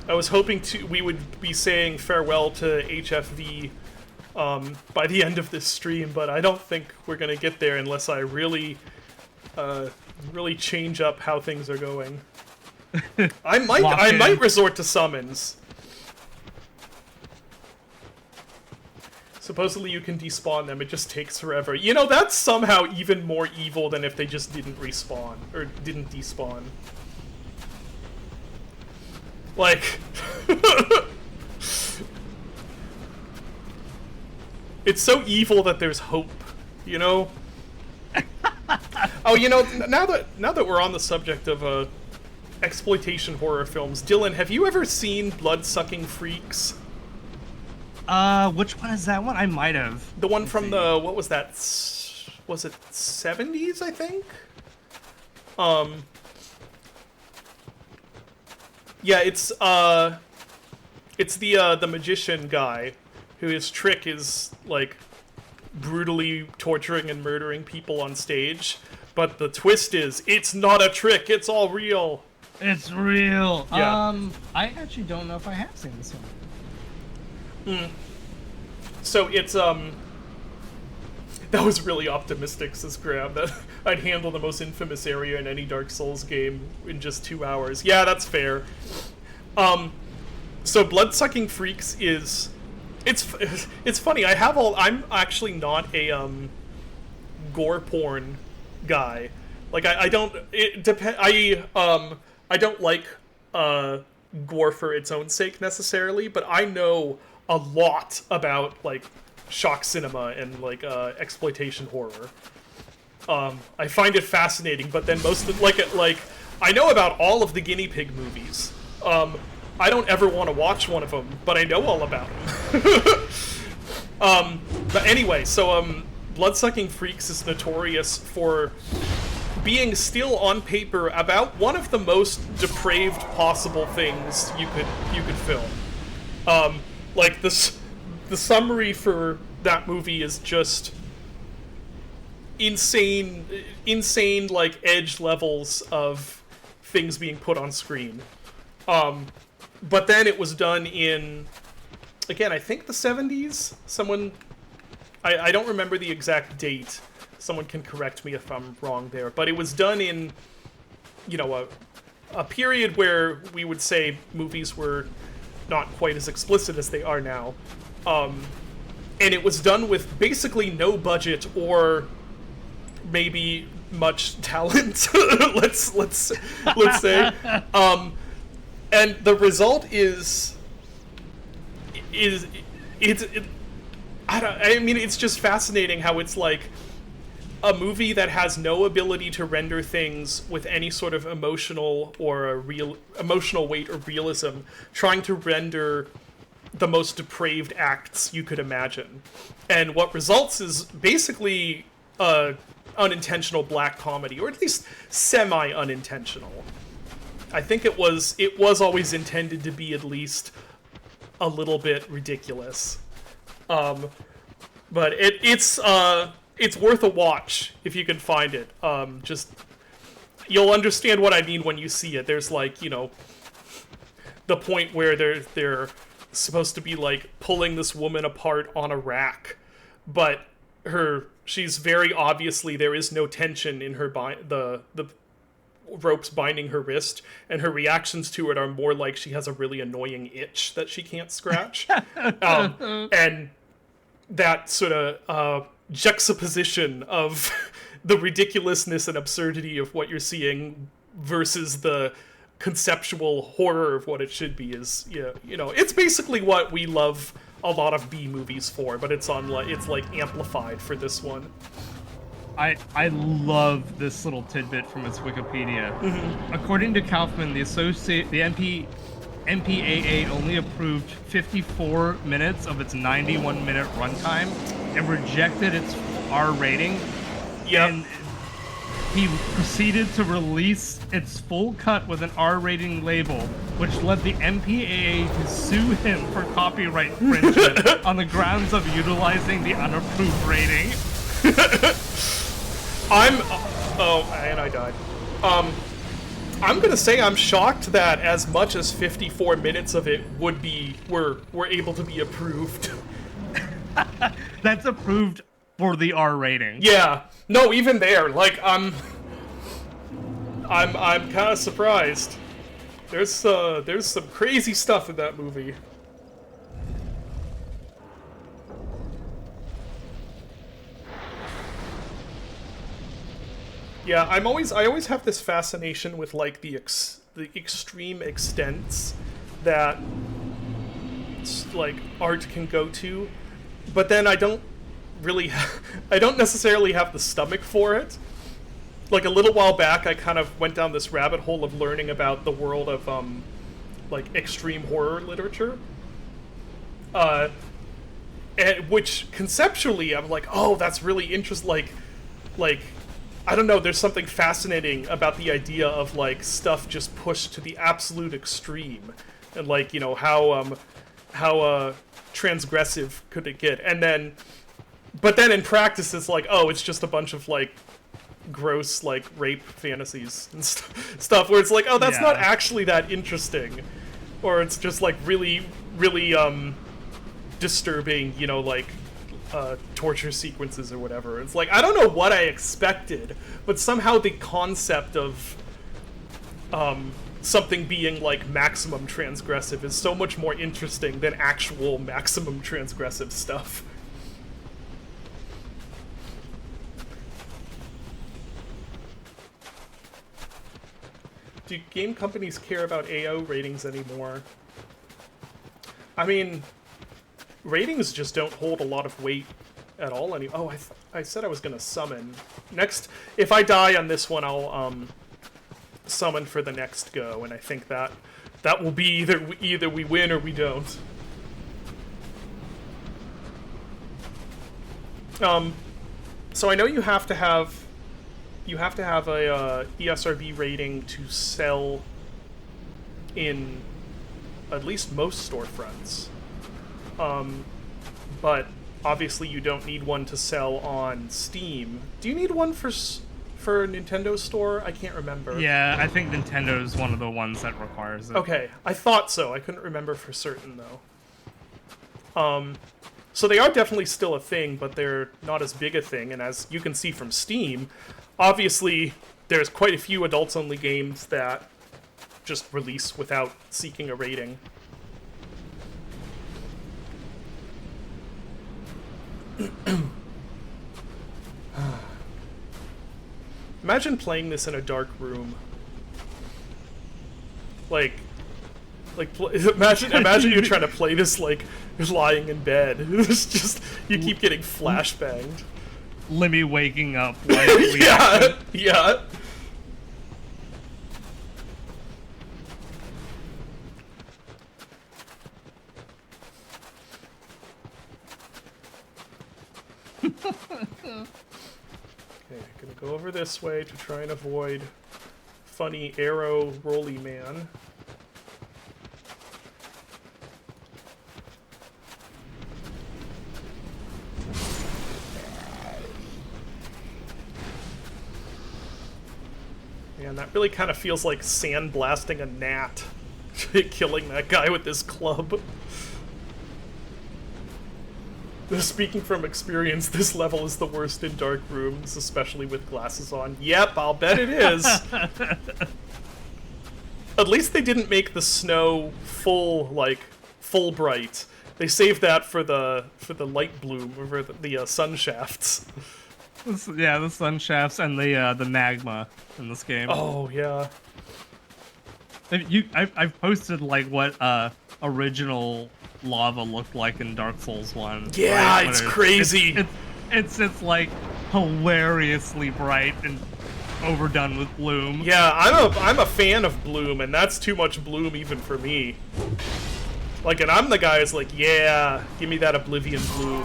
I was hoping we would be saying farewell to HFV by the end of this stream, but I don't think we're gonna get there unless I really change up how things are going. I might resort to summons. Supposedly you can despawn them, it just takes forever. You know, that's somehow even more evil than if they just didn't respawn, or didn't despawn. Like... It's so evil that there's hope, you know? Oh, you know, now that we're on the subject of exploitation horror films, Dylan, have you ever seen Blood-Sucking Freaks? Which one is that one? I might have. The one from the, what was that? Was it 70s, I think? Yeah, it's the magician guy, who his trick is, like, brutally torturing and murdering people on stage. But the twist is, it's not a trick, it's all real. It's real. Yeah. I actually don't know if I have seen this one. So it's, that was really optimistic, says Graham, that I'd handle the most infamous area in any Dark Souls game in just 2 hours. Yeah, that's fair. So Blood-Sucking Freaks is... It's funny, I'm actually not a, gore porn guy. Like, I don't like, gore for its own sake necessarily, but I know a lot about, like, shock cinema and, like, exploitation horror. I find it fascinating, but then most of, like, I know about all of the guinea pig movies. I don't ever want to watch one of them, but I know all about them. But anyway, so, Blood-Sucking Freaks is notorious for being still on paper about one of the most depraved possible things you could film. Like, the summary for that movie is just insane, like, edge levels of things being put on screen. But then it was done in, again, I think the 70s? I don't remember the exact date. Someone can correct me if I'm wrong there. But it was done in, you know, a period where we would say movies were not quite as explicit as they are now. And it was done with basically no budget or maybe much talent, let's say. And the result is I mean, it's just fascinating how it's like a movie that has no ability to render things with any sort of emotional weight or realism, trying to render the most depraved acts you could imagine. And what results is basically unintentional black comedy, or at least semi-unintentional. I think it was always intended to be at least a little bit ridiculous. But it's worth a watch if you can find it. Just you'll understand what I mean when you see it. There's, like, you know, the point where they're supposed to be, like, pulling this woman apart on a rack, but she's very obviously, there is no tension in her the ropes binding her wrist, and her reactions to it are more like she has a really annoying itch that she can't scratch. And that sort of juxtaposition of the ridiculousness and absurdity of what you're seeing versus the conceptual horror of what it should be is, you know, it's basically what we love a lot of B movies for, but it's like amplified for this one. I love this little tidbit from its Wikipedia. Mm-hmm. According to Kaufman, the MPAA only approved 54 minutes of its 91-minute runtime and rejected its R rating. Yep. And he proceeded to release its full cut with an R rating label, which led the MPAA to sue him for copyright infringement on the grounds of utilizing the unapproved rating. And I died. I'm gonna say I'm shocked that as much as 54 minutes of it were able to be approved. That's approved for the R rating. Yeah, no, even there, like I'm kind of surprised. There's some crazy stuff in that movie. Yeah, I always have this fascination with like the extreme extents that like art can go to, but then I don't really I don't necessarily have the stomach for it. Like a little while back, I kind of went down this rabbit hole of learning about the world of like extreme horror literature. And which conceptually I'm like, oh, that's really interesting. Like I don't know. There's something fascinating about the idea of like stuff just pushed to the absolute extreme, and like you know how transgressive could it get? And then, but then in practice, it's like, oh, it's just a bunch of like gross like rape fantasies and stuff where it's like, oh, that's not actually that interesting, or it's just like really disturbing, you know, like torture sequences or whatever. It's like I don't know what I expected, but somehow the concept of something being like maximum transgressive is so much more interesting than actual maximum transgressive stuff. Do game companies care about AO ratings anymore? I mean, ratings just don't hold a lot of weight at all. Oh, I said I was gonna summon. Next, if I die on this one, I'll summon for the next go, and I think that will be either we win or we don't. So I know you have to have a ESRB rating to sell in at least most storefronts. But obviously you don't need one to sell on Steam. Do you need one for Nintendo Store? I can't remember. Yeah, I think Nintendo is one of the ones that requires it. Okay, I thought so. I couldn't remember for certain though. So they are definitely still a thing, but they're not as big a thing. And as you can see from Steam, obviously there's quite a few adults-only games that just release without seeking a rating. Imagine playing this in a dark room. Imagine you're trying to play this like lying in bed. It's just you keep getting flashbanged. Lemmy waking up. Like, yeah. Okay, gonna go over this way to try and avoid funny arrow rolly man. Man, that really kind of feels like sandblasting a gnat. Killing that guy with this club. Speaking from experience, this level is the worst in dark rooms, especially with glasses on. Yep, I'll bet it is. At least they didn't make the snow full bright. They saved that for the light bloom, or for the sun shafts. Yeah, the sun shafts and the magma in this game. Oh yeah. I've posted like what original lava looked like in Dark Souls 1. Yeah, right? it's crazy. It's like hilariously bright and overdone with bloom. Yeah, I'm a fan of bloom, and that's too much bloom even for me. Like, and I'm the guy who's like, yeah, give me that Oblivion bloom.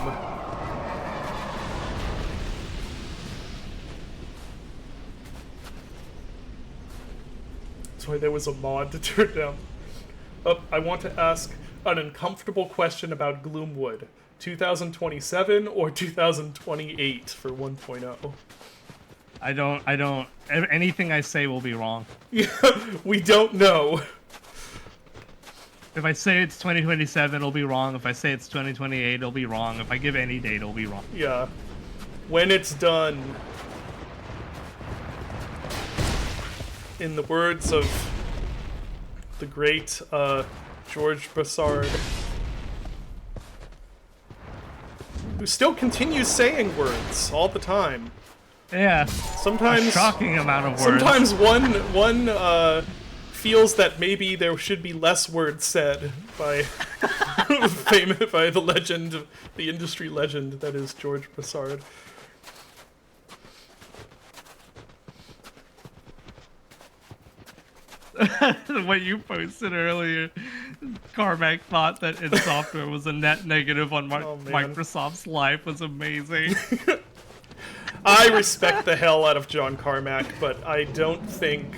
That's why there was a mod to turn down. I want to ask an uncomfortable question about Gloomwood. 2027 or 2028 for 1.0? I don't. Anything I say will be wrong. We don't know. If I say it's 2027, it'll be wrong. If I say it's 2028, it'll be wrong. If I give any date, it'll be wrong. Yeah. When it's done. In the words of the great George Brassard, who still continues saying words all the time. Yeah. Sometimes A shocking amount of words. Sometimes one feels that maybe there should be less words said by by the legend, the industry legend that is George Brassard. What you posted earlier, Carmack thought that id Software was a net negative on Microsoft's life was amazing. I respect the hell out of John Carmack, but I don't think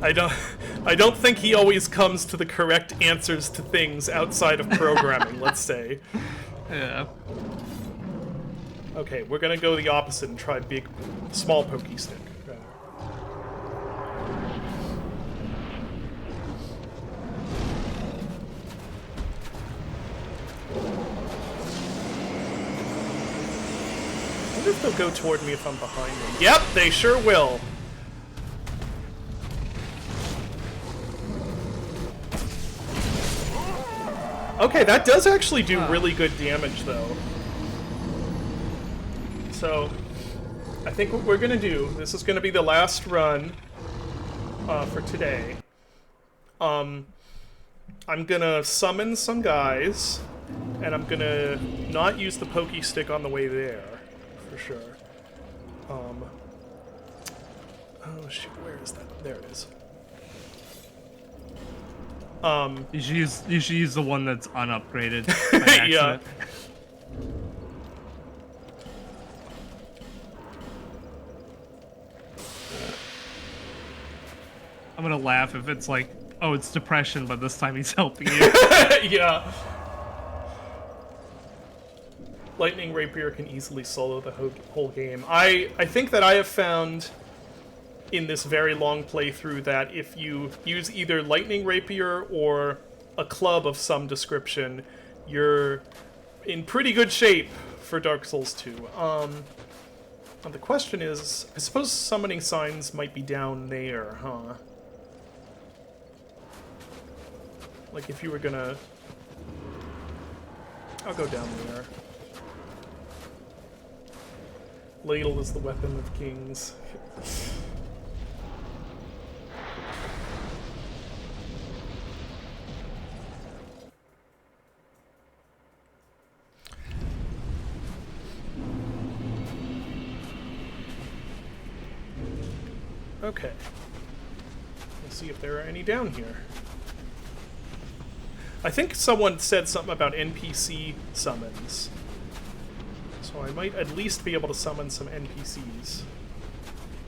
I don't think he always comes to the correct answers to things outside of programming, let's say. Yeah. Okay, we're gonna go the opposite and try small pokey stick. I wonder if they'll go toward me if I'm behind them. Yep, they sure will. Okay, that does actually do really good damage, though. So, I think what we're gonna do, this is gonna be the last run for today. I'm gonna summon some guys, and I'm gonna not use the pokey stick on the way there, for sure. Oh shoot, where is that? There it is. You should use the one that's unupgraded by accident. Yeah. I'm gonna laugh if it's like, oh, it's depression, but this time he's helping you. Yeah. Lightning Rapier can easily solo the whole game. I think that I have found in this very long playthrough that if you use either Lightning Rapier or a club of some description, you're in pretty good shape for Dark Souls 2. And the question is, I suppose summoning signs might be down there, huh? Like if you were gonna... I'll go down there. Ladle is the weapon of kings. Okay. Let's see if there are any down here. I think someone said something about NPC summons. So I might at least be able to summon some NPCs.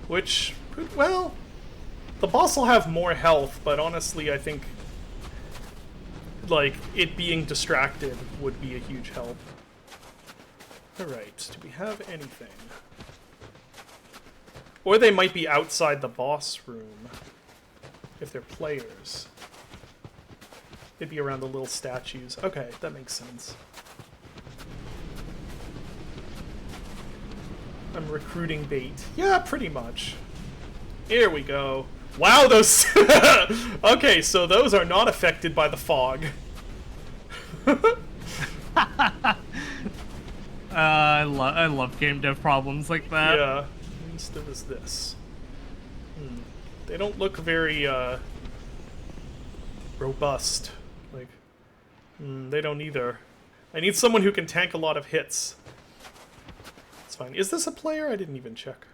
Which could, well, the boss will have more health, but honestly I think, like, it being distracted would be a huge help. Alright, do we have anything? Or they might be outside the boss room, if they're players. They'd be around the little statues. Okay, that makes sense. I'm recruiting bait. Yeah, pretty much. Here we go. Wow, those... Okay, so those are not affected by the fog. I love game dev problems like that. Yeah. Instead is this. They don't look very, robust. Like, they don't either. I need someone who can tank a lot of hits. It's fine. Is this a player? I didn't even check.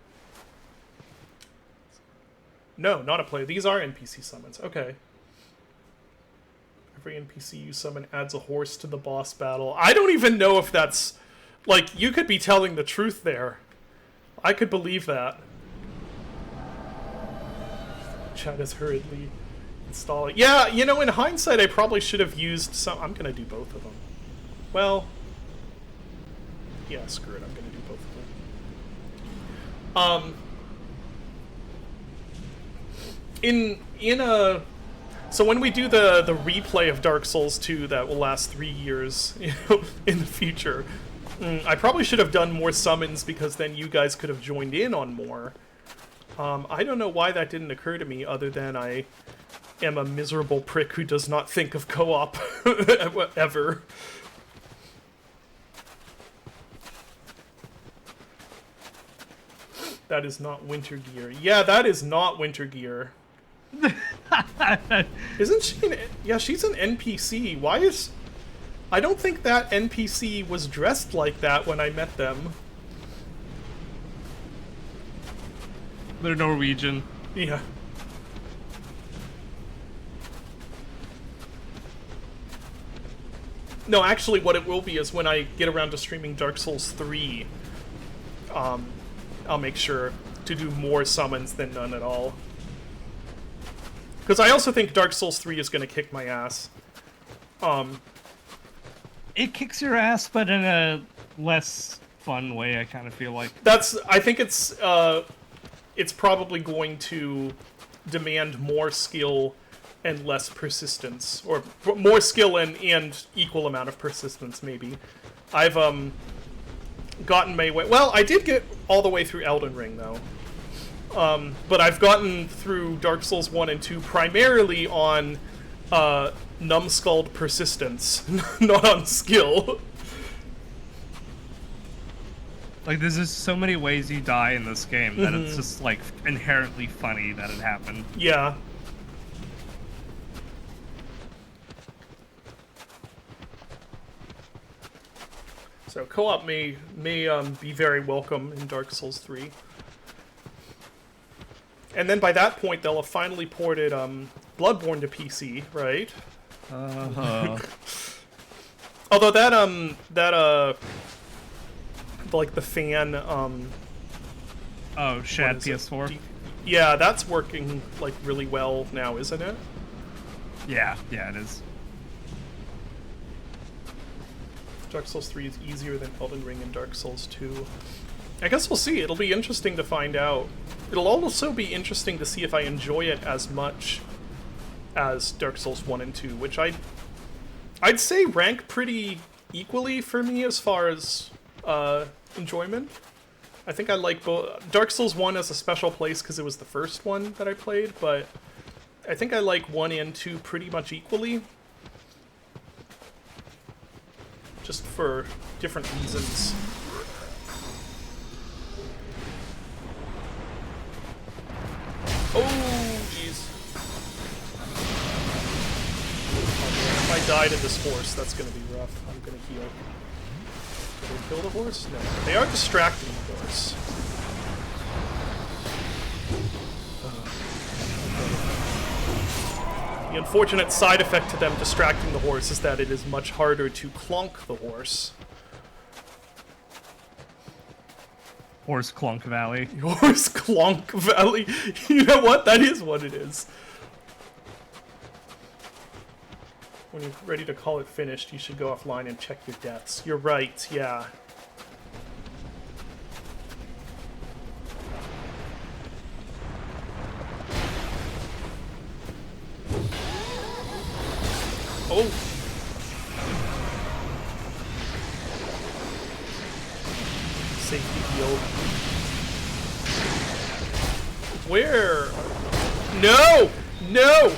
No, not a player. These are NPC summons. Okay. Every NPC you summon adds a horse to the boss battle. I don't even know if that's... Like, you could be telling the truth there. I could believe that. Chat is hurriedly installing. Yeah, you know, in hindsight, I probably should have used some... I'm gonna do both of them. Well... Yeah, screw it. I'm gonna do both Um, in a so when we do the replay of Dark Souls 2 that will last 3 years, in the future, I probably should have done more summons because then you guys could have joined in on more. I don't know why that didn't occur to me other than I am a miserable prick who does not think of co-op ever. That is not Winter Gear. Yeah, that is not Winter Gear. Isn't she yeah, she's an NPC. Why is... I don't think that NPC was dressed like that when I met them. They're Norwegian. Yeah. No, actually what it will be is when I get around to streaming Dark Souls 3, I'll make sure to do more summons than none at all. Because I also think Dark Souls 3 is going to kick my ass. It kicks your ass, but in a less fun way, I kind of feel like. I think it's probably going to demand more skill and less persistence. Or more skill and equal amount of persistence, maybe. I've, gotten my way... Well, I did get all the way through Elden Ring, though. But I've gotten through Dark Souls 1 and 2 primarily on numbskulled persistence, not on skill. Like, there's just so many ways you die in this game that it's just, like, inherently funny that it happened. Yeah. So co-op may be very welcome in Dark Souls 3. And then by that point, they'll have finally ported Bloodborne to PC, right? Although that like the fan Oh, Shad PS4? Yeah, that's working like really well now, isn't it? Yeah, it is. Dark Souls 3 is easier than Elden Ring and Dark Souls 2. I guess we'll see. It'll be interesting to find out. It'll also be interesting to see if I enjoy it as much as Dark Souls 1 and 2, which I'd say rank pretty equally for me as far as enjoyment. I think I like both. Dark Souls 1 has a special place because it was the first one that I played, but I think I like 1 and 2 pretty much equally. Just for different reasons. Oh, jeez. If I die to this horse, that's gonna be rough. I'm gonna heal. Did they kill the horse? No. They are distracting the horse. The unfortunate side effect to them distracting the horse is that it is much harder to clonk the horse. Horse Clonk Valley. Horse Clonk Valley. You know what? That is what it is. When you're ready to call it finished, you should go offline and check your deaths. You're right, yeah. Oh. Safety heal. Where? No! No!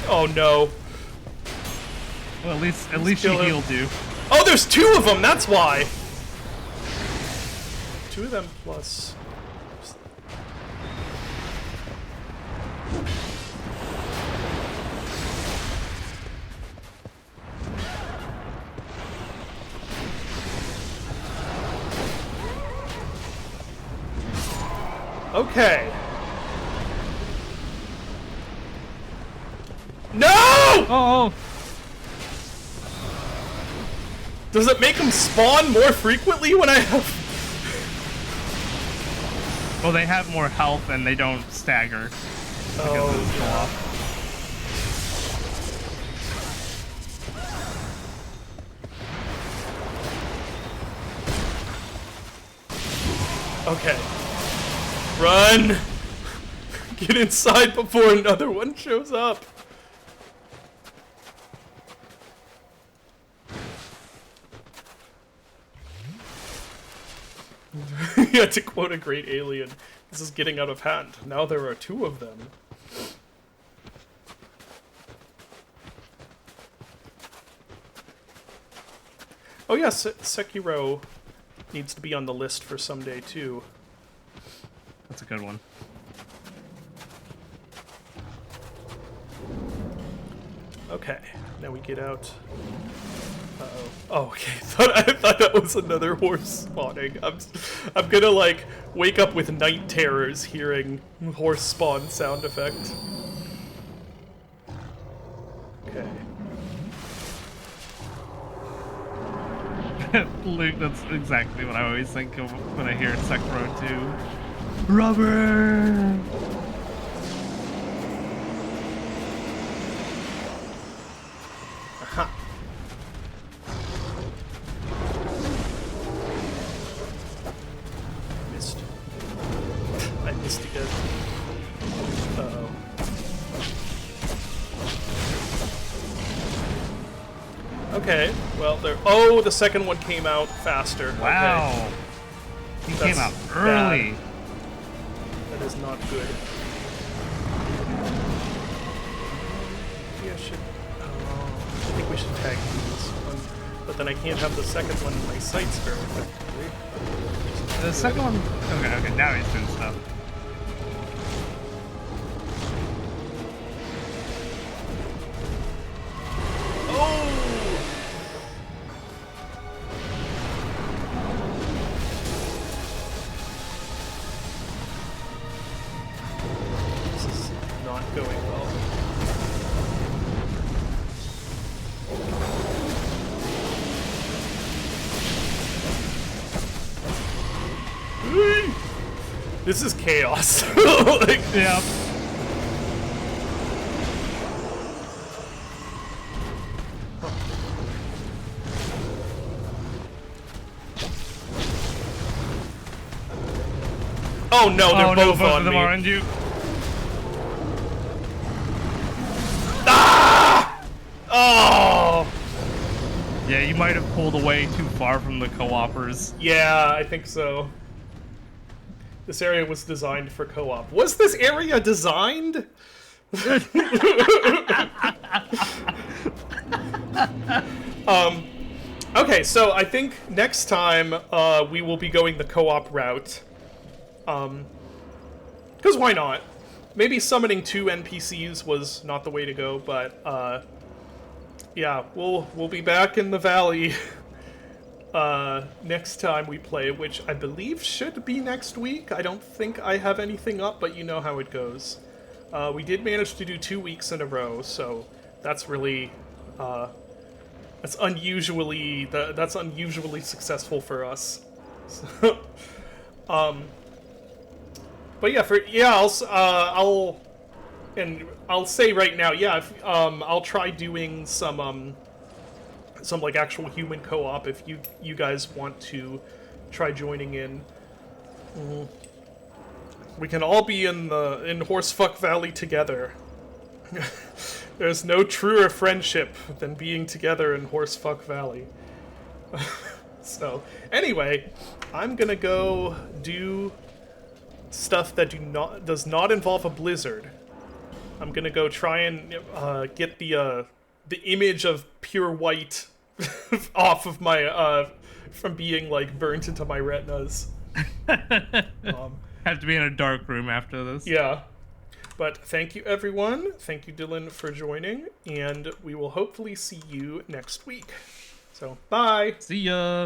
Oh no. Well, at least she healed you. Oh, there's 2 of them, that's why! 2 of them plus... Okay. No! Oh! Does it make them spawn more frequently when I have... Well, they have more health and they don't stagger. Oh, yeah. Okay. Run! Get inside before another one shows up. Yeah, to quote a great alien, this is getting out of hand. Now there are 2 of them. Oh yes, Sekiro needs to be on the list for someday too. That's a good one. Okay, now we get out. Uh-oh. Oh, okay. I thought that was another horse spawning. I'm gonna, like, wake up with night terrors hearing horse spawn sound effect. Okay. Luke, that's exactly what I always think of when I hear Sekiro 2. Rubber! Aha. Missed. I missed again. Uh-oh. Okay, well, there. Oh, the second one came out faster. Wow! Okay. He That's came out early! bad. That is not good. Maybe I should. I think we should tag this one, but then I can't have the second one in my sights very effectively. The second one... Okay, now he's doing stuff. This is not going well. This is chaos. Like, Yep. oh no, they're Oh no, both both on of them me. are on you. Ah! Oh! Yeah, you might have pulled away too far from the co-opers. Yeah, I think so. This area was designed for co-op. Was this area designed? Okay, so I think next time we will be going the co-op route. Because why not? Maybe summoning 2 NPCs was not the way to go, but yeah, we'll be back in the valley next time we play, which I believe should be next week. I don't think I have anything up, but you know how it goes. We did manage to do 2 weeks in a row, so that's really that's unusually successful for us. So, but yeah, I'll say right now, yeah, I'll try doing some like actual human co-op if you guys want to try joining in. We can all be in Horsefuck Valley together. There's no truer friendship than being together in Horsefuck Valley. So, anyway, I'm gonna go do stuff that does not involve a blizzard. I'm gonna go try and get the image of pure white off of my from being like burnt into my retinas. Have to be in a dark room after this. Yeah. But thank you, everyone. Thank you, Dylan, for joining, and we will hopefully see you next week. So, bye! See ya!